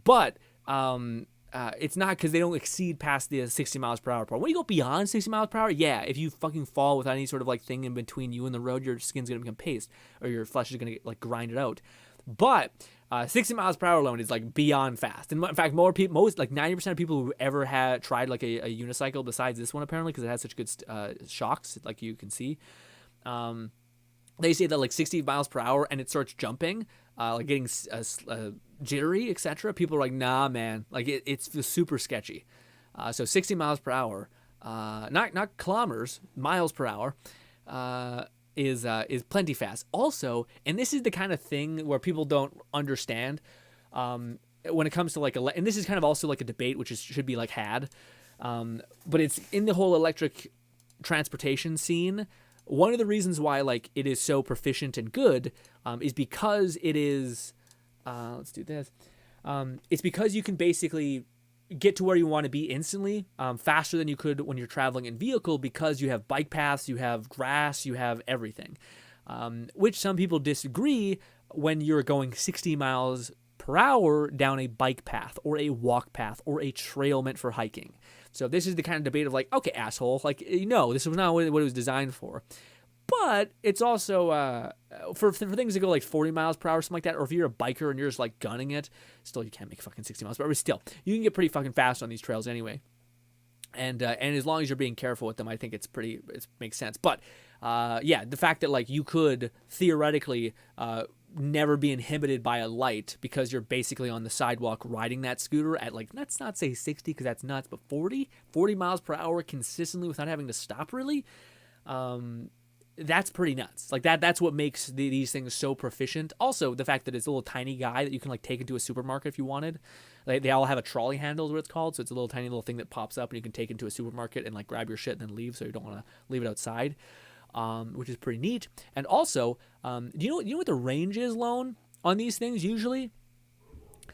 But it's not because they don't exceed past the 60 miles per hour part. When you go beyond 60 miles per hour, yeah, if you fucking fall without any sort of like thing in between you and the road, your skin's going to become paste or your flesh is going to get like grinded out. But 60 miles per hour alone is like beyond fast. And in fact, most like 90% of people who ever had tried like a unicycle besides this one apparently, because it has such good shocks, like you can see, they say that like 60 miles per hour and it starts jumping, like getting jittery, etc. People are like, nah, man, like it's super sketchy. So 60 miles per hour, not kilometers, miles per hour, is plenty fast. Also, and this is the kind of thing where people don't understand when it comes to like and this is kind of also like a debate which should be like had, but it's in the whole electric transportation scene one of the reasons why like it is so proficient and good is because it is. Let's do this. It's because you can basically get to where you want to be instantly, faster than you could when you're traveling in vehicle, because you have bike paths, you have grass, you have everything. Which some people disagree when you're going 60 miles per hour down a bike path or a walk path or a trail meant for hiking. So this is the kind of debate of like, okay, asshole, like, no, this was not what it was designed for. But it's also for things that go like 40 miles per hour, something like that, or if you're a biker and you're just like gunning it, still you can't make fucking 60 miles per hour, but still, you can get pretty fucking fast on these trails anyway. And as long as you're being careful with them, I think it makes sense. But yeah, the fact that like you could theoretically never be inhibited by a light because you're basically on the sidewalk riding that scooter at like, let's not say 60 because that's nuts, but 40 miles per hour consistently without having to stop really. That's pretty nuts. Like that's what makes these things so proficient. Also, the fact that it's a little tiny guy that you can like take into a supermarket if you wanted. Like, they all have a trolley handle is what it's called. So it's a little tiny little thing that pops up and you can take into a supermarket and like grab your shit and then leave. So you don't want to leave it outside, which is pretty neat. And also, do you know what the range is, Lone, on these things usually?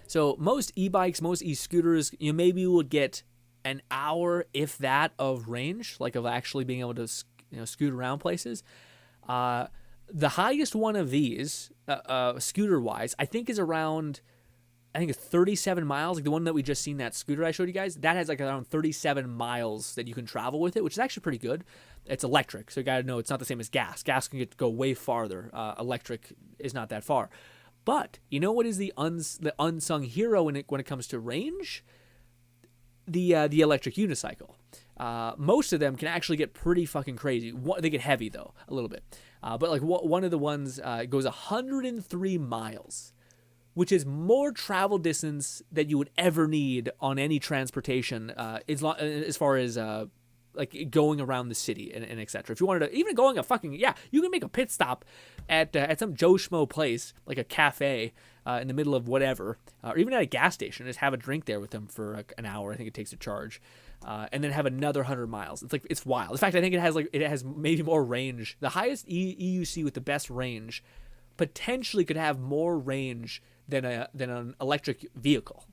So most e-bikes, most e-scooters, you maybe would get an hour, if that, of range, like of actually being able to scoot around places. The highest one of these, scooter-wise, I think is around, I think it's 37 miles. Like the one that we just seen, that scooter I showed you guys, that has like around 37 miles that you can travel with it, which is actually pretty good. It's electric, so you gotta know it's not the same as gas. Gas can go way farther. Electric is not that far. But you know what is the unsung hero when it comes to range? The electric unicycle. Most of them can actually get pretty fucking crazy. They get heavy though, a little bit. But like one of the ones goes 103 miles, which is more travel distance that you would ever need on any transportation, as far as like going around the city and etc. If you wanted to, even going you can make a pit stop at some Joe Schmo place, like a cafe in the middle of whatever, or even at a gas station, just have a drink there with them for an hour. I think it takes to charge. And then have another 100 miles. It's wild. In fact, I think it has maybe more range. The highest EUC with the best range potentially could have more range than an electric vehicle,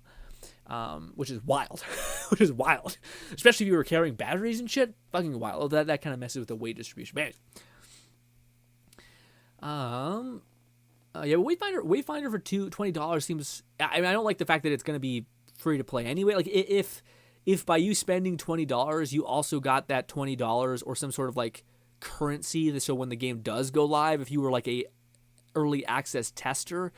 which is wild. Which is wild, especially if you were carrying batteries and shit. Fucking wild. That kind of messes with the weight distribution. Man. Yeah, but Wayfinder for $20 seems. I mean, I don't like the fact that it's going to be free to play anyway. Like if by you spending $20, you also got that $20 or some sort of like currency, so when the game does go live, if you were like a early access tester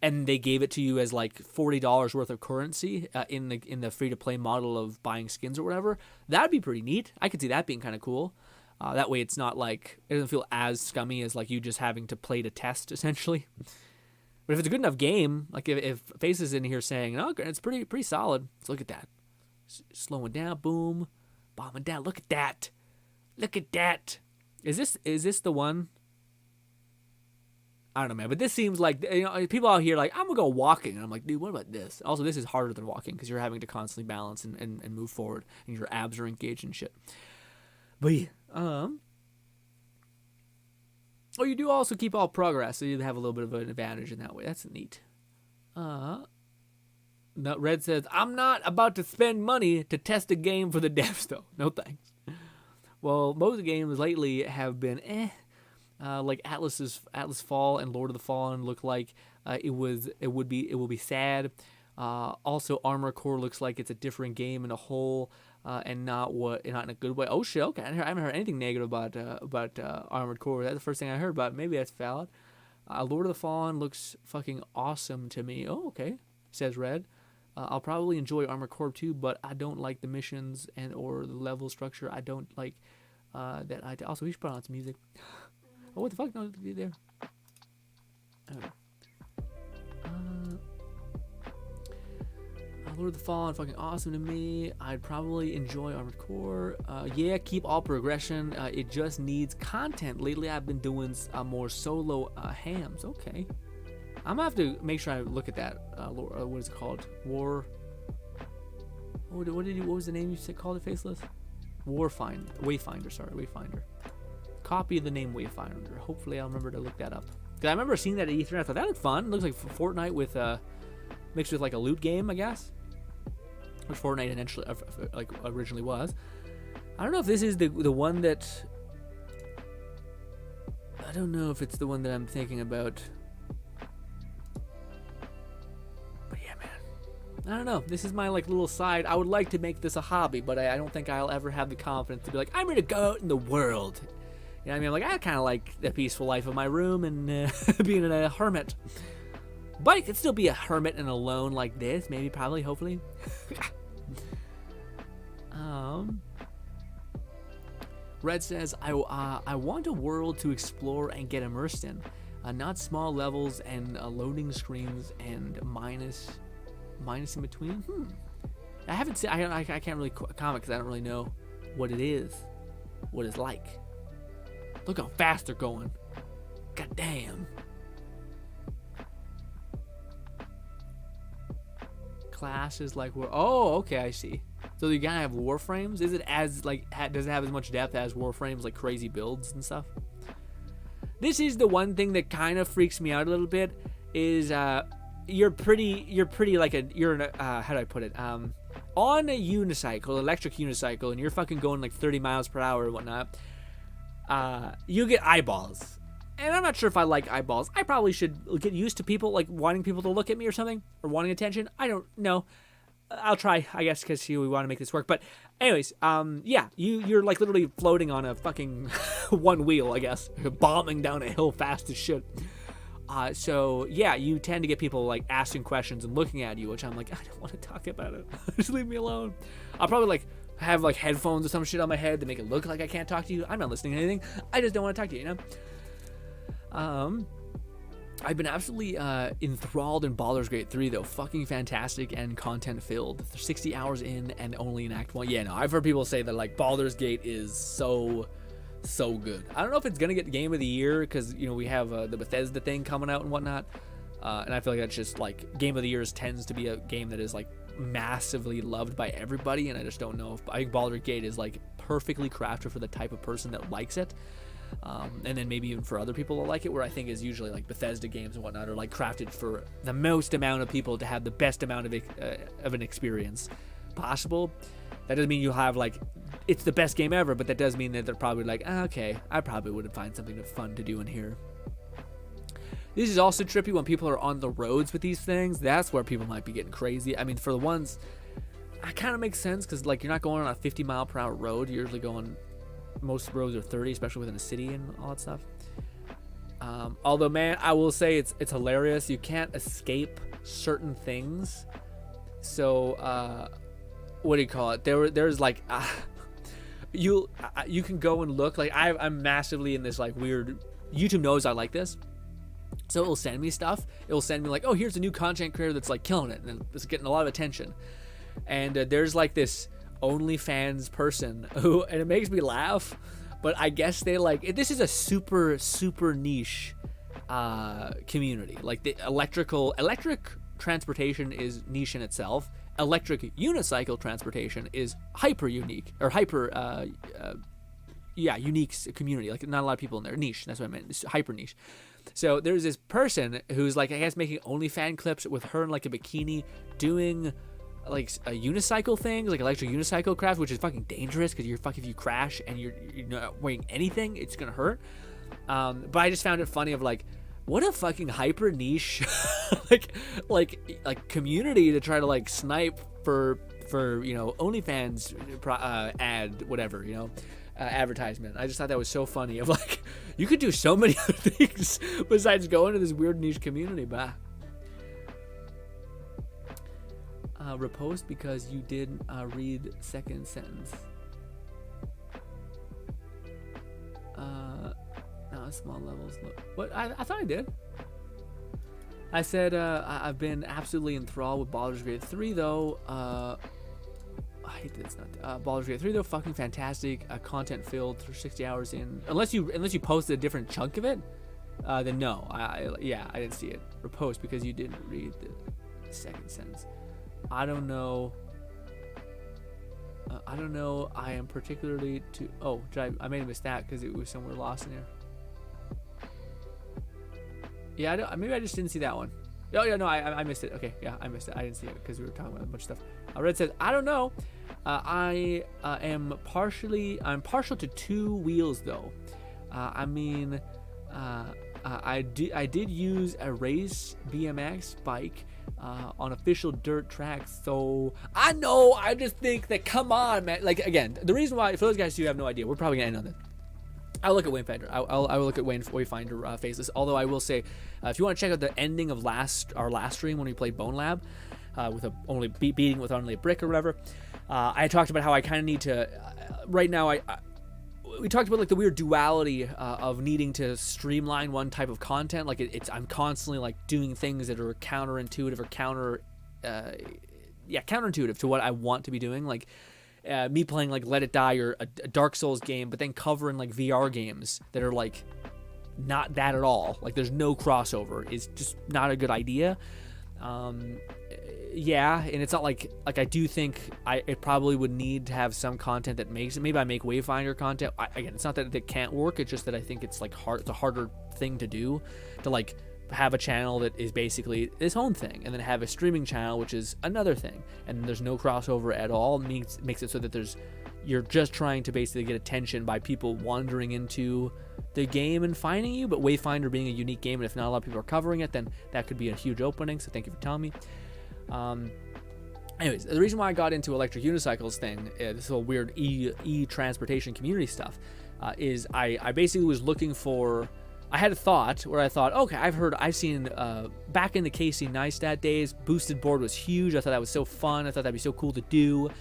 and they gave it to you as like $40 worth of currency in the free to play model of buying skins or whatever, that'd be pretty neat. I could see that being kind of cool. That way it's not like, it doesn't feel as scummy as like you just having to play to test essentially. But if it's a good enough game, like if Face is in here saying, oh, it's pretty solid, let's look at that. Slowing down, boom, bombing down. Look at that. Look at that. Is this the one? I don't know, man. But this seems like, people out here like, I'm gonna go walking, and I'm like, dude, what about this? Also, this is harder than walking because you're having to constantly balance and move forward, and your abs are engaged and shit. But yeah, oh, you do also keep all progress, so you have a little bit of an advantage in that way. That's neat. No, Red says, I'm not about to spend money to test a game for the devs, though. No thanks. Well, most games lately have been like Atlas Fall and Lord of the Fallen look like it will be sad. Also, Armored Core looks like it's a different game in a whole, and not in a good way. Oh shit! Okay, I haven't heard anything negative about Armored Core. That's the first thing I heard about. Maybe that's valid. Lord of the Fallen looks fucking awesome to me. Oh, okay, says Red. I'll probably enjoy Armored Core 2, but I don't like the missions or the level structure. I don't like that. Also, we should put on some music. Oh, what the fuck? No, there. Lord of the Fallen, fucking awesome to me. I'd probably enjoy Armored Core. Yeah, keep all progression. It just needs content. Lately, I've been doing more solo hams. Okay. I'm gonna have to make sure I look at that. What is it called? What was the name you called it, Faceless? Wayfinder. Sorry, Wayfinder. copy of the name Wayfinder. Hopefully I'll remember to look that up. Because I remember seeing that at E3 and I thought that looked fun. It looks like Fortnite with mixed with like a loot game, I guess. Which Fortnite eventually, like originally was. I don't know if this is the one that... I don't know if it's the one that I'm thinking about. But yeah, man. I don't know. This is my like little side. I would like to make this a hobby, but I don't think I'll ever have the confidence to be like, I'm ready to go out in the world. You know what I mean? I'm like, I kind of like the peaceful life of my room and being a hermit. But it could still be a hermit and alone like this. Maybe, probably, hopefully. Red says, I want a world to explore and get immersed in. Not small levels and loading screens and minus in between. I haven't seen, I can't really comment because I don't really know what it is. What it's like. Look how fast they're going. God damn. Classes like oh, okay, I see. So you gotta have warframes. Is it as like does it have as much depth as warframes, like crazy builds and stuff? This is the one thing that kind of freaks me out a little bit. Is you're pretty like how do I put it? On a unicycle, electric unicycle, and you're fucking going like 30 miles per hour and whatnot. You get eyeballs. And I'm not sure if I like eyeballs. I probably should get used to people, like, wanting people to look at me or something. Or wanting attention. I don't know. I'll try, I guess, because we want to make this work. But anyways, yeah. You're, like, literally floating on a fucking one wheel, I guess. Bombing down a hill fast as shit. So, yeah, you tend to get people, like, asking questions and looking at you, which I'm like, I don't want to talk about it. Just leave me alone. I'll probably, like, have, like, headphones or some shit on my head to make it look like I can't talk to you. I'm not listening to anything. I just don't want to talk to you, you know? I've been absolutely enthralled in Baldur's Gate 3 though. Fucking fantastic and content filled. They're 60 hours in and only in Act 1. Yeah, no, I've heard people say that like Baldur's Gate is so good. I don't know if it's gonna get Game of the Year because you know we have the Bethesda thing coming out and whatnot, and I feel like that's just like Game of the Year tends to be a game that is like massively loved by everybody, and I just don't know if I think Baldur's Gate is like perfectly crafted for the type of person that likes it. And then maybe even for other people that like it, where I think is usually like Bethesda games and whatnot are like crafted for the most amount of people to have the best amount of an experience possible. That doesn't mean you'll have like it's the best game ever, but that does mean that they're probably like, okay, I probably would find something fun to do in here. This is also trippy when people are on the roads with these things. That's where people might be getting crazy. I mean, for the ones, it kind of makes sense because like you're not going on a 50 mile per hour road. You're usually going. Most roads are 30, especially within a city and all that stuff. Although, man, I will say it's hilarious. You can't escape certain things. So, what do you call it? There's like, you can go and look. Like I'm massively in this like weird. YouTube knows I like this, so it'll send me stuff. It'll send me like, oh, here's a new content creator that's like killing it and it's getting a lot of attention. And there's like this OnlyFans person who, and it makes me laugh, but I guess they like this is a super niche community. Like the electric transportation is niche in itself. Electric unicycle transportation is hyper unique or unique community. Like not a lot of people in there. Niche, that's what I meant. It's hyper niche. So there's this person who's like I guess making OnlyFans clips with her in like a bikini doing like a unicycle thing, like electric unicycle craft, which is fucking dangerous because if you crash and you're not wearing anything, it's gonna hurt. But I just found it funny of like, what a fucking hyper niche like community to try to like snipe for you know OnlyFans ad whatever you know advertisement. I just thought that was so funny of like you could do so many other things besides go into this weird niche community. Bah. Repost because you didn't read second sentence. No, small levels. What? I thought I did. I said I've been absolutely enthralled with Baldur's Gate 3 though. I hate that it's not Baldur's Gate 3 though. Fucking fantastic. Content filled for 60 hours in. Unless you posted a different chunk of it, then no. I didn't see it. Repost because you didn't read the second sentence. I don't know. I don't know. I am particularly to. Oh, I made a mistake because it was somewhere lost in here. Yeah, maybe I just didn't see that one. Oh yeah, no, I missed it. Okay, yeah, I missed it. I didn't see it because we were talking about a bunch of stuff. Red says, I don't know. I'm partial to two wheels though. I did use a race BMX bike on official dirt tracks, so I know. I just think that, come on, man. Like, again, the reason why, for those guys who have no idea, we're probably gonna end on this. I'll look at Wayfinder. I will look at Wayfinder faceless. Although I will say, if you want to check out the ending of our last stream when we played Bone Lab, with beating with only a brick or whatever, I talked about how I kind of need to. Right now, we talked about like the weird duality of needing to streamline one type of content. Like I'm constantly like doing things that are counterintuitive or counterintuitive to what I want to be doing. Like me playing like Let It Die or a Dark Souls game, but then covering like VR games that are like not that at all. Like there's no crossover. It's just not a good idea. Yeah, and it's not like I do think it probably would need to have some content that makes it. Maybe I make Wayfinder content. Again, it's not that it can't work. It's just that I think it's like hard. It's a harder thing to do, to like have a channel that is basically its own thing, and then have a streaming channel which is another thing, and there's no crossover at all. Makes it so that you're just trying to basically get attention by people wandering into the game and finding you. But Wayfinder being a unique game, and if not a lot of people are covering it, then that could be a huge opening. So thank you for telling me. Anyways, the reason why I got into electric unicycles thing, this whole weird e-transportation community stuff, is I basically was looking for. I had a thought where I thought, okay, I've seen back in the Casey Neistat days, boosted board was huge. I thought that was so fun. I thought that'd be so cool to do.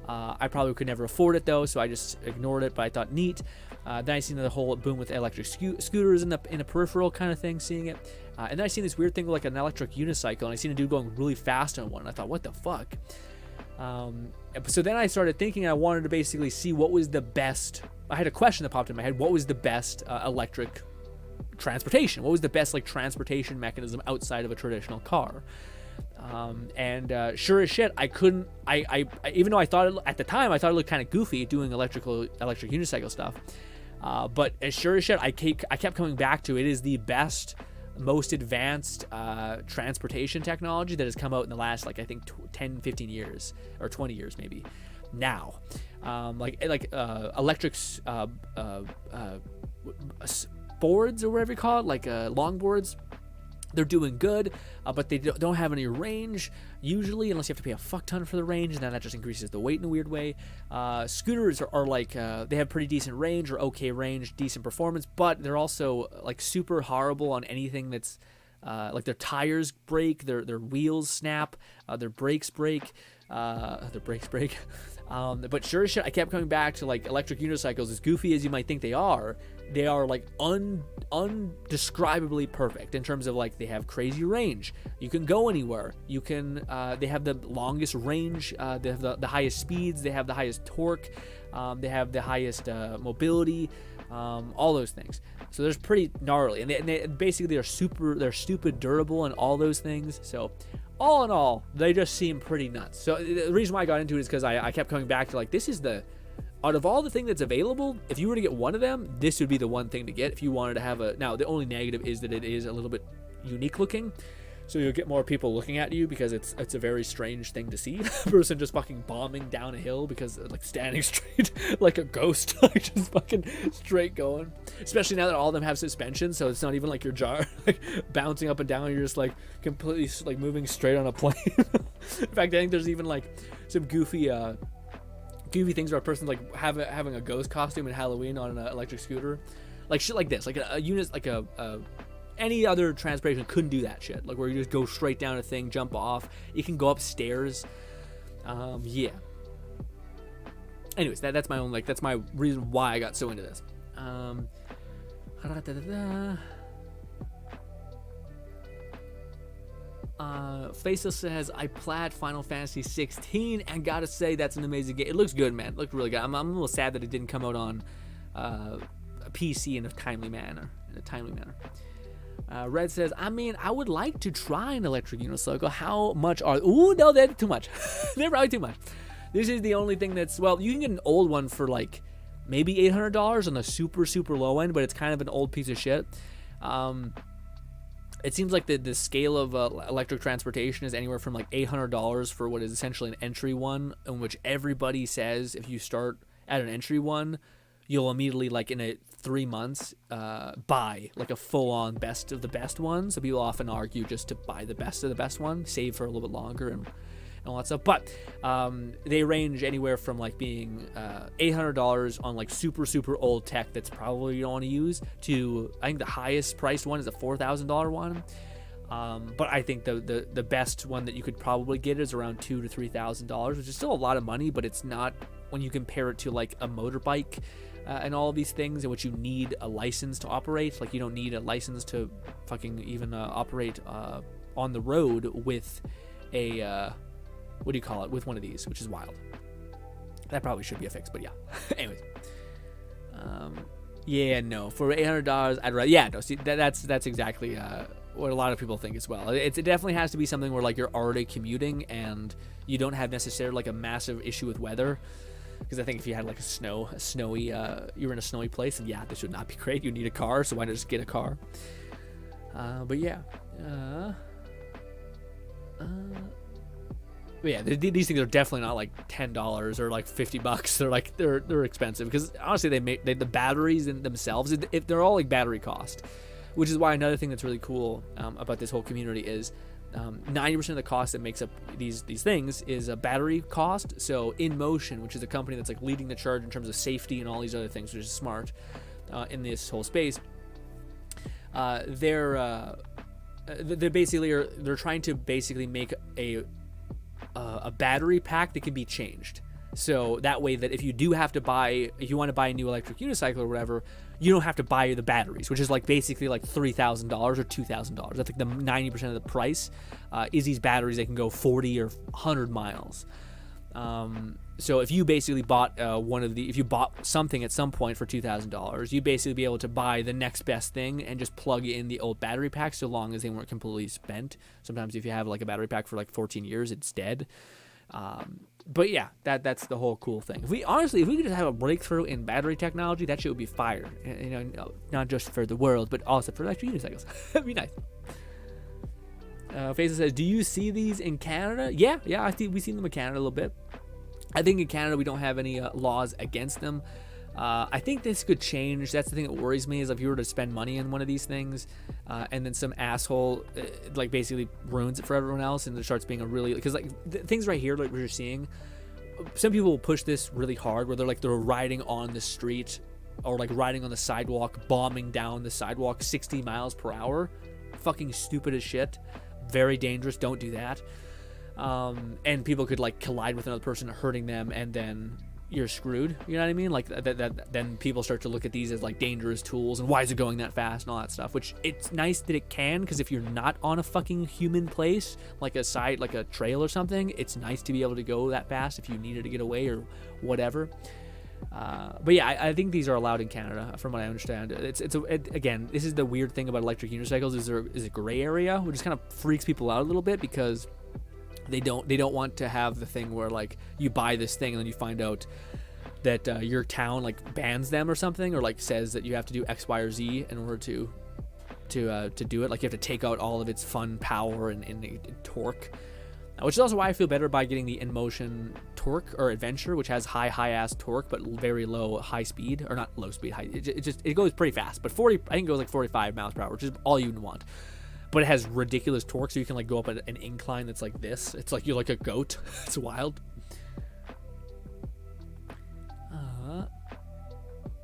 I probably could never afford it though, so I just ignored it. But I thought neat. Then I seen the whole boom with electric scooters in a peripheral kind of thing, seeing it. And then I seen this weird thing like an electric unicycle, and I seen a dude going really fast on one. And I thought, what the fuck? So then I started thinking. I wanted to basically see what was the best. I had a question that popped in my head. What was the best electric transportation? What was the best like transportation mechanism outside of a traditional car? And sure as shit, I couldn't. I even though I thought at the time I thought it looked kind of goofy doing electric unicycle stuff. But as sure as shit, I kept coming back to it is the best, most advanced transportation technology that has come out in the last like I think 10, 15 years or 20 years maybe. Now, electric boards or whatever you call it, like longboards. They're doing good, but they don't have any range usually, unless you have to pay a fuck ton for the range, and then that just increases the weight in a weird way. Scooters are like they have pretty decent range or okay range, decent performance, but they're also like super horrible on anything that's like their tires break, their wheels snap, their brakes break. But sure as shit, I kept coming back to like electric unicycles. As goofy as you might think they are like undescribably perfect in terms of like they have crazy range. You can go anywhere. You can. They have the longest range. They have the highest speeds. They have the highest torque. They have the highest mobility. All those things. So there's pretty gnarly, and they basically are stupid durable and all those things. So all in all, they just seem pretty nuts. So the reason why I got into it is because I kept coming back to like, this is out of all the things that's available, if you were to get one of them, this would be the one thing to get if you wanted to have now the only negative is that it is a little bit unique looking. So you'll get more people looking at you because it's a very strange thing to see. A person just fucking bombing down a hill because like standing straight like a ghost, like just fucking straight going. Especially now that all of them have suspension, so it's not even like your jar like bouncing up and down. You're just like completely like moving straight on a plane. In fact, I think there's even like some goofy things where a person's like having a ghost costume in Halloween on an electric scooter, like shit like this, like a unit, like any other transportation couldn't do that shit. Like where you just go straight down a thing, jump off. You can go upstairs. Yeah. Anyways, that's my own that's my reason why I got so into this. Faceless says I played Final Fantasy 16 and gotta say that's an amazing game. It looks good, man. It looked really good. I'm a little sad that it didn't come out on a PC in a timely manner. Red says, I mean, I would like to try an electric unicycle. How much are... Ooh, no, they're too much. They're probably too much. This is the only thing that's, well, you can get an old one for like maybe $800 on the super, super low end, but it's kind of an old piece of shit. It seems like the scale of electric transportation is anywhere from like $800 for what is essentially an entry one, in which everybody says if you start at an entry one, you'll immediately, like in 3 months, buy like a full-on best of the best one. So people often argue just to buy the best of the best one, save for a little bit longer and all that stuff. But they range anywhere from like being $800 on like super, super old tech that's probably you don't want to use, to I think the highest priced one is a $4,000 one. But I think the best one that you could probably get is around $2,000 to $3,000, which is still a lot of money, but it's not when you compare it to like a motorbike and all of these things in which you need a license to operate. Like you don't need a license to fucking even operate on the road with a what do you call it, with one of these, which is wild. That probably should be a fix, but yeah. Anyways, yeah, no, for $800, I'd rather, yeah, no, see, that's exactly what a lot of people think as well. It definitely has to be something where like you're already commuting and you don't have necessarily like a massive issue with weather. Because I think if you had like a snowy, you're in a snowy place, and yeah, this would not be great. You need a car, so why not just get a car? But yeah. But yeah, these things are definitely not like $10 or like $50. They're expensive because honestly, the batteries in themselves, if they're all like battery cost, which is why another thing that's really cool about this whole community is 90% of the cost that makes up these things is a battery cost. So InMotion, which is a company that's like leading the charge in terms of safety and all these other things, which is smart in this whole space. They're basically they're trying to basically make a battery pack that can be changed. So that way that if you want to buy a new electric unicycle or whatever, you don't have to buy the batteries, which is like basically like $3,000 or $2,000. I think the 90% of the price is these batteries that can go 40 or 100 miles. So if you basically bought if you bought something at some point for $2,000, you'd basically be able to buy the next best thing and just plug in the old battery pack so long as they weren't completely spent. Sometimes if you have like a battery pack for like 14 years, it's dead. But yeah, that's the whole cool thing. If we could just have a breakthrough in battery technology, that shit would be fire. You know, not just for the world, but also for electric unicycles. That'd be nice. Faison says, "Do you see these in Canada?" Yeah, I think we've seen them in Canada a little bit. I think in Canada we don't have any laws against them. I think this could change. That's the thing that worries me, is if you were to spend money on one of these things and then some asshole like basically ruins it for everyone else, and it starts being a really, because like things right here, like what you're seeing, some people will push this really hard where they're riding on the street or like riding on the sidewalk, bombing down the sidewalk 60 miles per hour. Fucking stupid as shit. Very dangerous. Don't do that. And people could like collide with another person, hurting them, and then you're screwed. You know what I mean? Like then people start to look at these as like dangerous tools, and why is it going that fast and all that stuff, which it's nice that it can, because if you're not on a fucking human place, like a trail or something, it's nice to be able to go that fast if you needed to get away or whatever. But yeah, I think these are allowed in Canada, from what I understand. Again, this is the weird thing about electric unicycles, is there is a gray area, which just kind of freaks people out a little bit, because they don't want to have the thing where like you buy this thing and then you find out that your town like bans them or something, or like says that you have to do X, Y, or Z in order to do it. Like you have to take out all of its fun power and torque. Which is also why I feel better by getting the InMotion Torque or Adventure, which has high ass torque but very low high speed, or not low speed, high. It goes pretty fast, but I think it goes like 45 miles per hour, which is all you want. But it has ridiculous torque, so you can like go up an incline that's like this. It's like you're like a goat. It's wild.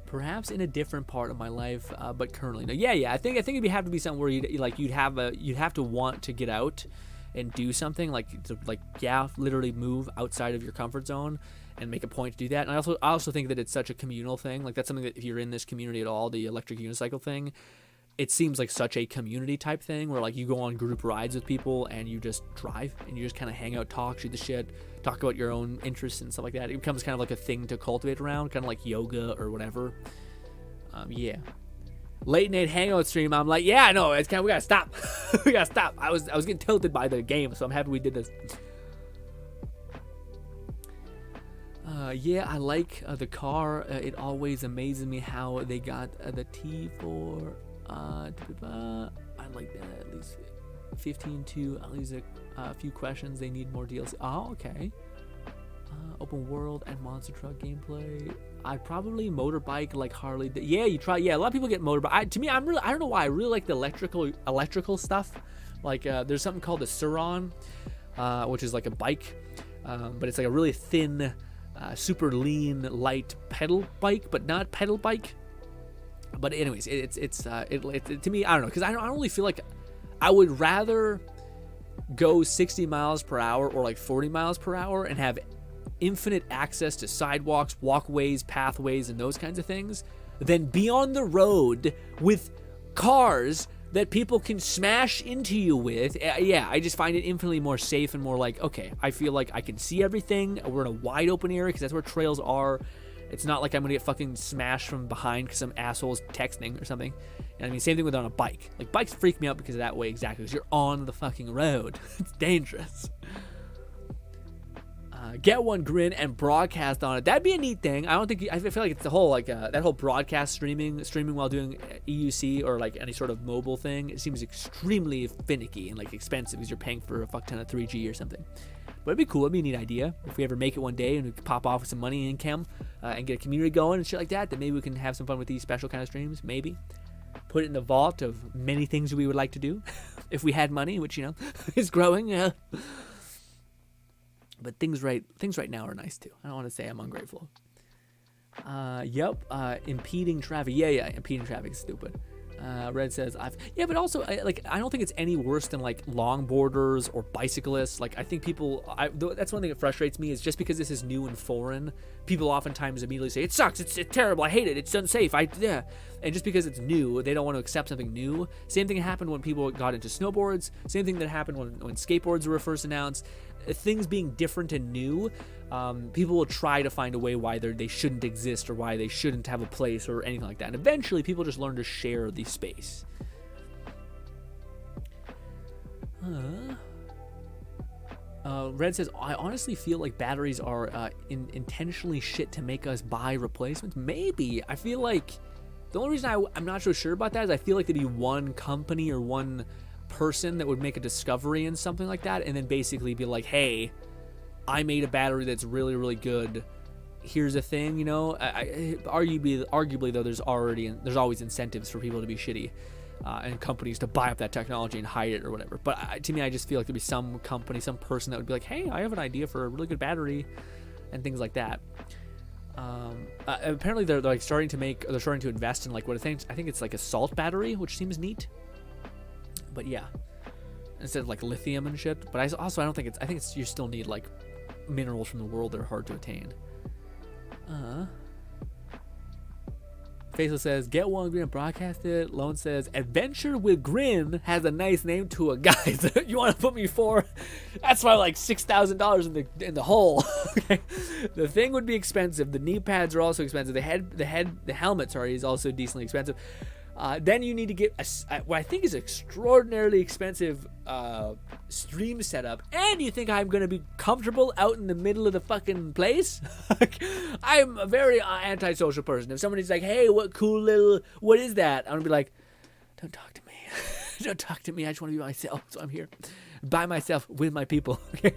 Perhaps in a different part of my life, but currently no. Yeah. I think it'd have to be something where you'd have to want to get out and do something, literally move outside of your comfort zone and make a point to do that. And I also think that it's such a communal thing. Like that's something that if you're in this community at all, the electric unicycle thing, it seems like such a community type thing where like you go on group rides with people and you just drive and you just kind of hang out, talk, shoot the shit, talk about your own interests and stuff like that. It becomes kind of like a thing to cultivate around, kind of like yoga or whatever. Yeah. Late night hangout stream, I'm like, yeah, no, we gotta stop. We gotta stop. I was getting tilted by the game, so I'm happy we did this. Yeah, I like the car. It always amazes me how they got the T4. I like that. At least 15-2. At least a few questions. They need more DLC. Oh, okay. Open world and monster truck gameplay. I'd probably motorbike like Harley. Yeah, you try. Yeah, a lot of people get motorbike. To me, I don't know why. I really like the electrical stuff. Like there's something called the Suron, which is like a bike, but it's like a really thin, super lean, light pedal bike, but not pedal bike. But anyways, it's to me, I don't know, because I don't really feel like I would rather go 60 miles per hour or like 40 miles per hour and have infinite access to sidewalks, walkways, pathways, and those kinds of things than be on the road with cars that people can smash into you with. Yeah, I just find it infinitely more safe and more like, okay, I feel like I can see everything. We're in a wide open area because that's where trails are. It's not like I'm going to get fucking smashed from behind because some asshole's texting or something. And I mean, same thing with on a bike. Like, bikes freak me out because of that way, exactly, because you're on the fucking road. It's dangerous. Get one, grin, and broadcast on it. That'd be a neat thing. I feel like it's the whole, like, that whole broadcast streaming while doing EUC or, like, any sort of mobile thing. It seems extremely finicky and, like, expensive because you're paying for a fuck ton of 3G or something. But it'd be cool. It'd be a neat idea. If we ever make it one day and we could pop off with some money income and get a community going and shit like that, then maybe we can have some fun with these special kind of streams. Maybe. Put it in the vault of many things we would like to do if we had money, which, you know, is growing. But things right now are nice too. I don't want to say I'm ungrateful. Impeding traffic. Yeah, impeding traffic is stupid. Red says, but also, I don't think it's any worse than, like, longboarders or bicyclists. Like, I think that's one thing that frustrates me is just because this is new and foreign, people oftentimes immediately say, it sucks, it's terrible, I hate it, it's unsafe, And just because it's new, they don't want to accept something new. Same thing happened when people got into snowboards. Same thing that happened when skateboards were first announced. Things being different and new, people will try to find a way why they shouldn't exist or why they shouldn't have a place or anything like that. And eventually, people just learn to share the space. Red says, I honestly feel like batteries are intentionally shit to make us buy replacements. Maybe. I feel like the only reason I'm not so sure about that is I feel like there'd be one company or one person that would make a discovery in something like that and then basically be like, hey, I made a battery that's really, really good. Here's a thing, you know. Arguably though, there's always incentives for people to be shitty and companies to buy up that technology and hide it or whatever. But to me, I just feel like there'd be some company, some person that would be like, hey, I have an idea for a really good battery and things like that. Apparently they're starting to invest in, like, what I think it's like a salt battery, which seems neat. But yeah, instead of like lithium and shit. But I don't think I think you still need, like, minerals from the world that are hard to attain. Faceless says, get one, Grin, broadcast it. Lone says, Adventure with Grin has a nice name to a guy. You want to put me for? That's why, like, $6,000 in the hole. Okay. The thing would be expensive. The knee pads are also expensive. The helmet, is also decently expensive. Then you need to get what I think is extraordinarily expensive stream setup. And you think I'm going to be comfortable out in the middle of the fucking place? I'm a very antisocial person. If somebody's like, hey, what is that? I'm going to be like, don't talk to me. Don't talk to me. I just want to be myself. So I'm here by myself with my people. Okay.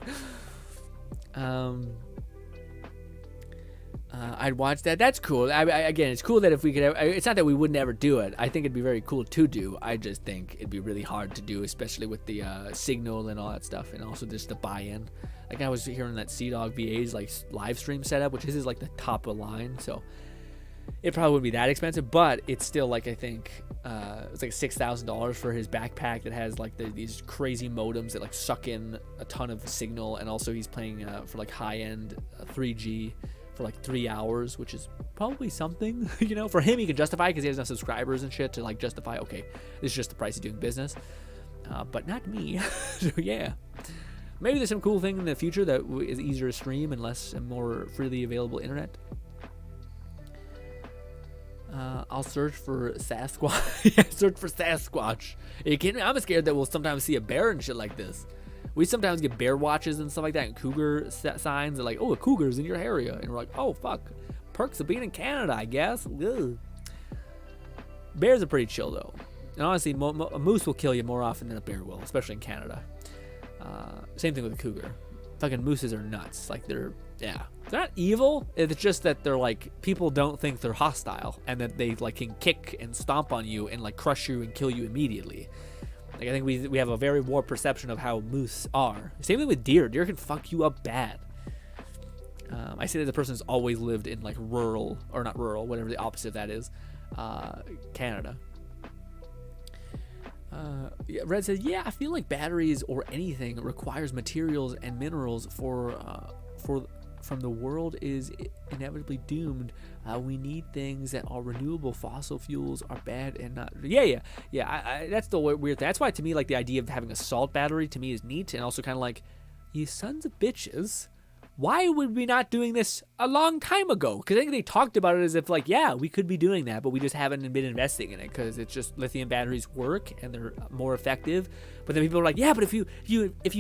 I'd watch that. That's cool. Again, it's cool that if we could it's not that we would never do it. I think it'd be very cool to do. I just think it'd be really hard to do, especially with the signal and all that stuff, and also just the buy-in. Like, I was hearing that Sea-Dog VA's, like, live stream setup, which is like the top of the line, so it probably wouldn't be that expensive, but it's still, like, I think it's like $6,000 for his backpack that has, like, these crazy modems that, like, suck in a ton of signal, and also he's playing for, like, high-end 3G for, like, 3 hours, which is probably something. You know, for him, he can justify because he has enough subscribers and shit to, like, justify, okay, this is just the price of doing business, but not me. So yeah, maybe there's some cool thing in the future that is easier to stream and less and more freely available internet. I'll search for Sasquatch. Yeah, search for Sasquatch. Are you kidding me? I'm scared that we'll sometimes see a bear and shit like this. We sometimes get bear watches and stuff like that, and cougar signs. They're like, oh, a cougar's in your area. And we're like, oh, fuck. Perks of being in Canada, I guess. Ugh. Bears are pretty chill, though. And honestly, a moose will kill you more often than a bear will, especially in Canada. Same thing with a cougar. Fucking mooses are nuts. Like, they're not evil. It's just that they're like, people don't think they're hostile, and that they like can kick and stomp on you and like crush you and kill you immediately. Like, I think we have a very warped perception of how moose are. Same thing with deer. Deer can fuck you up bad. I say that the person who's always lived in like rural, or not rural, whatever the opposite of that is, Canada. Red says, yeah, I feel like batteries or anything requires materials and minerals from the world is inevitably doomed. We need things that are renewable. Fossil fuels are bad and not. Yeah. That's the weird thing. That's why, to me, like, the idea of having a salt battery to me is neat, and also kind of like, you sons of bitches, why would we not doing this a long time ago? Because I think they talked about it as if like, yeah, we could be doing that, but we just haven't been investing in it because it's just lithium batteries work and they're more effective. But then people are like, yeah, but if you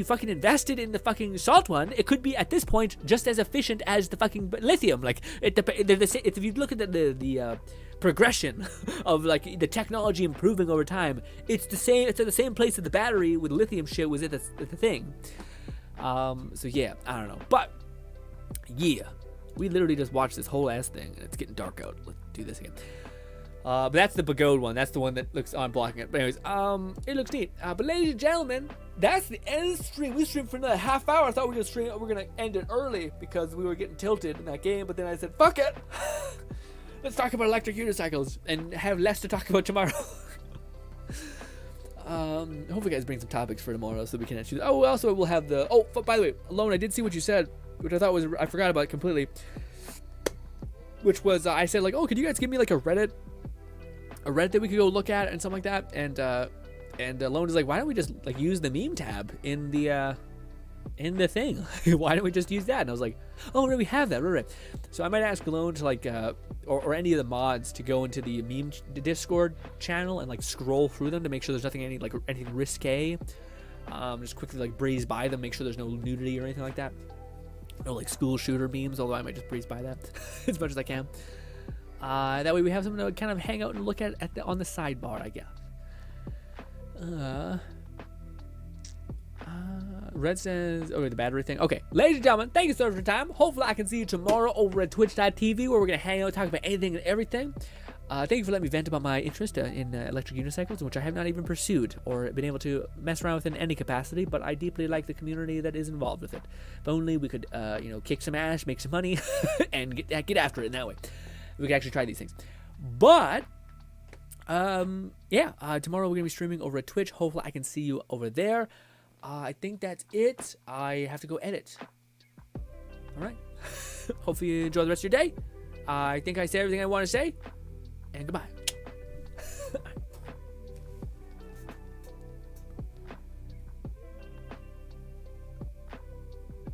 fucking invested in the fucking salt one, it could be at this point just as efficient as the fucking lithium. Like, if you look at the progression of like the technology improving over time, it's the same. It's at the same place that the battery with lithium shit was at the thing. So yeah, I don't know, but. Yeah, we literally just watched this whole ass thing, and it's getting dark out. Let's do this again. But that's the pagode one. That's the one that looks on blocking it. But anyways, it looks neat. But ladies and gentlemen, that's the end of the stream. We streamed for another half hour. I thought we were gonna end it early because we were getting tilted in that game. But then I said, fuck it. Let's talk about electric unicycles and have less to talk about tomorrow. Hopefully, you guys bring some topics for tomorrow so we can actually. Oh, also we'll have the. Oh, by the way, Alone, I did see what you said, which I thought was, I forgot about it completely, which was, I said like, oh, could you guys give me like a Reddit that we could go look at and something like that, and Alone is like, why don't we just like use the meme tab in the thing? Why don't we just use that? And I was like, oh, right, we have that, right. So I might ask Alone to like, or any of the mods to go into the meme Discord channel and like scroll through them to make sure there's anything risque. Just quickly like breeze by them, make sure there's no nudity or anything like that. Or like school shooter memes, although I might just breeze by that as much as I can. That way we have something to kind of hang out and look at on the sidebar, I guess. Red says, okay, the battery thing. Okay, ladies and gentlemen, thank you so much for your time. Hopefully I can see you tomorrow over at twitch.tv where we're going to hang out, talk about anything and everything. Thank you for letting me vent about my interest in electric unicycles, which I have not even pursued or been able to mess around with in any capacity, but I deeply like the community that is involved with it. If only we could, kick some ass, make some money, and get after it in that way. We could actually try these things. But, tomorrow we're going to be streaming over at Twitch. Hopefully I can see you over there. I think that's it. I have to go edit. All right. Hopefully you enjoy the rest of your day. I think I said everything I want to say. And goodbye.